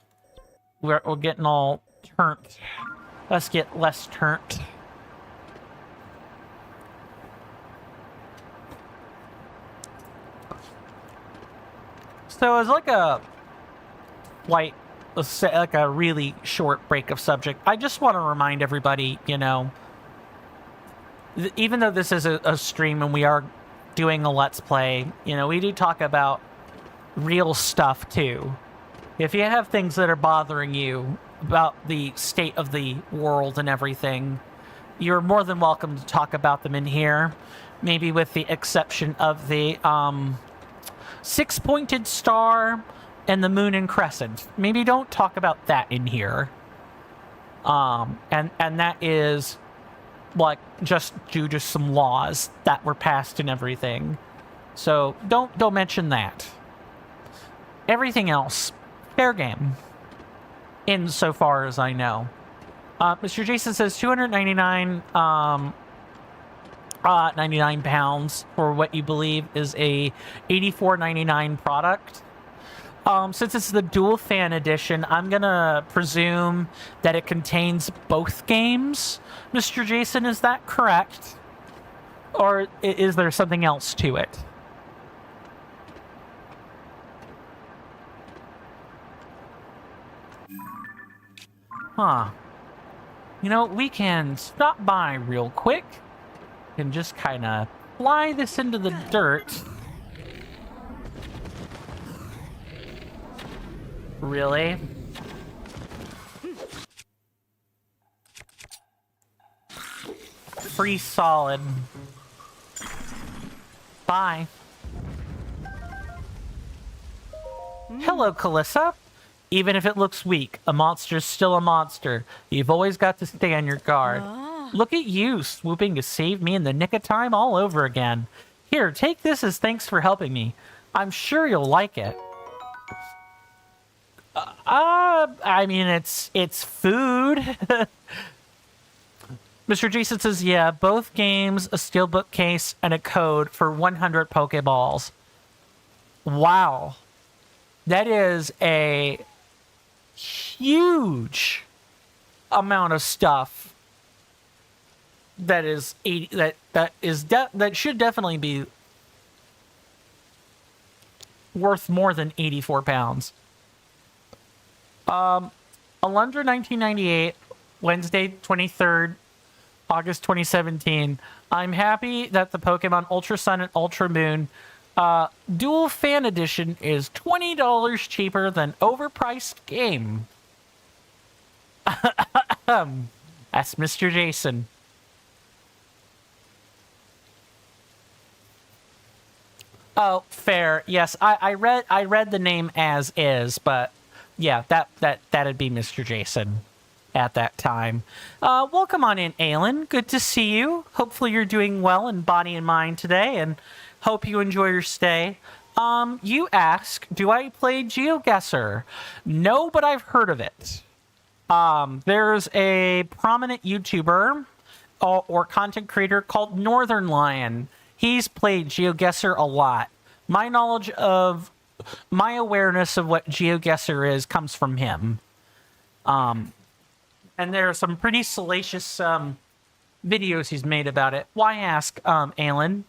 We're getting all turnt. Let's get less turnt. So as like a let's say like a really short break of subject, I just want to remind everybody, you know, even though this is a stream and we are doing a Let's Play, you know, we do talk about real stuff too. If you have things that are bothering you about the state of the world and everything, you're more than welcome to talk about them in here. Maybe with the exception of the six-pointed star and the moon and crescent. Maybe don't talk about that in here. And that is like just due to some laws that were passed and everything. So don't mention that. Everything else, fair game. Insofar as I know. Mr. Jason says 299 99 pounds for what you believe is a 84.99 product. Since it's the dual fan edition, I'm gonna presume that it contains both games. Mr. Jason, is that correct? Or is there something else to it? Huh. You know, we can stop by real quick and just kind of fly this into the dirt. Really? Free solid. Bye. Hello, Calissa. Even if it looks weak, a monster's still a monster. You've always got to stay on your guard. Look at you, swooping to save me in the nick of time all over again. Here, take this as thanks for helping me. I'm sure you'll like it. I mean, it's food. Mr. Jason says, yeah, both games, a steelbook case, and a code for 100 Pokeballs. Wow. That is a huge amount of stuff. That is that should definitely be worth more than 84 pounds. Alundra 1998, Wednesday 23rd, August 2017. I'm happy that the Pokemon Ultra Sun and Ultra Moon Dual Fan Edition is $20 cheaper than overpriced game. That's Mr. Jason. Oh, fair. Yes, I read the name as is, but yeah, that'd be Mr. Jason at that time. Welcome on in, Aelin. Good to see you. Hopefully you're doing well in body and mind today, and hope you enjoy your stay. You ask, do I play GeoGuessr? No, but I've heard of it. There's a prominent YouTuber or content creator called Northern Lion. He's played GeoGuessr a lot. My awareness of what GeoGuessr is comes from him. And there are some pretty salacious videos he's made about it. Why ask, Aelin?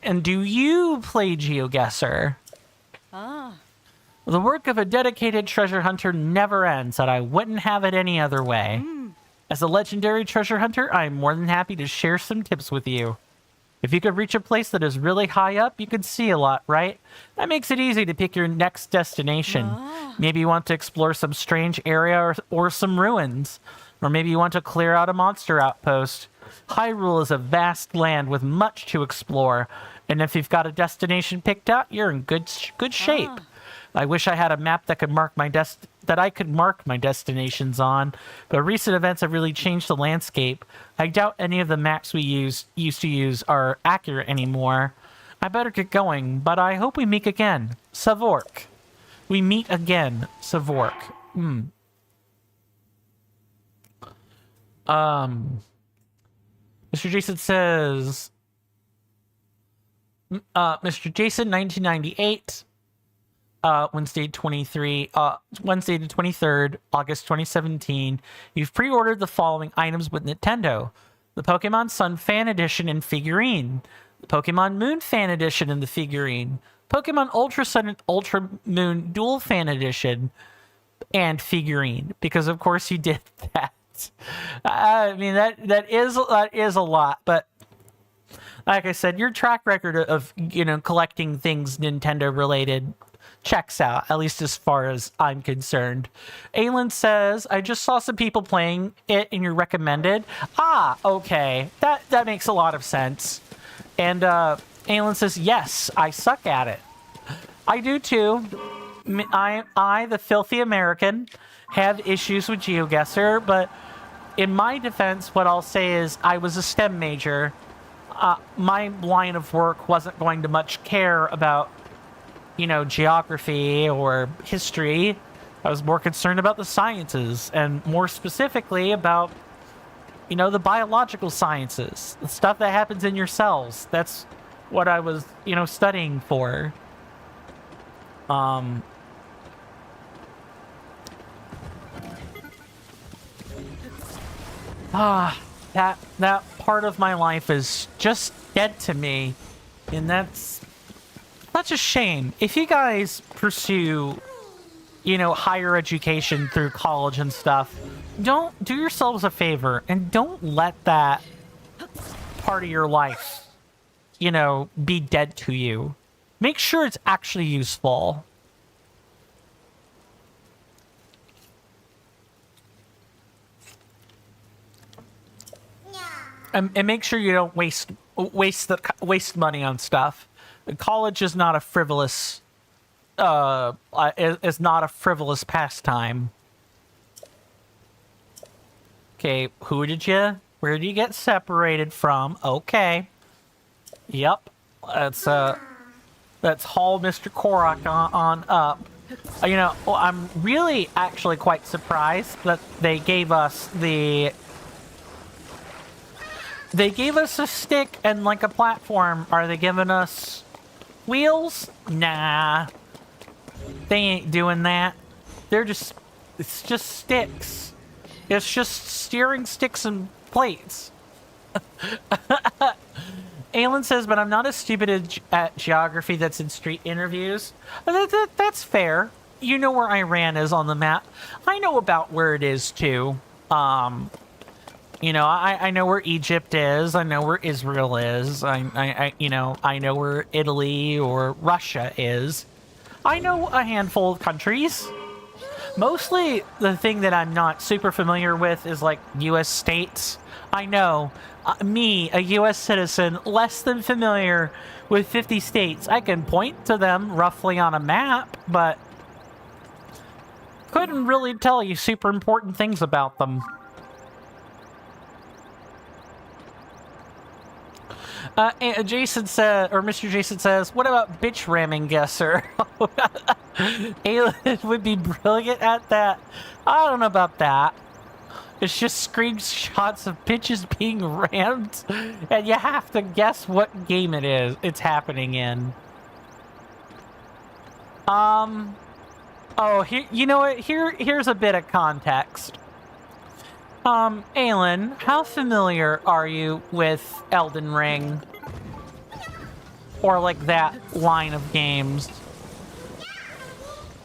And do you play GeoGuessr? The work of a dedicated treasure hunter never ends, and I wouldn't have it any other way. As a legendary treasure hunter, I'm more than happy to share some tips with you. If you could reach a place that is really high up, you could see a lot, right? That makes it easy to pick your next destination. Maybe you want to explore some strange area or some ruins. Or maybe you want to clear out a monster outpost. Hyrule is a vast land with much to explore. And if you've got a destination picked out, you're in good shape. I wish I had a map that could mark my destinations on, but recent events have really changed the landscape. I doubt any of the maps we used to use are accurate anymore. I better get going, but I hope we meet again. Savork. We meet again, Savork. Mr. Jason says, Mr. Jason, 1998. Wednesday the 23rd, August 2017. You've pre-ordered the following items with Nintendo: the Pokemon Sun Fan Edition and figurine, the Pokemon Moon Fan Edition and the figurine, Pokemon Ultra Sun and Ultra Moon Dual Fan Edition and figurine, because of course you did that. I mean, that is a lot, but Like I said, your track record of, collecting things Nintendo related checks out, at least as far as I'm concerned. Aylin says, I just saw some people playing it and you're recommended. Ah, okay. That makes a lot of sense. And Aylin says, yes, I suck at it. I do too. I, the filthy American, have issues with GeoGuessr, but in my defense, what I'll say is I was a STEM major. My line of work wasn't going to much care about, geography or history. I was more concerned about the sciences, and more specifically about, the biological sciences, the stuff that happens in your cells. That's what I was, studying for. That part of my life is just dead to me, and that's such a shame. If you guys pursue, higher education through college and stuff, don't do yourselves a favor and don't let that part of your life, be dead to you. Make sure it's actually useful. And make sure you don't waste money on stuff. College is not a frivolous pastime. Okay, where did you get separated from? Okay. Yep. That's Hall Mr. Korok on up. I'm really actually quite surprised that they gave us a stick and like a platform. Are they giving us wheels? Nah. They ain't doing that. It's just sticks. It's just steering sticks and plates. Aylin says, but I'm not as stupid at geography that's in street interviews. That's fair. You know where Iran is on the map. I know about where it is too. I know where Egypt is. I know where Israel is. I know where Italy or Russia is. I know a handful of countries. Mostly the thing that I'm not super familiar with is like U.S. states. I know, me, a U.S. citizen, less than familiar with 50 states. I can point to them roughly on a map, but couldn't really tell you super important things about them. Jason said, or Mr. Jason says, what about bitch ramming guesser? Aylin would be brilliant at that. I don't know about that. It's just screenshots of bitches being rammed, and you have to guess what game it's happening in. Oh, you know what? Here's a bit of context. Aylin, how familiar are you with Elden Ring? Or like that line of games?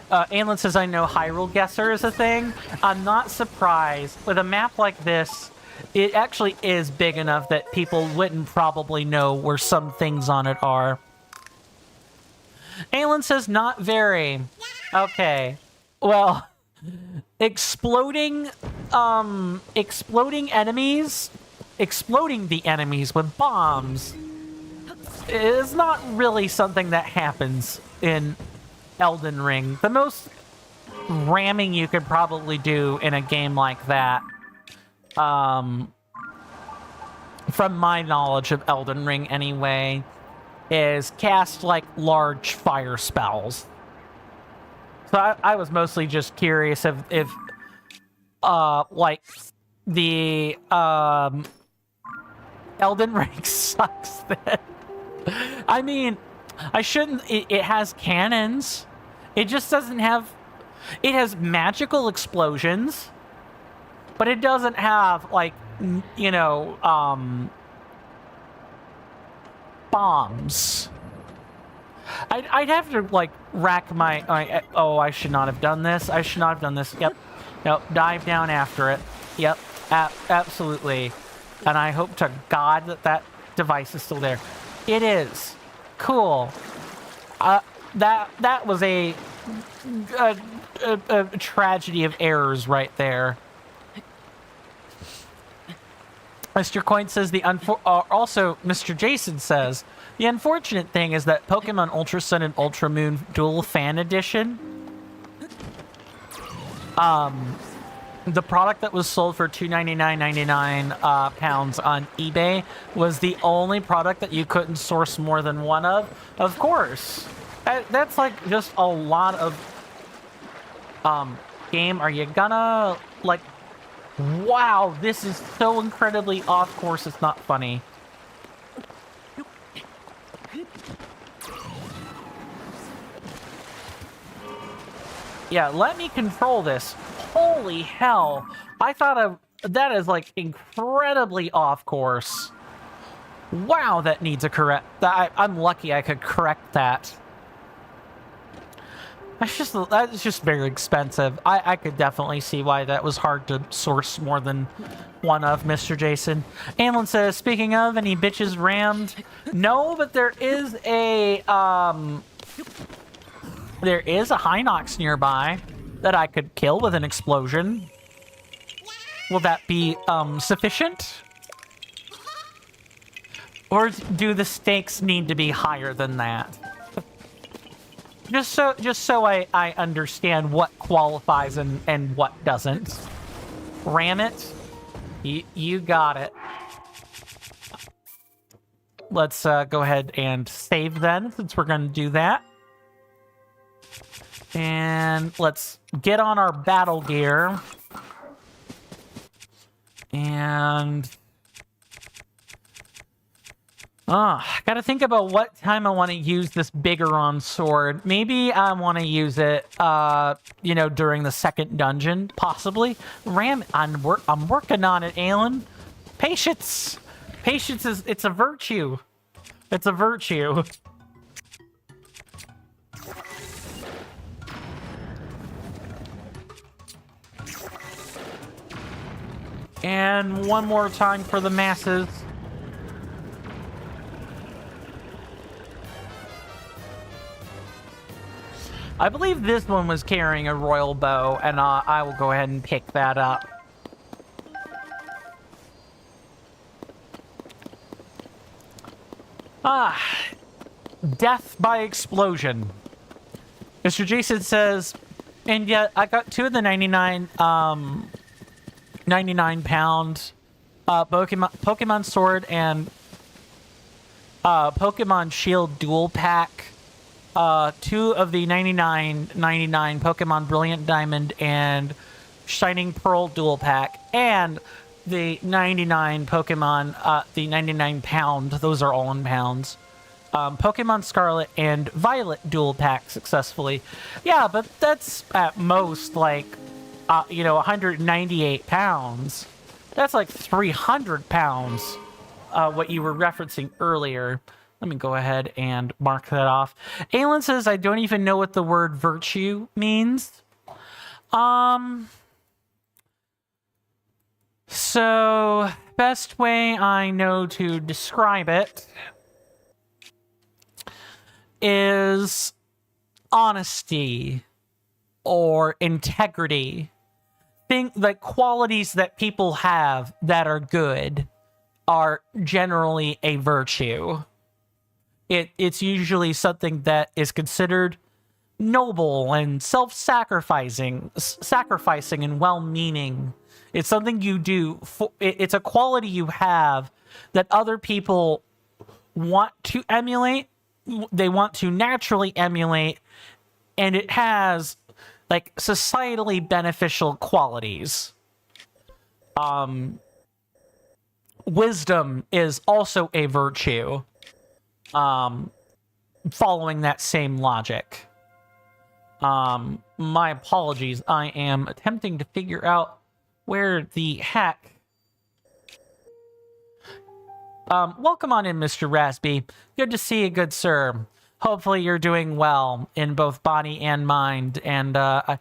Aylin says, I know Hyrule Guesser is a thing. I'm not surprised. With a map like this, it actually is big enough that people wouldn't probably know where some things on it are. Aylin says, not very. Okay. Well, exploding the enemies with bombs is not really something that happens in Elden Ring. The most ramming you could probably do in a game like that, from my knowledge of Elden Ring anyway, is cast like large fire spells. So I was mostly just curious if like the Elden Ring sucks then. I mean, it has cannons. It just doesn't have, it has magical explosions, but it doesn't have like, bombs. I'd have to like rack my, oh, I should not have done this. I should not have done this. Yep. Nope. Dive down after it. Yep. Absolutely. And I hope to God that device is still there. It is. Cool. That was a tragedy of errors right there. Mr. Coin says also Mr. Jason says the unfortunate thing is that Pokemon Ultra Sun and Ultra Moon Dual Fan Edition, the product that was sold for $299.99 pounds on eBay was the only product that you couldn't source more than one of. Of course, that's like just a lot of game. Are you gonna like? Wow, this is so incredibly off course, it's not funny. Yeah, let me control this. Holy hell. I thought that is like incredibly off course. Wow, that needs a correct. I'm lucky I could correct that. That's just very expensive. I could definitely see why that was hard to source more than one of, Mr. Jason. Alan says, speaking of, any bitches rammed? No, but there is a Hinox nearby that I could kill with an explosion. Will that be sufficient? Or do the stakes need to be higher than that? Just so I understand what qualifies and what doesn't. Ram it. You got it. Let's go ahead and save then, since we're going to do that. And let's get on our battle gear. And gotta think about what time I want to use this Biggoron sword. Maybe I want to use it, during the second dungeon, possibly. I'm working on it, Alan. Patience. Patience it's a virtue. It's a virtue. And one more time for the masses. I believe this one was carrying a royal bow, and I will go ahead and pick that up. Death by explosion. Mr. Jason says, and yet I got two of the 99 pound Pokemon Sword and Pokemon Shield dual pack. Two of the 99.99 Pokemon Brilliant Diamond and Shining Pearl dual pack, and the 99 Pokemon, the 99 pound, those are all in pounds. Pokemon Scarlet and Violet dual pack successfully. Yeah, but that's at most like, 198 pounds. That's like 300 pounds, what you were referencing earlier. Let me go ahead and mark that off. Alan says, I don't even know what the word virtue means. So, best way I know to describe it is honesty or integrity. Think the qualities that people have that are good are generally a virtue. It's usually something that is considered noble and sacrificing and well-meaning. It's something you do. It's a quality you have that other people want to emulate. They want to naturally emulate, and it has like societally beneficial qualities. Wisdom is also a virtue. Following that same logic. My apologies. I am attempting to figure out where the heck. Welcome on in, Mr. Raspy. Good to see you, good sir. Hopefully you're doing well in both body and mind, and I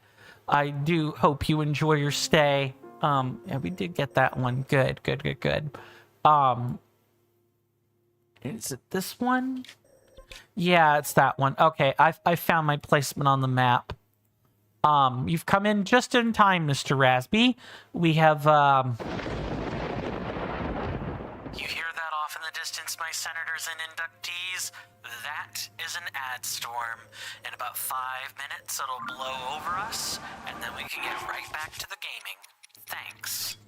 do hope you enjoy your stay. Yeah, we did get that one. Good. Is it this one? Yeah, it's that one. Okay, I found my placement on the map. You've come in just in time, Mr. Rasby. We have, You hear that off in the distance, my senators and inductees? That is an ad storm. In about 5 minutes, it'll blow over us, and then we can get right back to the gaming. Thanks.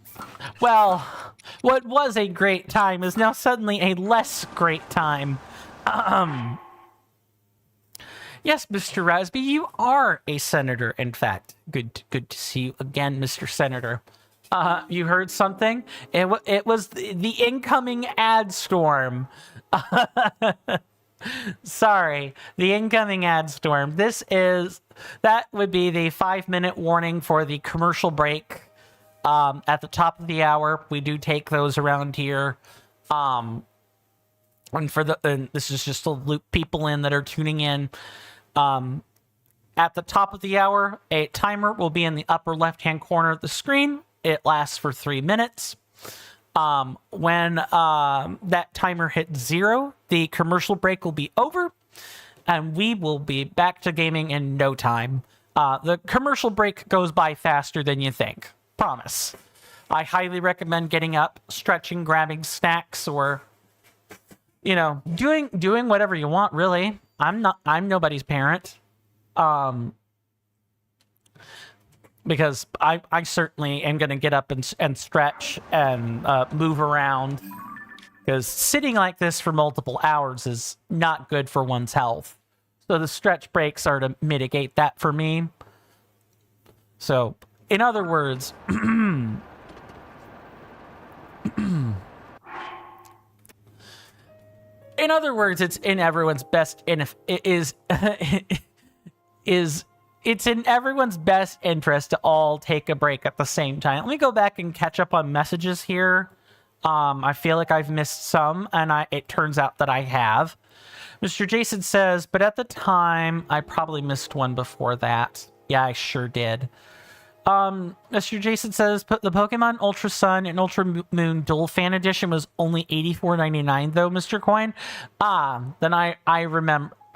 well, what was a great time is now suddenly a less great time. Yes, Mr. Rasby, you are a senator, in fact. Good to see you again, Mr. Senator. You heard something? It was the incoming ad storm. Sorry, the incoming ad storm. That would be the 5-minute warning for the commercial break. At the top of the hour, we do take those around here. And this is just to loop people in that are tuning in. At the top of the hour, a timer will be in the upper left-hand corner of the screen. It lasts for 3 minutes. When that timer hits 0, the commercial break will be over, and we will be back to gaming in no time. The commercial break goes by faster than you think. Promise. I highly recommend getting up, stretching, grabbing snacks, or doing whatever you want, really. I'm nobody's parent. Because I certainly am going to get up and stretch and move around. Because sitting like this for multiple hours is not good for one's health. So the stretch breaks are to mitigate that for me. So, in other words, it's in everyone's best, and if it it's in everyone's best interest to all take a break at the same time. Let me go back and catch up on messages here. I feel like I've missed some, and it turns out that I have. Mr. Jason says, but at the time, I probably missed one before that. Yeah, I sure did. Mr. Jason says, the Pokemon Ultra Sun and Ultra Moon Dual Fan Edition was only $84.99 though, Mr. Coin. Then I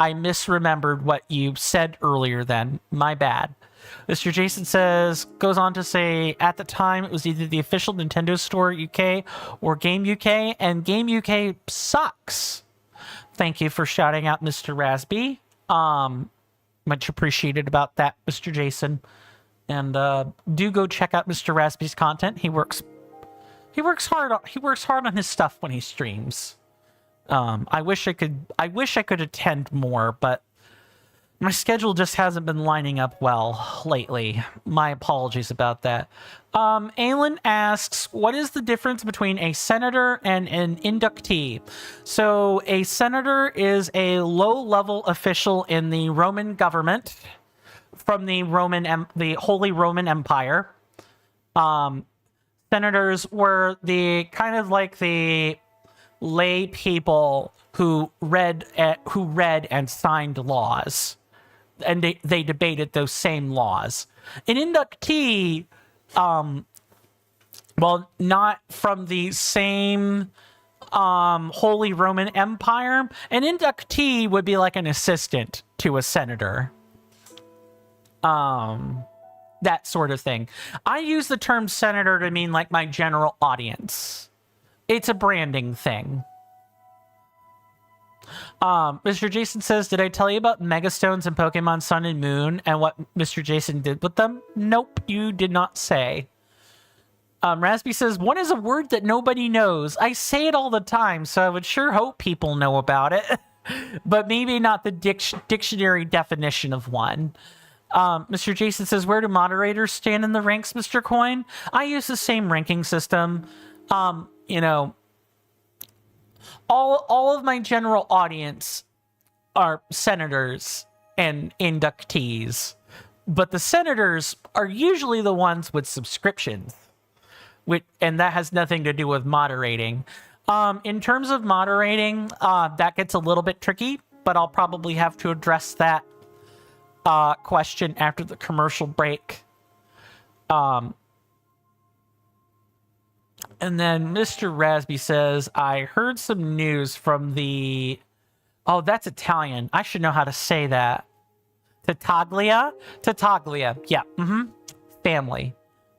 misremembered what you said earlier then. My bad. Mr. Jason says, goes on to say, at the time, it was either the official Nintendo Store UK or Game UK, and Game UK sucks. Thank you for shouting out Mr. Rasby. Much appreciated about that, Mr. Jason. And do go check out Mr. Rasby's content. He works hard on his stuff when he streams. I wish I could attend more, but my schedule just hasn't been lining up well lately. My apologies about that. Aylin asks, what is the difference between a senator and an inductee? So a senator is a low-level official in the Roman government from the Holy Roman Empire. Senators were the kind of like the lay people who read and signed laws, and they debated those same laws. An inductee, well, not from the same Holy Roman Empire. An inductee would be like an assistant to a senator. That sort of thing. I use the term senator to mean like my general audience. It's a branding thing. Mr. Jason says, did I tell you about Megastones in Pokemon Sun and Moon and what Mr. Jason did with them? Nope, you did not say. Raspy says, one is a word that nobody knows. I say it all the time, so I would sure hope people know about it. But maybe not the dictionary definition of one. Mr. Jason says, where do moderators stand in the ranks, Mr. Coin? I use the same ranking system. All of my general audience are senators and inductees, but the senators are usually the ones with subscriptions, and that has nothing to do with moderating. In terms of moderating, that gets a little bit tricky, but I'll probably have to address that question after the commercial break. And then Mr. Rasby says, I heard some news from the... Oh, that's Italian. I should know how to say that. Tataglia? Tataglia. Yeah. Family.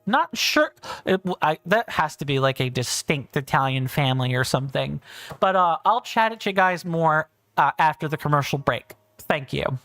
Not sure. That has to be like a distinct Italian family or something. But I'll chat at you guys more after the commercial break. Thank you.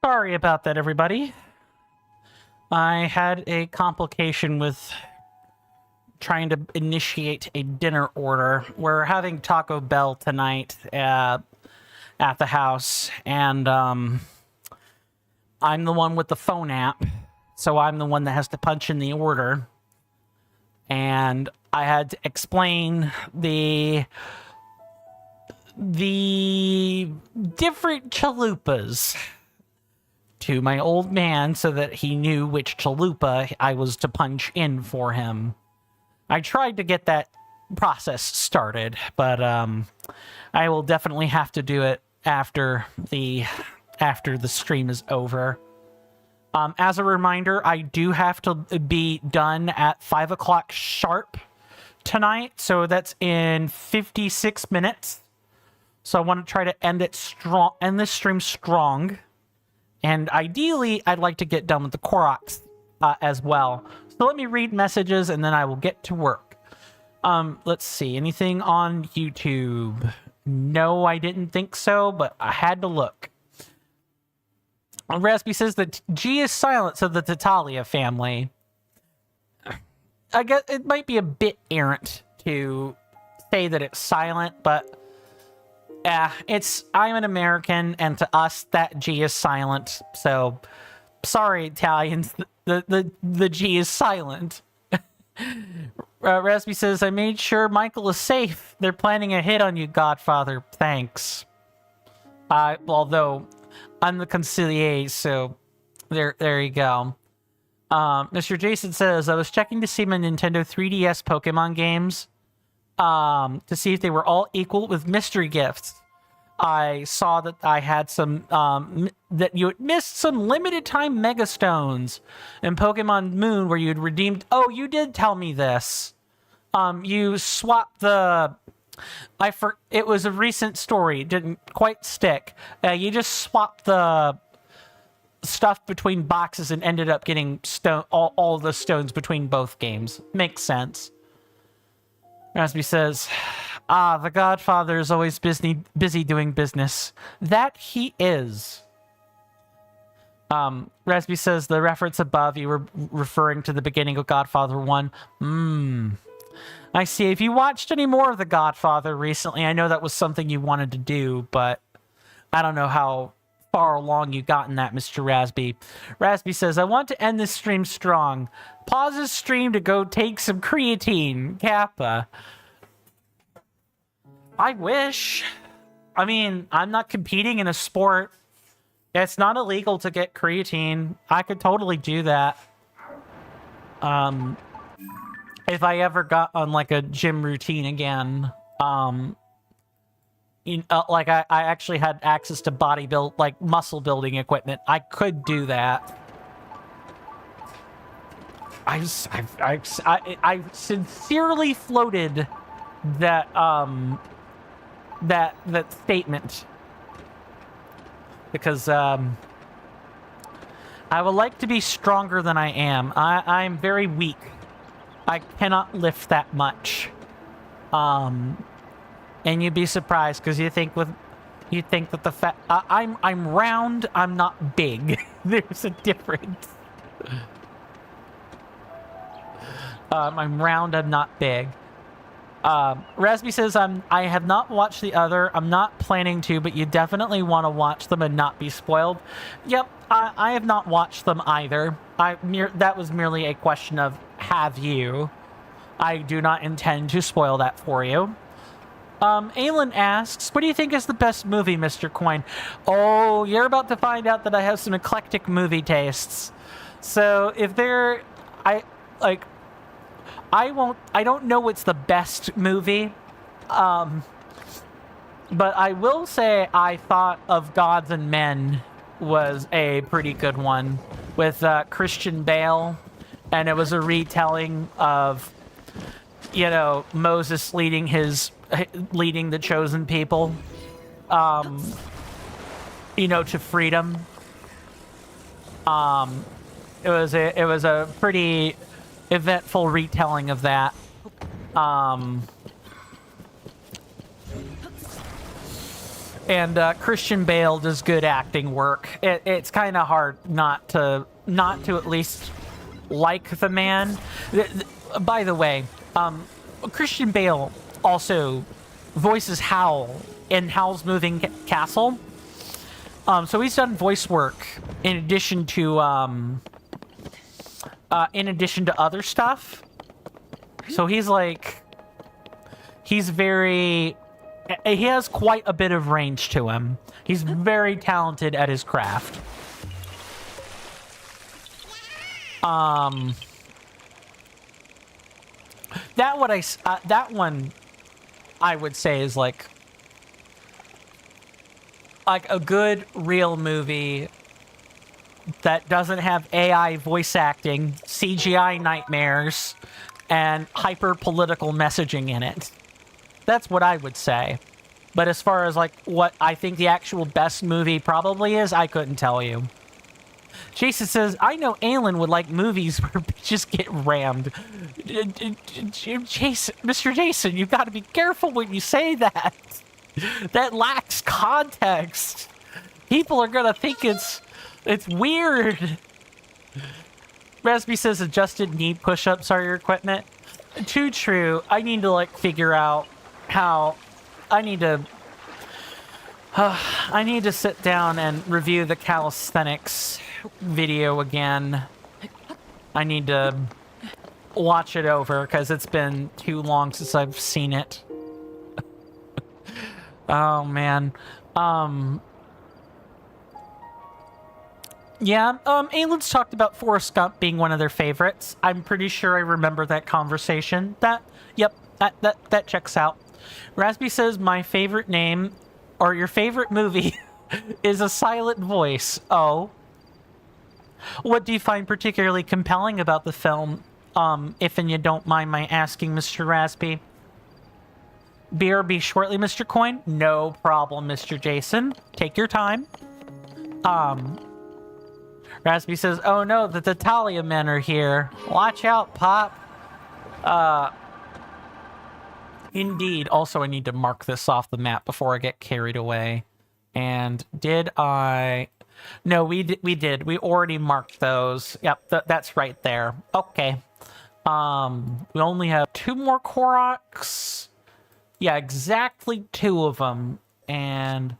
Sorry about that, everybody. I had a complication with trying to initiate a dinner order. We're having Taco Bell tonight at the house, and I'm the one with the phone app, so I'm the one that has to punch in the order. And I had to explain the different chalupas to my old man so that he knew which chalupa I was to punch in for him. I tried to get that process started, but I will definitely have to do it after the stream is over. As a reminder, I do have to be done at 5 o'clock sharp tonight, so that's in 56 minutes. So I want to try to end this stream strong. And ideally, I'd like to get done with the Koroks as well. So let me read messages and then I will get to work. Let's see. Anything on YouTube? No, I didn't think so, but I had to look. Raspy says that G is silent, so the Tatalia family. I guess it might be a bit errant to say that it's silent, but I'm an American, and to us, that G is silent. So, sorry, Italians, the G is silent. Raspy says, I made sure Michael is safe. They're planning a hit on you, Godfather. Thanks. Although, I'm the consigliere, so there you go. Mr. Jason says, I was checking to see my Nintendo 3DS Pokemon games to see if they were all equal with mystery gifts. I saw that I had some, that you had missed some limited time Mega Stones in Pokemon Moon where you had redeemed. Oh, you did tell me this. You swapped the. It was a recent story. It didn't quite stick. You just swapped the stuff between boxes and ended up getting all the stones between both games. Makes sense. Raspy says, the Godfather is always busy doing business. That he is. Raspy says, the reference above, you were referring to the beginning of Godfather 1. I see. If you watched any more of The Godfather recently, I know that was something you wanted to do, but I don't know how far along you got in that, Mr. Raspy. Raspy says, I want to end this stream strong. Pause this stream to go take some creatine. Kappa. I wish. I mean, I'm not competing in a sport. It's not illegal to get creatine. I could totally do that. If I ever got on like a gym routine again, like I actually had access to like muscle building equipment, I could do that. I sincerely floated that that statement because I would like to be stronger than I am. I'm very weak. I cannot lift that much. And you'd be surprised because you think that the I'm round, I'm not big. There's a difference. I'm round, I'm not big. Raspy says I have not watched the other. I'm not planning to, but you definitely want to watch them and not be spoiled. Yep, I have not watched them either. That was merely a question of have you. I do not intend to spoil that for you. Aylin asks, what do you think is the best movie, Mr. Coin? Oh, you're about to find out that I have some eclectic movie tastes. So if I don't know what's the best movie, but I will say I thought of Gods and Men was a pretty good one with Christian Bale, and it was a retelling of, Moses leading the chosen people, to freedom. It was a pretty eventful retelling of that. And Christian Bale does good acting work. It's kind of hard not to at least like the man. By the way, Christian Bale also voices Howl in Howl's Moving Castle. So he's done voice work in addition to other stuff. So he has quite a bit of range to him. He's very talented at his craft. That one I would say is like a good real movie that doesn't have AI voice acting, CGI nightmares, and hyper-political messaging in it. That's what I would say. But as far as what I think the actual best movie probably is, I couldn't tell you. Jason says, I know Aelin would like movies where bitches get rammed. Jason, Mr. Jason, you've got to be careful when you say that. That lacks context. People are gonna think it's weird. Raspy says adjusted knee push-ups are your equipment. Too true. I need to like figure out how I need to sit down and review the calisthenics video again. I need to watch it over because it's been too long since I've seen it. Oh man. Yeah, Aelin's talked about Forrest Gump being one of their favorites. I'm pretty sure I remember that conversation. Yep, that checks out. Raspy says my favorite name, or your favorite movie, is A Silent Voice. Oh. What do you find particularly compelling about the film, if and you don't mind my asking, Mr. Raspy? BRB shortly, Mr. Coin? No problem, Mr. Jason. Take your time. Raspy says, oh no, the Tatalia men are here. Watch out, Pop. Indeed. Also, I need to mark this off the map before I get carried away. And did I... No, we did. We already marked those. Yep, that's right there. Okay. We only have 2 more Koroks. Yeah, exactly 2 of them. And...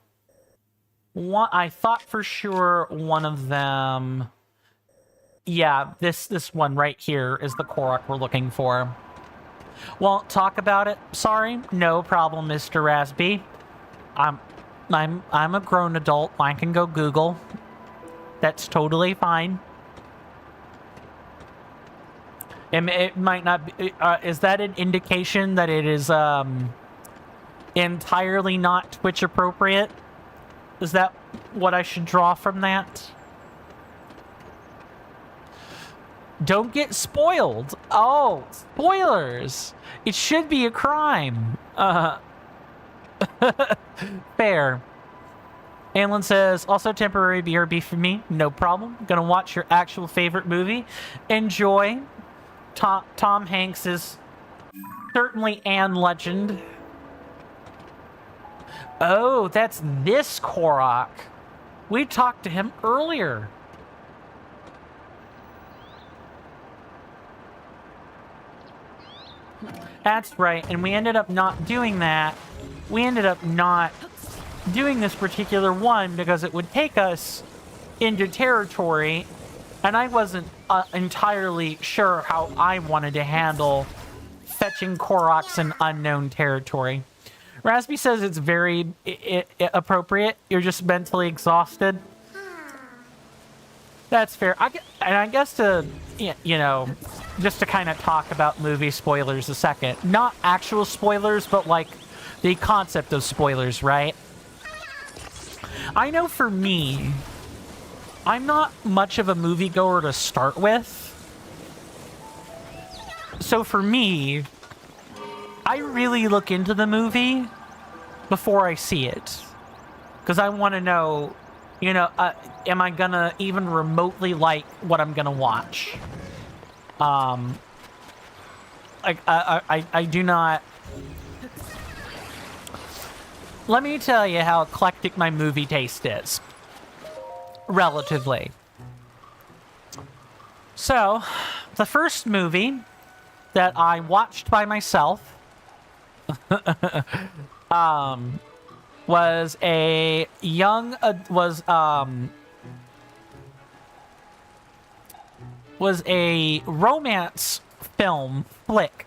I thought for sure one of them... Yeah, this one right here is the Korok we're looking for. Won't talk about it? Sorry. No problem, Mr. Raspy. I'm a grown adult. I can go Google. That's totally fine. It might not be... is that an indication that it is entirely not Twitch appropriate? Is that what I should draw from that? Don't get spoiled. Oh, spoilers. It should be a crime. Fair. Aelin says, also temporary BRB for me. No problem. Gonna watch your actual favorite movie. Enjoy. Tom Hanks is certainly an legend. Oh, that's this Korok. We talked to him earlier. That's right, and we ended up not doing that. We ended up not doing this particular one because it would take us into territory, and I wasn't entirely sure how I wanted to handle fetching Koroks in unknown territory. Raspy says it's very appropriate. You're just mentally exhausted. That's fair. I guess to, you know, just to kind of talk about movie spoilers a second. Not actual spoilers, but like the concept of spoilers, right? I know for me, I'm not much of a moviegoer to start with. So for me, I really look into the movie before I see it. Because I want to know, you know, am I gonna even remotely like what I'm gonna watch? I do not... Let me tell you how eclectic my movie taste is. Relatively. So, the first movie that I watched by myself was a romance film flick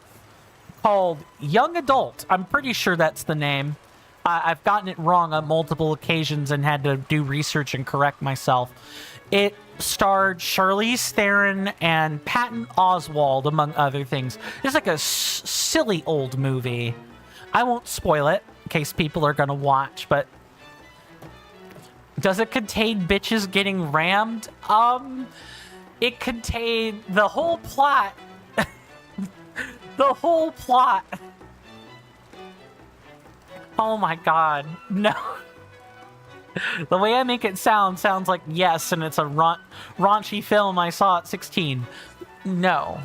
called Young Adult. I'm pretty sure that's the name. I've gotten it wrong on multiple occasions and had to do research and correct myself. It starred Charlize Theron and Patton Oswalt, among other things. It's like a silly old movie. I won't spoil it in case people are gonna watch, but does it contain bitches getting rammed? It contained the whole plot. The whole plot. Oh my god, no. The way I make it sounds like yes, and it's a raunchy film I saw at 16. No.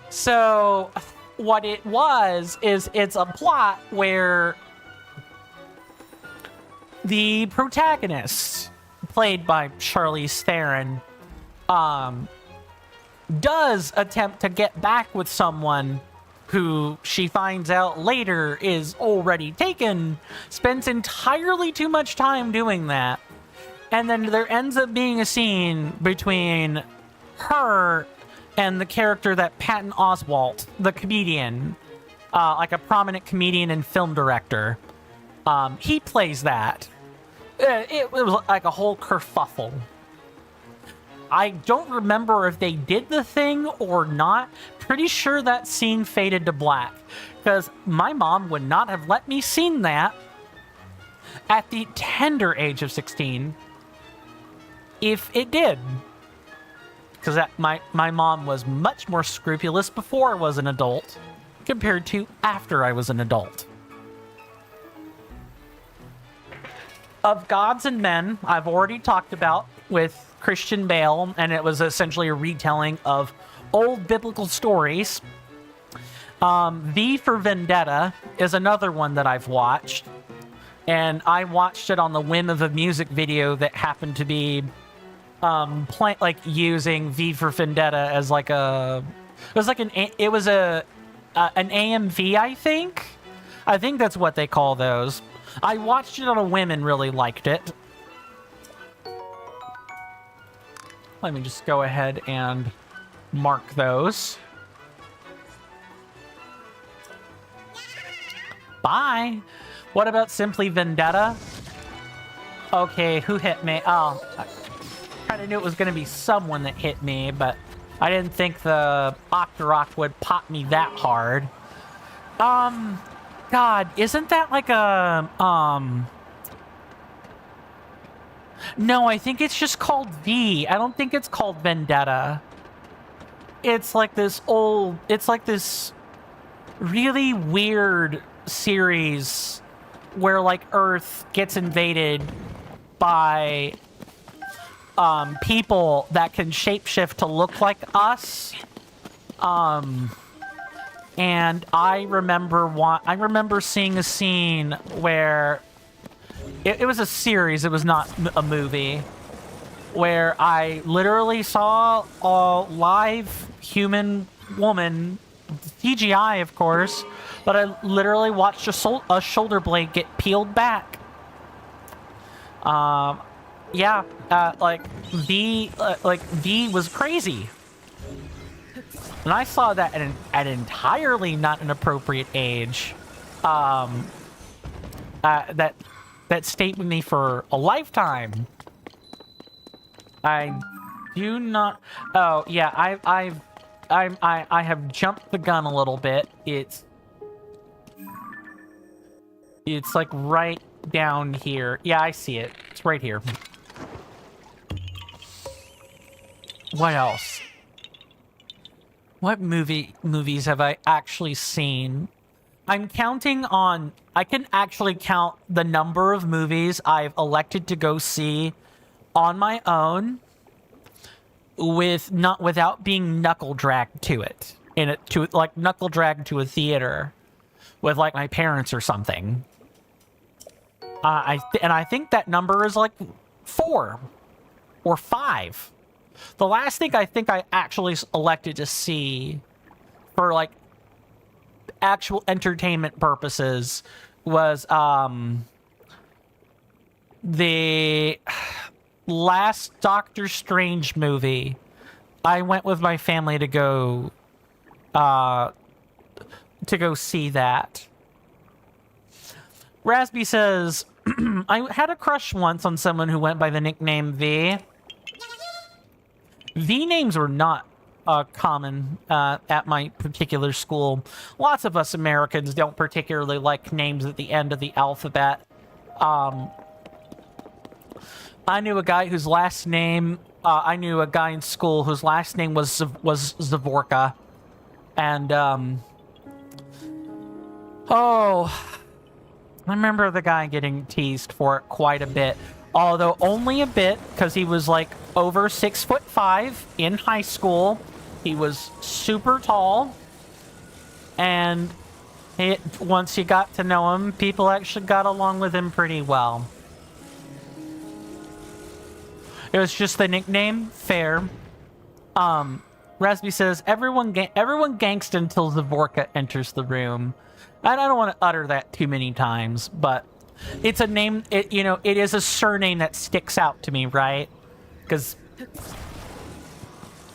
So, what it was is it's a plot where the protagonist, played by Charlize Theron, does attempt to get back with someone who she finds out later is already taken, spends entirely too much time doing that, and then there ends up being a scene between her and the character that Patton Oswalt, the comedian, like a prominent comedian and film director, he plays that. It was like a whole kerfuffle. I don't remember if they did the thing or not. Pretty sure that scene faded to black, because my mom would not have let me see that at the tender age of 16 if it did. Because my mom was much more scrupulous before I was an adult compared to after I was an adult. Of Gods and Men, I've already talked about with Christian Bale, and it was essentially a retelling of old biblical stories. V for Vendetta is another one that I've watched, and I watched it on the whim of a music video that happened to be using V for Vendetta as like a, it was an AMV, I think that's what they call those. I watched it on a whim and really liked it. Let me just go ahead and mark those. Bye. What about Simply Vendetta? Okay, who hit me? Oh, I kind of knew it was going to be someone that hit me, but I didn't think the Octorok would pop me that hard. God, isn't that like a, No, I think it's just called V. I don't think it's called Vendetta. It's like this really weird series where like Earth gets invaded by people that can shapeshift to look like us. And I remember seeing a scene where it was a series, it was not a movie, where I literally saw a live human woman, CGI of course, but I literally watched a shoulder blade get peeled back. V was crazy. And I saw that at entirely not an appropriate age. That stayed with me for a lifetime. I do not. Oh yeah, I have jumped the gun a little bit. It's like right down here. Yeah, I see it. It's right here. What else? What movies have I actually seen? I'm counting on... I can actually count the number of movies I've elected to go see on my own without being knuckle dragged to it. Knuckle dragged to a theater with like my parents or something. I think that number is like 4 or 5. The last thing I think I actually elected to see for like actual entertainment purposes was the last Doctor Strange movie. I went with my family to go see that. Rasby says, I had a crush once on someone who went by the nickname V. V names were not common at my particular school. Lots of us Americans don't particularly like names at the end of the alphabet. I knew a guy whose last name... I knew a guy in school whose last name was Zavorka. And, I remember the guy getting teased for it quite a bit. Although only a bit, because he was like over 6'5" in high school. He was super tall. And once you got to know him, people actually got along with him pretty well. It was just the nickname. Fair. Rasby says, everyone gangsta until Zavorka enters the room. And I don't want to utter that too many times, but it's a name, it is a surname that sticks out to me, right? Because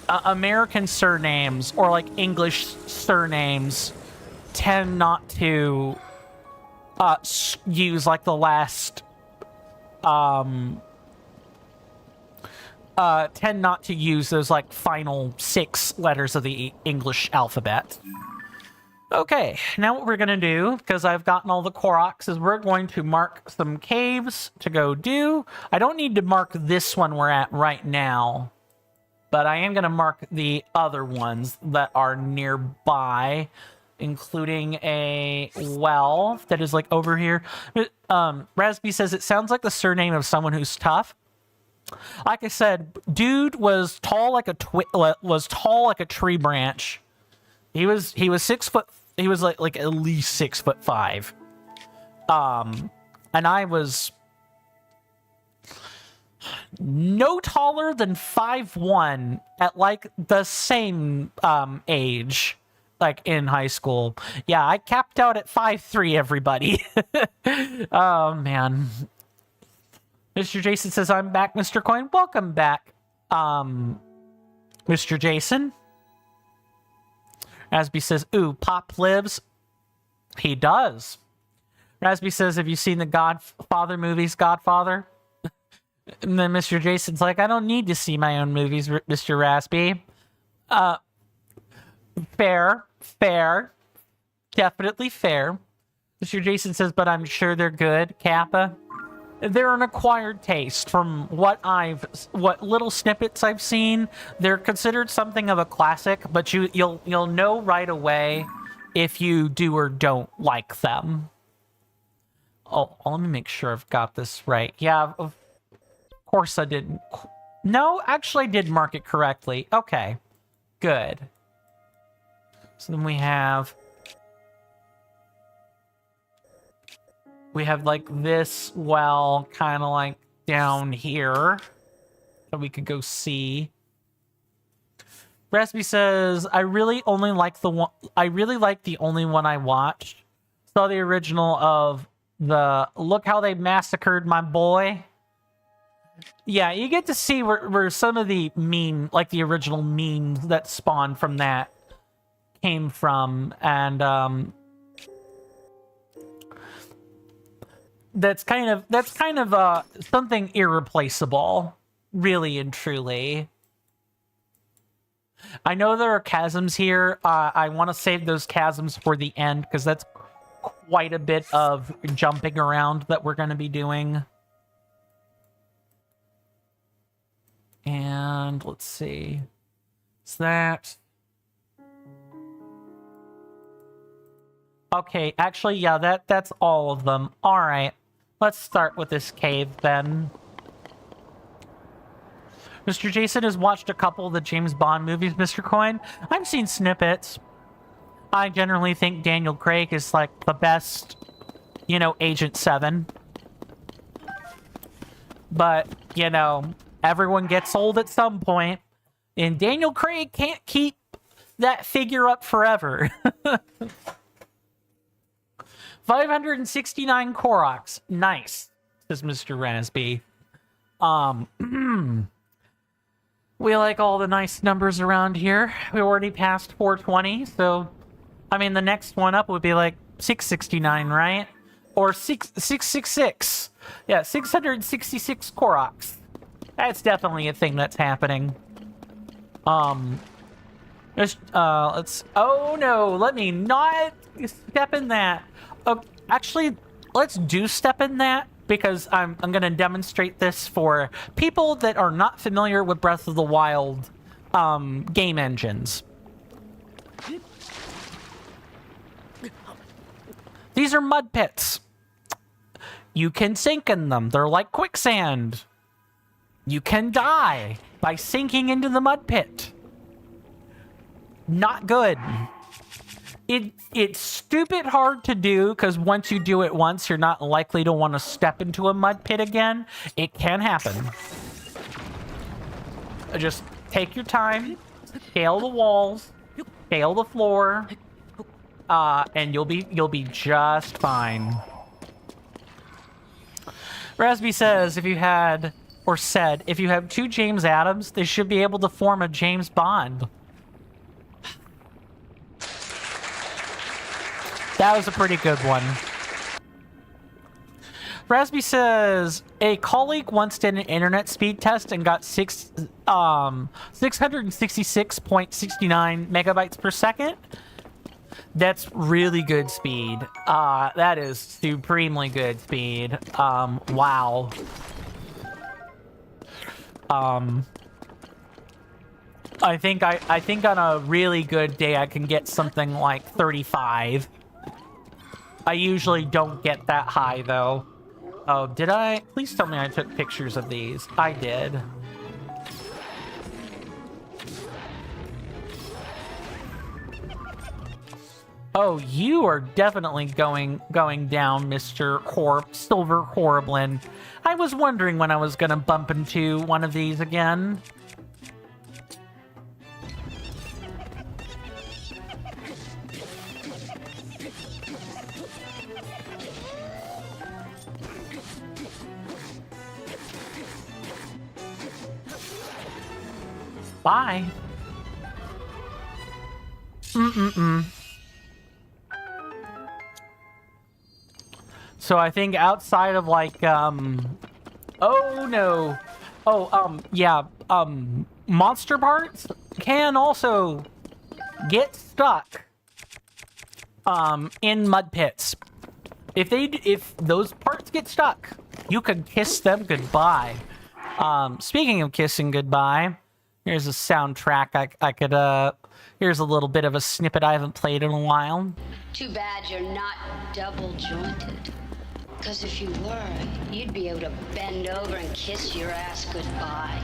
American surnames or like English surnames tend not to use like the last tend not to use those like final 6 letters of the English alphabet. Okay, now what we're gonna do, because I've gotten all the Koroks, is we're going to mark some caves to go do. I don't need to mark this one we're at right now, but I am gonna mark the other ones that are nearby, including a well that is like over here. Rasby says it sounds like the surname of someone who's tough. Like I said, dude was tall like a tree branch. He was 6 foot. He was like at least 6'5". And I was no taller than 5'1" at like the same age, like in high school. Yeah, I capped out at 5'3", everybody. Oh man. Mr. Jason says, I'm back, Mr. Coin. Welcome back, Mr. Jason. Rasby says, ooh, Pop lives. He does. Rasby says, have you seen the Godfather movies, Godfather? And then Mr. Jason's like, I don't need to see my own movies, Mr. Rasby. Fair. Definitely fair. Mr. Jason says, but I'm sure they're good, Kappa. They're an acquired taste from what little snippets I've seen. They're considered something of a classic, but you'll know right away if you do or don't like them. Oh, let me make sure I've got this right. Yeah, of course I didn't. No, actually I did mark it correctly. Okay, good. So then we have like this well kind of like down here that we could go see. Rasby says, I really like the only one I watched. Saw the original of the Look How They Massacred My Boy. Yeah, you get to see where some of the the original memes that spawned from that came from, and that's kind of something irreplaceable, really and truly. I know there are chasms here. I want to save those chasms for the end, because that's quite a bit of jumping around that we're going to be doing. And let's see. Is that... Okay, actually, yeah, that's all of them. All right, let's start with this cave then. Mr. Jason has watched a couple of the James Bond movies, Mr. Coin. I've seen snippets. I generally think Daniel Craig is like the best, Agent 7. But, everyone gets old at some point, and Daniel Craig can't keep that figure up forever. 569 Koroks. Nice, says Mr. Rasby. We like all the nice numbers around here. We already passed 420, so I mean the next one up would be like 669, right? Or 666. Yeah, 666 Koroks. That's definitely a thing that's happening. Let's oh no, let me not step in that. Actually, let's do step in that, because I'm going to demonstrate this for people that are not familiar with Breath of the Wild game engines. These are mud pits. You can sink in them. They're like quicksand. You can die by sinking into the mud pit. Not good. It's stupid hard to do, because once you do it once, you're not likely to want to step into a mud pit again. It can happen. Just take your time, scale the walls, scale the floor, and you'll be just fine. Rasby says if you have two James Adams, they should be able to form a James Bond. That was a pretty good one. Rasby says a colleague once did an internet speed test and got 666.69 megabytes per second. That's really good speed. That is supremely good speed. Wow. I think on a really good day I can get something like 35. I usually don't get that high though. Oh, did I? Please tell me I took pictures of these. I did. Oh, you are definitely going down, Mr. Silver Horriblin. I was wondering when I was gonna bump into one of these again. Bye. So I think outside of like, oh no. Yeah, monster parts can also get stuck, in mud pits. If those parts get stuck, you can kiss them goodbye. Speaking of kissing goodbye, here's a soundtrack I could, here's a little bit of a snippet I haven't played in a while. Too bad you're not double jointed. Because if you were, you'd be able to bend over and kiss your ass goodbye.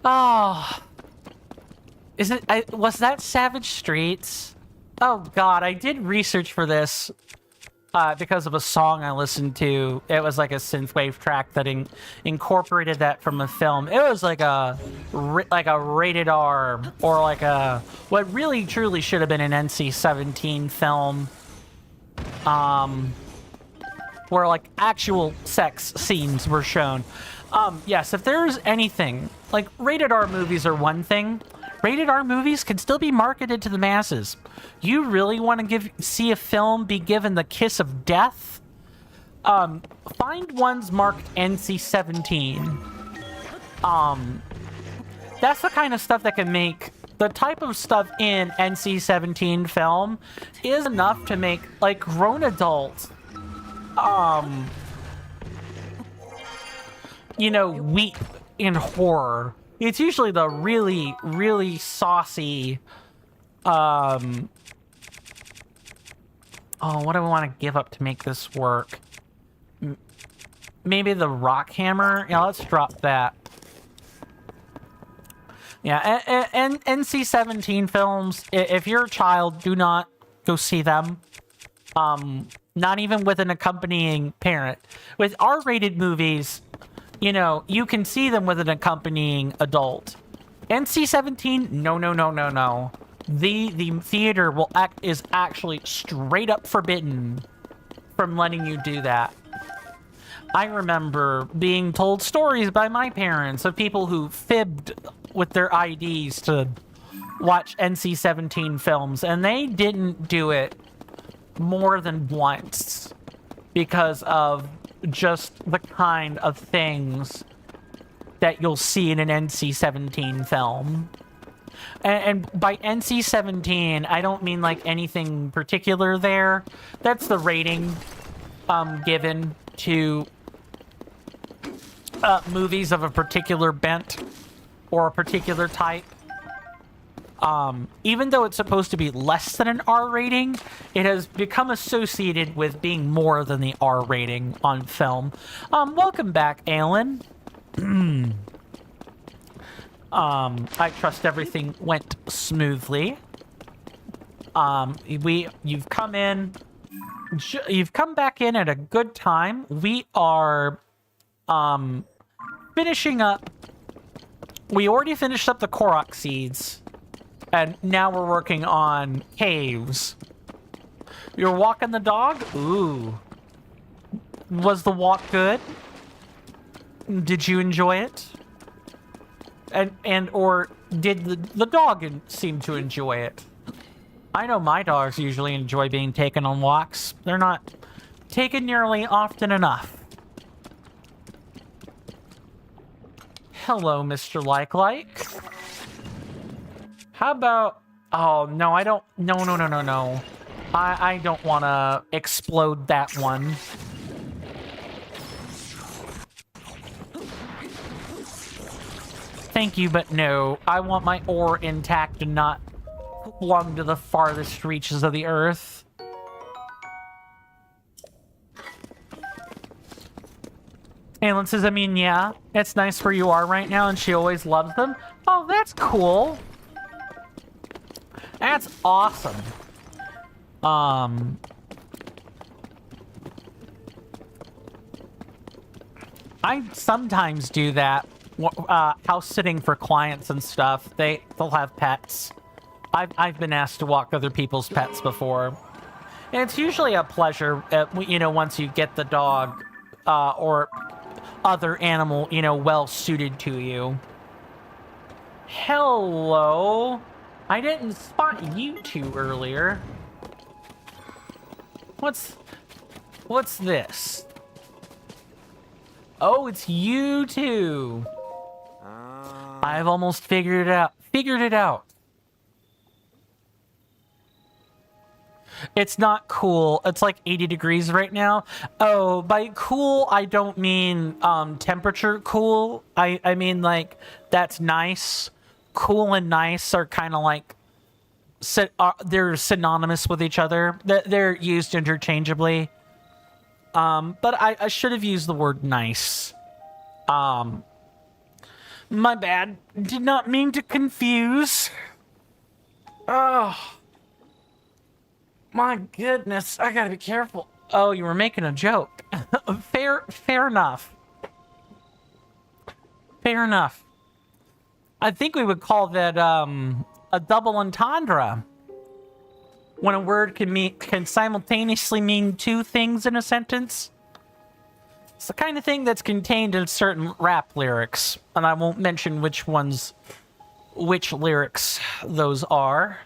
Oh. Was that Savage Streets? Oh god, I did research for this, because of a song I listened to. It was like a synthwave track that incorporated that from a film. It was like a rated R, or like a, what really truly should have been an NC-17 film, where like actual sex scenes were shown. Yes, if there's anything, like rated R movies are one thing. Rated R movies can still be marketed to the masses. You really want to see a film be given the kiss of death? Find ones marked NC-17. That's the kind of stuff that can make the type of stuff in NC-17 film is enough to make like grown adults, you know, weep in horror. It's usually the really, really saucy, oh, what do I want to give up to make this work? Maybe the rock hammer? Yeah, let's drop that. Yeah, and NC-17 films, if you're a child, do not go see them. Not even with an accompanying parent. With R-rated movies, you know, you can see them with an accompanying adult. NC-17, no. The theater is actually straight up forbidden from letting you do that. I remember being told stories by my parents of people who fibbed with their IDs to watch NC-17 films, and they didn't do it more than once because of just the kind of things that you'll see in an NC-17 film. And by NC-17, I don't mean like anything particular there. That's the rating given to movies of a particular bent or a particular type. Even though it's supposed to be less than an R rating, it has become associated with being more than the R rating on film. Welcome back, Alan. I trust everything went smoothly. You've come back in at a good time. We are, finishing up. We already finished up the Korok seeds, and now we're working on caves. You're walking the dog? Ooh. Was the walk good? Did you enjoy it? Or did the dog seem to enjoy it? I know my dogs usually enjoy being taken on walks. They're not taken nearly often enough. Hello, Mr. Like. How about... Oh, no, I don't... No. I don't want to explode that one. Thank you, but no. I want my ore intact and not flung to the farthest reaches of the earth. Alan says, I mean, yeah, it's nice where you are right now, and she always loves them. Oh, that's cool. That's awesome. I sometimes do that. House sitting for clients and stuff. They'll have pets. I've been asked to walk other people's pets before. And it's usually a pleasure, once you get the dog or other animal, well suited to you. Hello. I didn't spot you two earlier. What's this? Oh, it's you two. I've almost figured it out. It's not cool. It's like 80 degrees right now. Oh, by cool, I don't mean temperature cool. I mean like that's nice. Cool and nice are kind of like they're synonymous with each other. They're used interchangeably. But I should have used the word nice. My bad. Did not mean to confuse. Oh. My goodness, I gotta be careful. Oh, you were making a joke. Fair enough. Fair enough. I think we would call that, a double entendre. When a word can simultaneously mean two things in a sentence. It's the kind of thing that's contained in certain rap lyrics, and I won't mention which lyrics those are.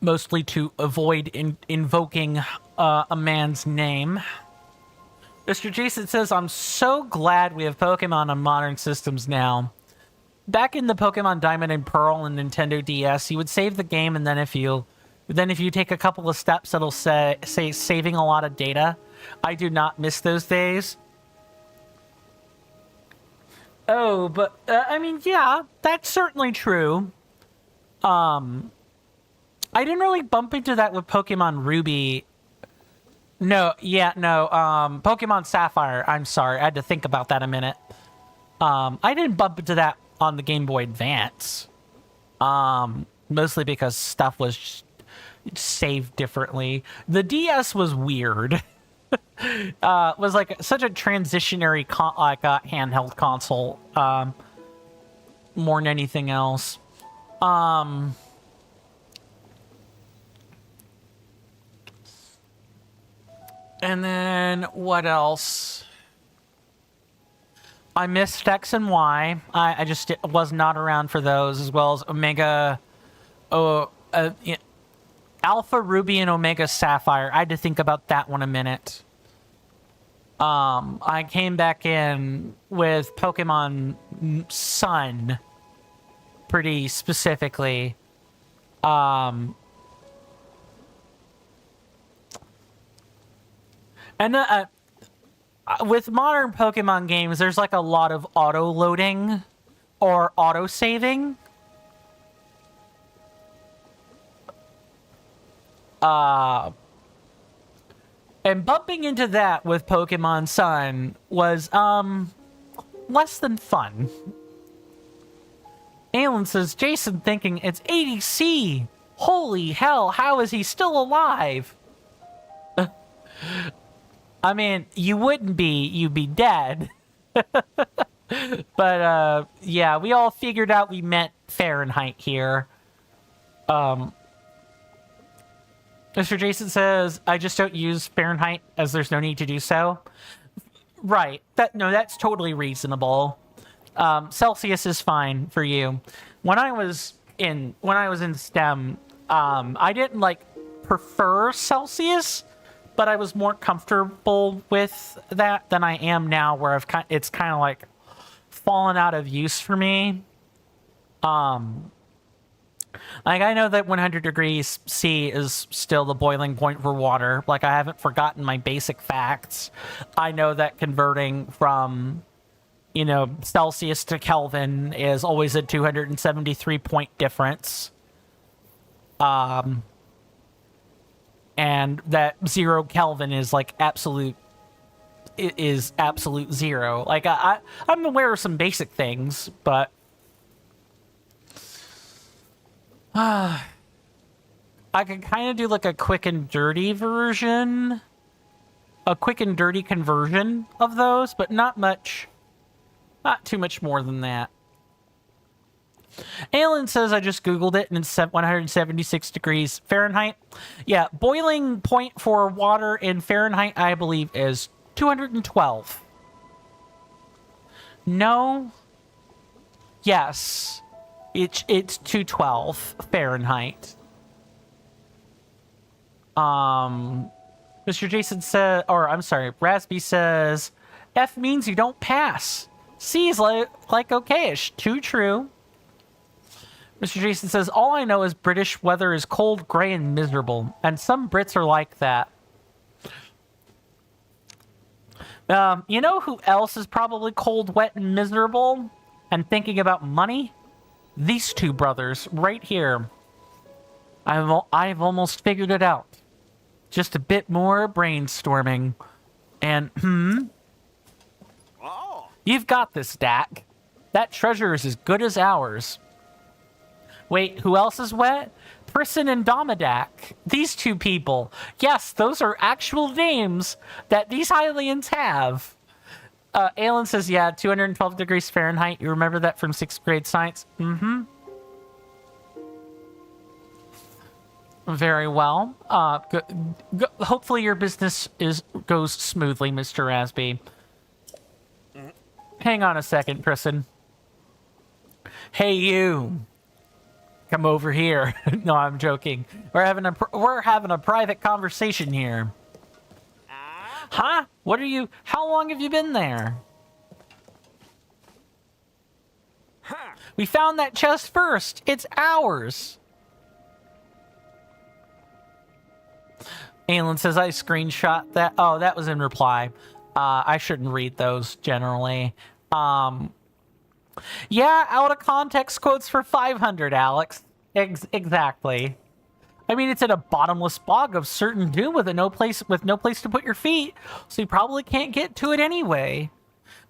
Mostly to avoid invoking a man's name. Mr. Jason says, I'm so glad we have Pokemon on modern systems now. Back in the Pokemon Diamond and Pearl and Nintendo DS, you would save the game, and then if you take a couple of steps, it'll say saving a lot of data. I do not miss those days. Oh, but I mean, yeah, that's certainly true. I didn't really bump into that with Pokemon Ruby. Pokemon Sapphire. I'm sorry, I had to think about that a minute. I didn't bump into that on the Game Boy Advance. Mostly because stuff was saved differently. The DS was weird. Was like such a transitionary handheld console. More than anything else. And then, what else? I missed X and Y. I just was not around for those, as well as Omega... Alpha Ruby and Omega Sapphire. I had to think about that one a minute. I came back in with Pokemon Sun. Pretty specifically. And with modern Pokemon games, there's like a lot of auto-loading. or auto-saving. And bumping into that with Pokemon Sun was, less than fun. Alan says, Jason thinking it's ADC. Holy hell, how is he still alive? I mean, you wouldn't be, you'd be dead. But, yeah, we all figured out we meant Fahrenheit here. Mr. Jason says, I just don't use Fahrenheit as there's no need to do so. Right. That's totally reasonable. Celsius is fine for you. When I was in STEM, I didn't like prefer Celsius, but I was more comfortable with that than I am now, where it's kind of like fallen out of use for me. Like, I know that 100 degrees C is still the boiling point for water. Like, I haven't forgotten my basic facts. I know that converting from, you know, Celsius to Kelvin is always a 273 point difference. And that 0 Kelvin is like absolute zero. Like, I'm aware of some basic things, but I could kind of do like a quick and dirty version. A quick and dirty conversion of those, but not much. Not too much more than that. Alan says I just Googled it and it's 176 degrees Fahrenheit. Yeah, boiling point for water in Fahrenheit, I believe, is 212. No. Yes. It's 212 Fahrenheit. Mr. Jason said, or I'm sorry, Rasby says, F means you don't pass. C is like okayish. Too true. Mr. Jason says, all I know is British weather is cold, gray, and miserable. And some Brits are like that. You know who else is probably cold, wet, and miserable? And thinking about money? These two brothers right here. I've almost figured it out. Just a bit more brainstorming. And, You've got this, Dak. That treasure is as good as ours. Wait, who else is wet? Prisson and Domodak. These two people. Yes, those are actual names that these Hylians have. Alan says, yeah, 212 degrees Fahrenheit. You remember that from 6th grade science? Mm-hmm. Very well. Hopefully your business goes smoothly, Mr. Rasby. Hang on a second, Prisson. Hey, you. Come over here. No, I'm joking. We're having a private conversation here. Huh? What are you... How long have you been there? We found that chest first. It's ours. Alan says, I screenshot that. Oh, that was in reply. I shouldn't read those generally. Yeah, out of context quotes for 500, Alex. Exactly. I mean, it's in a bottomless bog of certain doom with no place to put your feet, so you probably can't get to it anyway.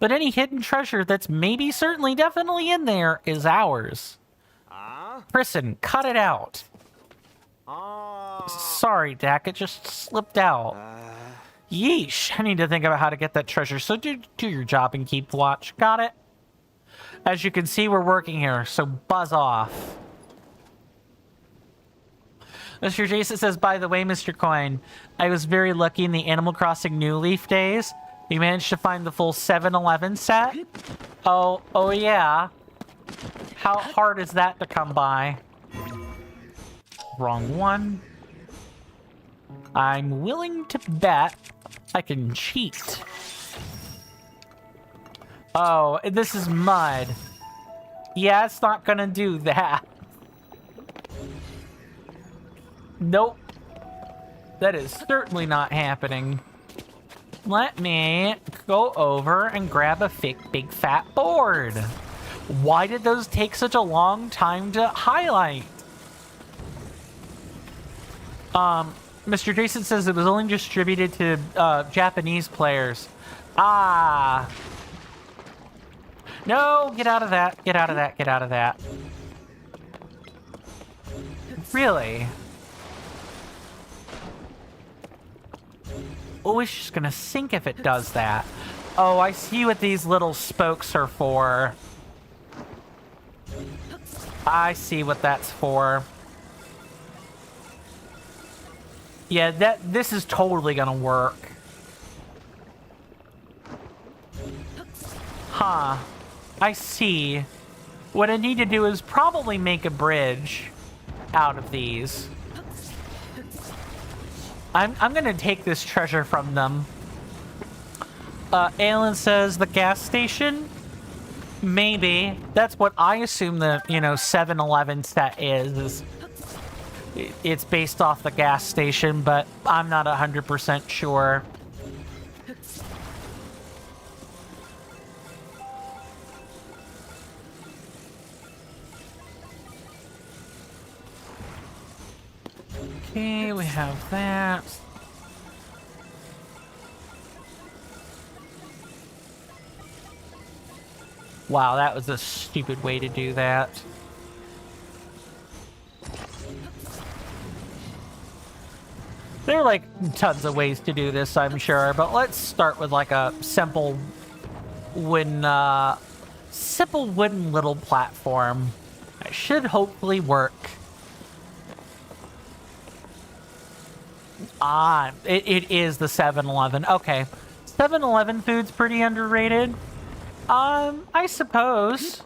But any hidden treasure that's maybe, certainly, definitely in there is ours. Prisson, cut it out. Sorry, Dak, it just slipped out. Yeesh, I need to think about how to get that treasure, so do your job and keep watch. Got it? As you can see, we're working here, so buzz off. Mr. Jason says, by the way, Mr. Coin, I was very lucky in the Animal Crossing New Leaf days. We managed to find the full 7-Eleven set. Oh yeah. How hard is that to come by? Wrong one. I'm willing to bet I can cheat. Oh, this is mud. Yeah, it's not gonna do that. Nope. That is certainly not happening. Let me go over and grab a big fat board. Why did those take such a long time to highlight? Mr. Jason says it was only distributed to Japanese players. Ah. No, get out of that. Get out of that. Get out of that. Really? Oh, it's just gonna sink if it does that. Oh, I see what these little spokes are for. I see what that's for. Yeah, this is totally gonna work. Huh. I see. What I need to do is probably make a bridge out of these. I'm gonna take this treasure from them. Alan says the gas station? Maybe. That's what I assume the, 7-Eleven set is. It's based off the gas station, but I'm not 100% sure. Okay, we have that. Wow, that was a stupid way to do that. There are like tons of ways to do this, I'm sure, but let's start with like a simple wooden little platform. It should hopefully work. Ah, it is the 7-Eleven. Okay. 7-Eleven food's pretty underrated. I suppose.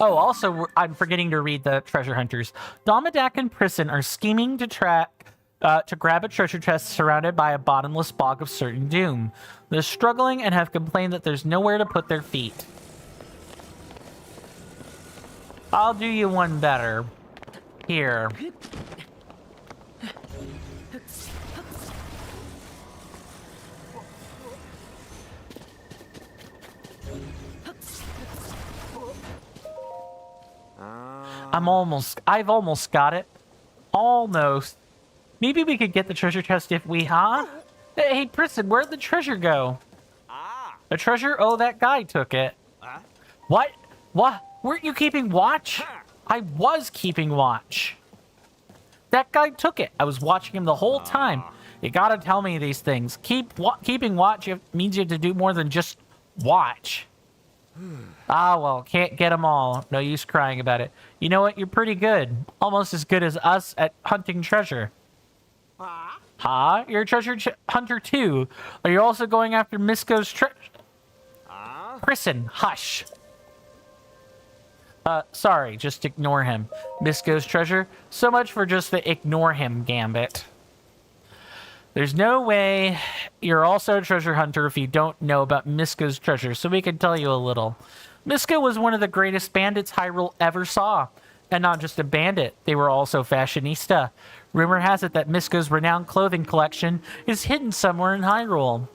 Oh, also, I'm forgetting to read the treasure hunters. Domadak and Prisson are scheming to grab a treasure chest surrounded by a bottomless bog of certain doom. They're struggling and have complained that there's nowhere to put their feet. I'll do you one better. Here. I've almost got it. Almost. Maybe we could get the treasure chest if we, huh? Hey, Prisson, where'd the treasure go? The treasure? Oh, that guy took it. What? What? Weren't you keeping watch? I was keeping watch. That guy took it. I was watching him the whole time. You gotta tell me these things. Keeping watch means you have to do more than just watch. Ah, well, can't get them all. No use crying about it. You know what? You're pretty good. Almost as good as us at hunting treasure. Huh? You're a treasure hunter too. Are you also going after Misko's treasure? Prisson, hush. Sorry, just ignore him. Misko's treasure? So much for just the ignore him gambit. There's no way you're also a treasure hunter if you don't know about Misko's treasure, so we can tell you a little. Misko was one of the greatest bandits Hyrule ever saw. And not just a bandit, they were also fashionista. Rumor has it that Misko's renowned clothing collection is hidden somewhere in Hyrule.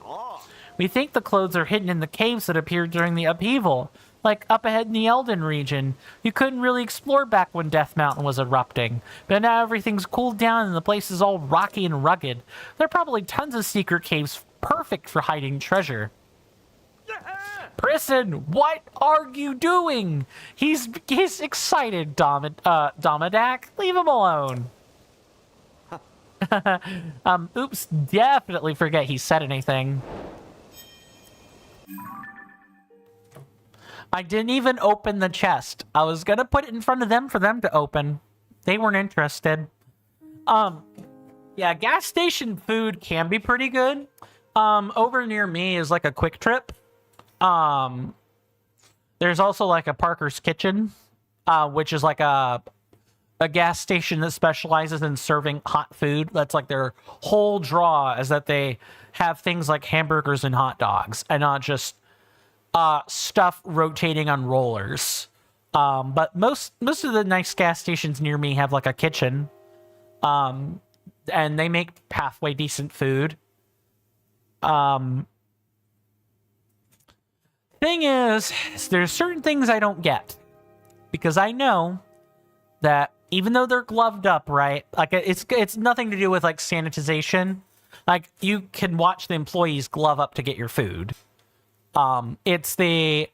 We think the clothes are hidden in the caves that appeared during the upheaval. Like up ahead in the Elden region. You couldn't really explore back when Death Mountain was erupting. But now everything's cooled down and the place is all rocky and rugged. There are probably tons of secret caves perfect for hiding treasure. Prisson, what are you doing? He's excited, Domadak. Leave him alone. Oops, definitely forget he said anything. I didn't even open the chest. I was gonna put it in front of them for them to open. They weren't interested. Yeah, gas station food can be pretty good. Over near me is like a Quick Trip. There's also like a Parker's Kitchen, which is like a gas station that specializes in serving hot food. That's like their whole draw, is that they have things like hamburgers and hot dogs and not just stuff rotating on rollers. But most of the nice gas stations near me have like a kitchen. and they make halfway decent food. Thing is, there's certain things I don't get, because I know that even though they're gloved up, right? Like, it's nothing to do with like sanitization. Like, you can watch the employees glove up to get your food. It's the,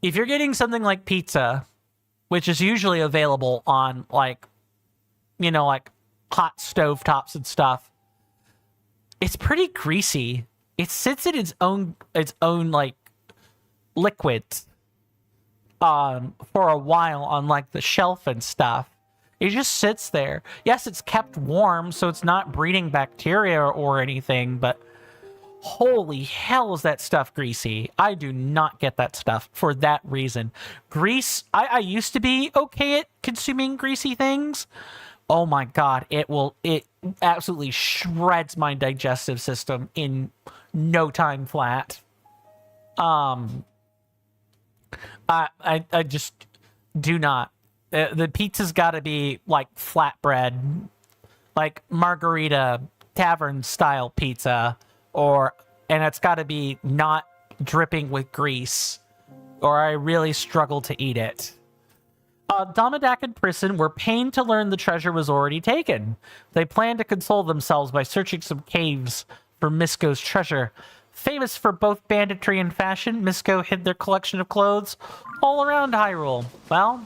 if you're getting something like pizza, which is usually available on like, you know, like hot stove tops and stuff, it's pretty greasy. It sits in its own like liquids for a while on like the shelf and stuff. It just sits there. Yes, it's kept warm, so it's not breeding bacteria or anything, but holy hell is that stuff greasy. I do not get that stuff for that reason. Grease, I used to be okay at consuming greasy things. Oh my god, it absolutely shreds my digestive system in no time flat. I just do not. The pizza's got to be like flatbread, like margarita tavern style pizza, and it's got to be not dripping with grease, or I really struggle to eat it. Domadak and Prison were pained to learn the treasure was already taken. They planned to console themselves by searching some caves for Misko's treasure. Famous for both banditry and fashion, Misko hid their collection of clothes all around Hyrule. Well,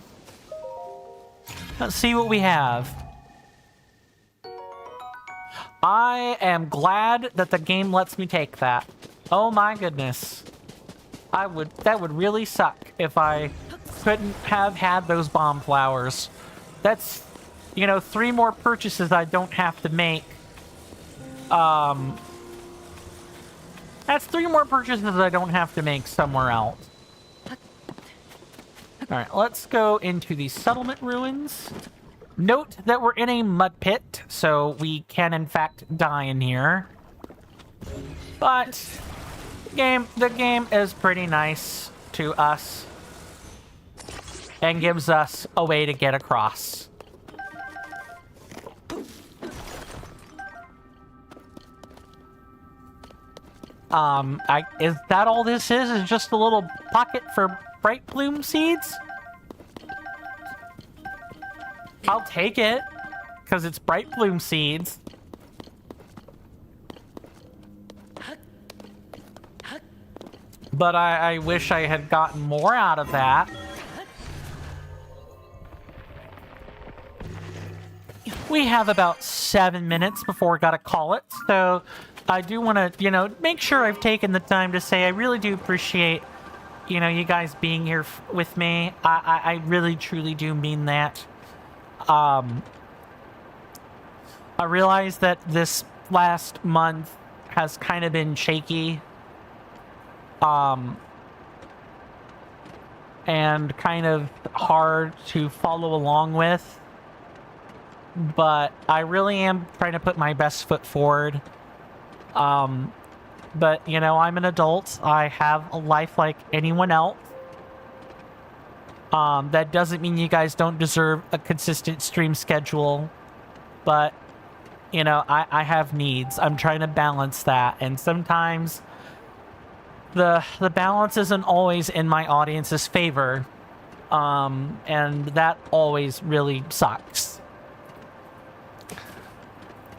let's see what we have. I am glad that the game lets me take that. Oh my goodness. That would really suck if I couldn't have had those bomb flowers. That's, 3 more purchases I don't have to make. That's 3 more purchases I don't have to make somewhere else. Alright, let's go into the settlement ruins. Note that we're in a mud pit, so we can in fact die in here. But the game is pretty nice to us and gives us a way to get across. Is that all this is? Is just a little pocket for bright bloom seeds? I'll take it, because it's bright bloom seeds. But I wish I had gotten more out of that. We have about 7 minutes before we gotta call it, so I do want to, make sure I've taken the time to say I really do appreciate, you guys being here with me. I really, truly do mean that. I realize that this last month has kind of been shaky. And kind of hard to follow along with. But I really am trying to put my best foot forward. But, I'm an adult. I have a life like anyone else. That doesn't mean you guys don't deserve a consistent stream schedule. But, I have needs. I'm trying to balance that. And sometimes the balance isn't always in my audience's favor. And that always really sucks.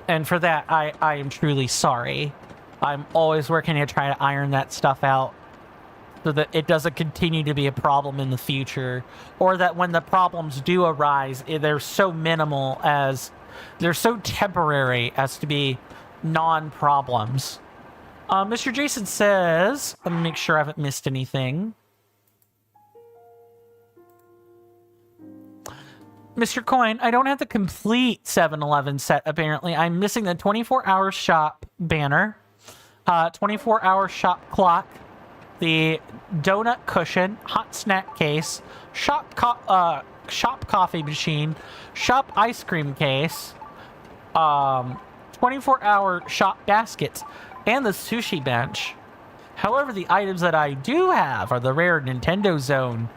And for that, I am truly sorry. I'm always working to try to iron that stuff out so that it doesn't continue to be a problem in the future, or that when the problems do arise, they're so minimal they're so temporary as to be non-problems. Mr. Jason says, let me make sure I haven't missed anything. Mr. Coin, I don't have the complete 7-Eleven set, apparently. I'm missing the 24-hour shop banner, 24-hour shop clock, the donut cushion, hot snack case, shop coffee machine, shop ice cream case, 24-hour shop baskets, and the sushi bench. However, the items that I do have are the rare Nintendo Zone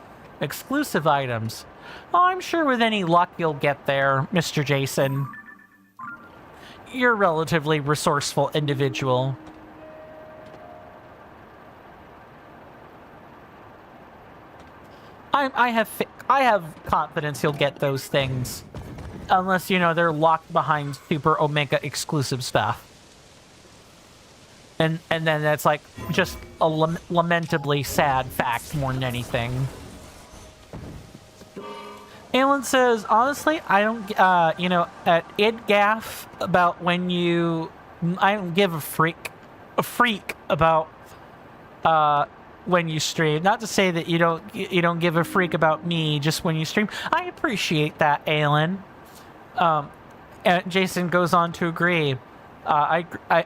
exclusive items. Oh, I'm sure with any luck you'll get there, Mr. Jason. you're a relatively resourceful individual. I have confidence he'll get those things, unless they're locked behind super Omega exclusive stuff, and then that's like just a lamentably sad fact more than anything. Alan says, honestly, I don't, at idgaff about when I don't give a freak about, when you stream. Not to say that you don't give a freak about me just when you stream. I appreciate that, Alan. And Jason goes on to agree.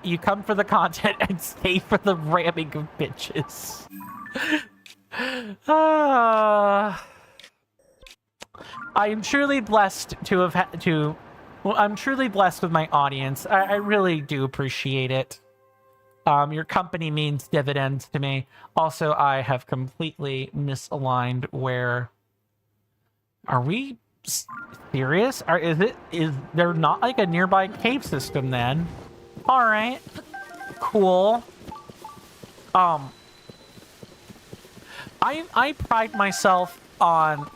You come for the content and stay for the ramming of bitches. I am truly blessed to have I'm truly blessed with my audience. I really do appreciate it. Your company means dividends to me. Also, I have completely misaligned where... Are we serious? Is there not like a nearby cave system then? Alright. Cool. I pride myself on...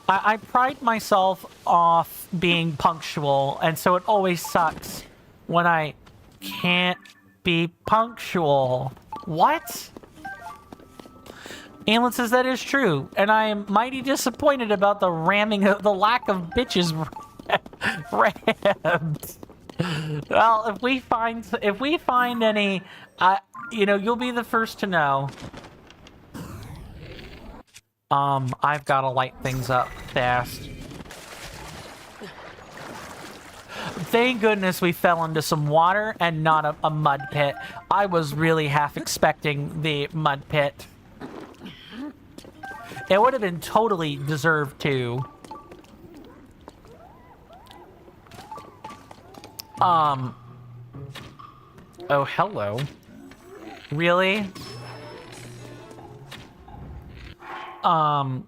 I pride myself off being punctual, and so it always sucks when I can't be punctual. What? Alan says that is true, and I am mighty disappointed about the lack of bitches rammed. Well, if we find any, you'll be the first to know. I've got to light things up fast. Thank goodness we fell into some water and not a mud pit. I was really half expecting the mud pit. It would have been totally deserved too. Oh, hello. Really? Mr.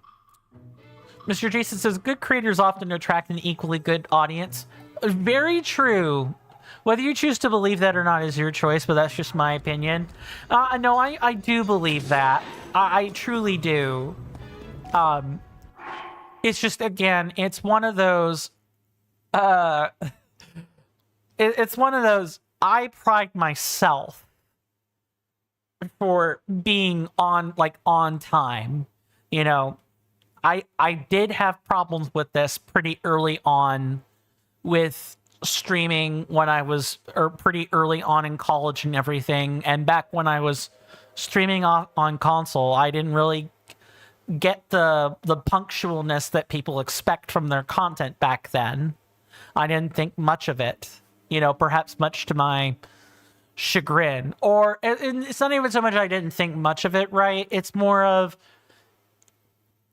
Jason says, good creators often attract an equally good audience. Very true. Whether you choose to believe that or not is your choice, but that's just my opinion. No, I do believe that. I truly do. It's just, again, it's one of those, it's one of those, I pride myself for being on time. I did have problems with this pretty early on with streaming when I was, or pretty early on in college and everything. And back when I was streaming on console, I didn't really get the punctualness that people expect from their content back then. I didn't think much of it, perhaps much to my chagrin. Or it's not even so much I didn't think much of it, right? It's more of,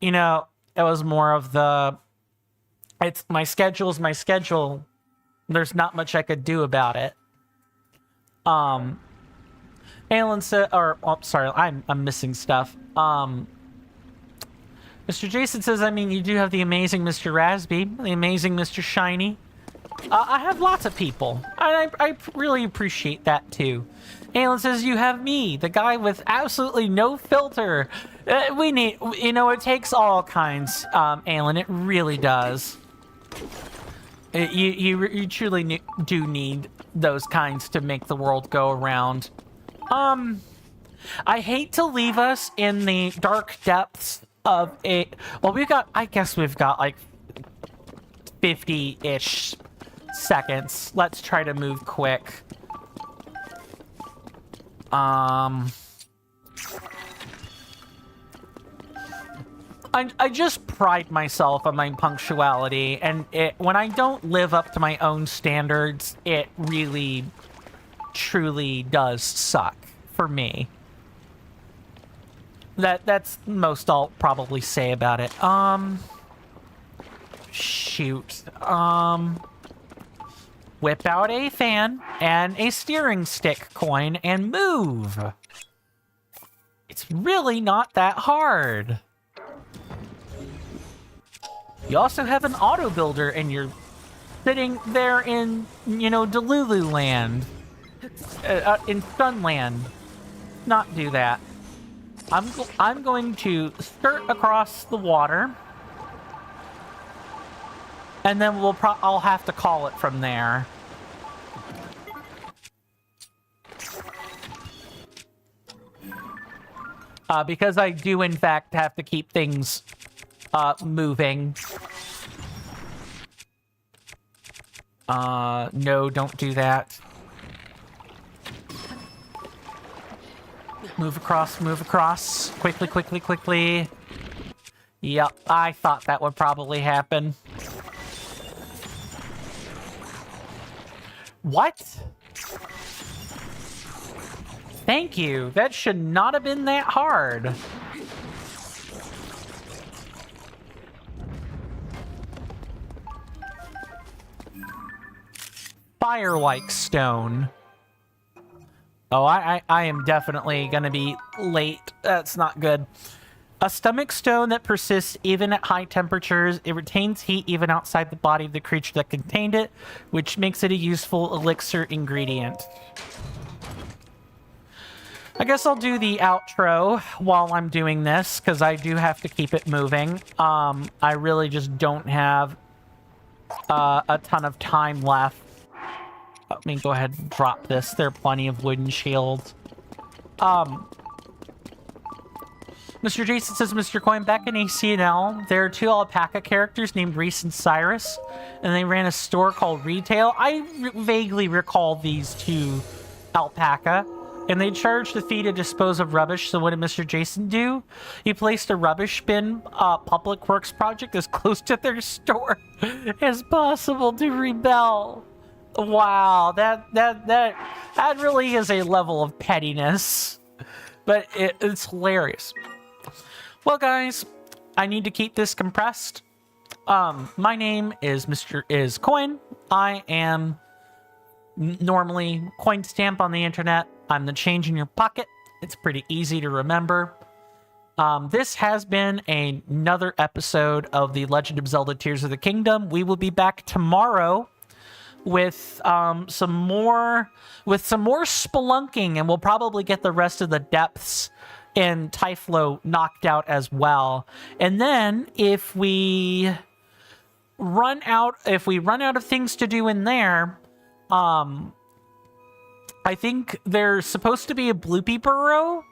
it was more of it's my schedule's my schedule. There's not much I could do about it. Alan said, sorry, I'm missing stuff. Mr. Jason says, you do have the amazing Mr. Rasby, the amazing Mr. Shiny. I have lots of people, and I really appreciate that too. Alan says, you have me, the guy with absolutely no filter. We need, it takes all kinds, Alan, it really does. You truly do need those kinds to make the world go around. I hate to leave us in the dark depths of I guess we've got like 50-ish seconds. Let's try to move quick. I just pride myself on my punctuality, and when I don't live up to my own standards, it really, truly does suck for me. That's most I'll probably say about it. Shoot. Whip out a fan and a steering stick coin and move. It's really not that hard. You also have an auto builder in your sitting there in, you know, Delulu land, in Sunland. Not do that. I'm going to skirt across the water, and then I'll have to call it from there. Because I do, in fact, have to keep things moving. No, don't do that. Move across. Quickly, quickly, quickly. Yep, I thought that would probably happen. What? Thank you. That should not have been that hard. Fire-like stone. Oh, I am definitely gonna be late. That's not good. A stomach stone that persists even at high temperatures. It retains heat even outside the body of the creature that contained it, which makes it a useful elixir ingredient. I guess I'll do the outro while I'm doing this, because I do have to keep it moving. I really just don't have a ton of time left. Let me go ahead and drop this. There are plenty of wooden shields. Mr. Jason says, Mr. Coin, back in ACNL, there are 2 alpaca characters named Reese and Cyrus, and they ran a store called Retail. I vaguely recall these 2 alpaca, and they charged a fee to dispose of rubbish. So what did Mr. Jason do? He placed a rubbish bin public works project as close to their store as possible to rebel. Wow, that really is a level of pettiness, but it's hilarious. Well, guys, I need to keep this compressed. My name is Coin. I am normally Coin Stamp on the internet. I'm the change in your pocket. It's pretty easy to remember. This has been another episode of The Legend of Zelda Tears of the Kingdom. We will be back tomorrow with some more spelunking, and we'll probably get the rest of the depths in Thyphlo knocked out as well. And then if we run out of things to do in there, I think there's supposed to be a Bloopy Burrow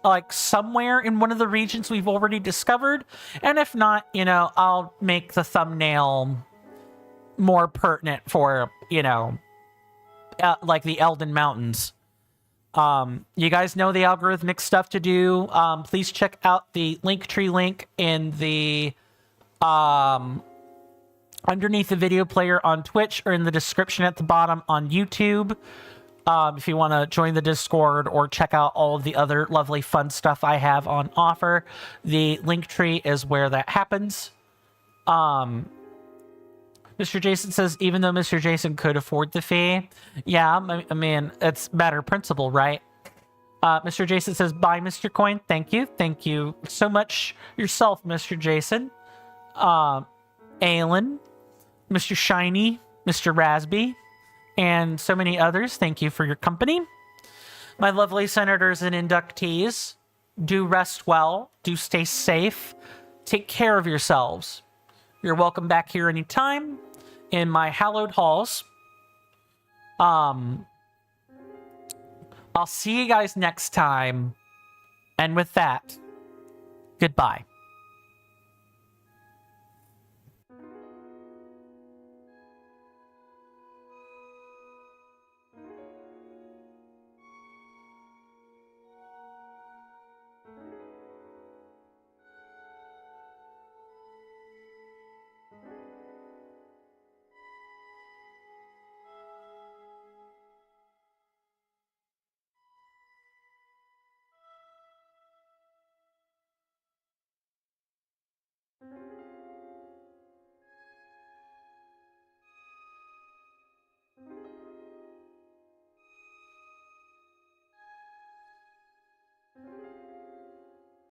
like somewhere in one of the regions we've already discovered. And if not, you know, I'll make the thumbnail more pertinent for, you know, like the Elden Mountains. You guys know the algorithmic stuff to do. Please check out the Linktree link in the underneath the video player on Twitch, or in the description at the bottom on YouTube. If you want to join the Discord or check out all of the other lovely fun stuff I have on offer, the Linktree is where that happens. Mr. Jason says, even though Mr. Jason could afford the fee, yeah, I mean, it's matter of principle, right? Mr. Jason says, bye, Mr. Coin. Thank you. Thank you so much yourself, Mr. Jason. Aelin, Mr. Shiny, Mr. Rasby, and so many others, thank you for your company. My lovely senators and inductees, do rest well, do stay safe, take care of yourselves. You're welcome back here anytime in my hallowed halls. I'll see you guys next time. And with that, goodbye.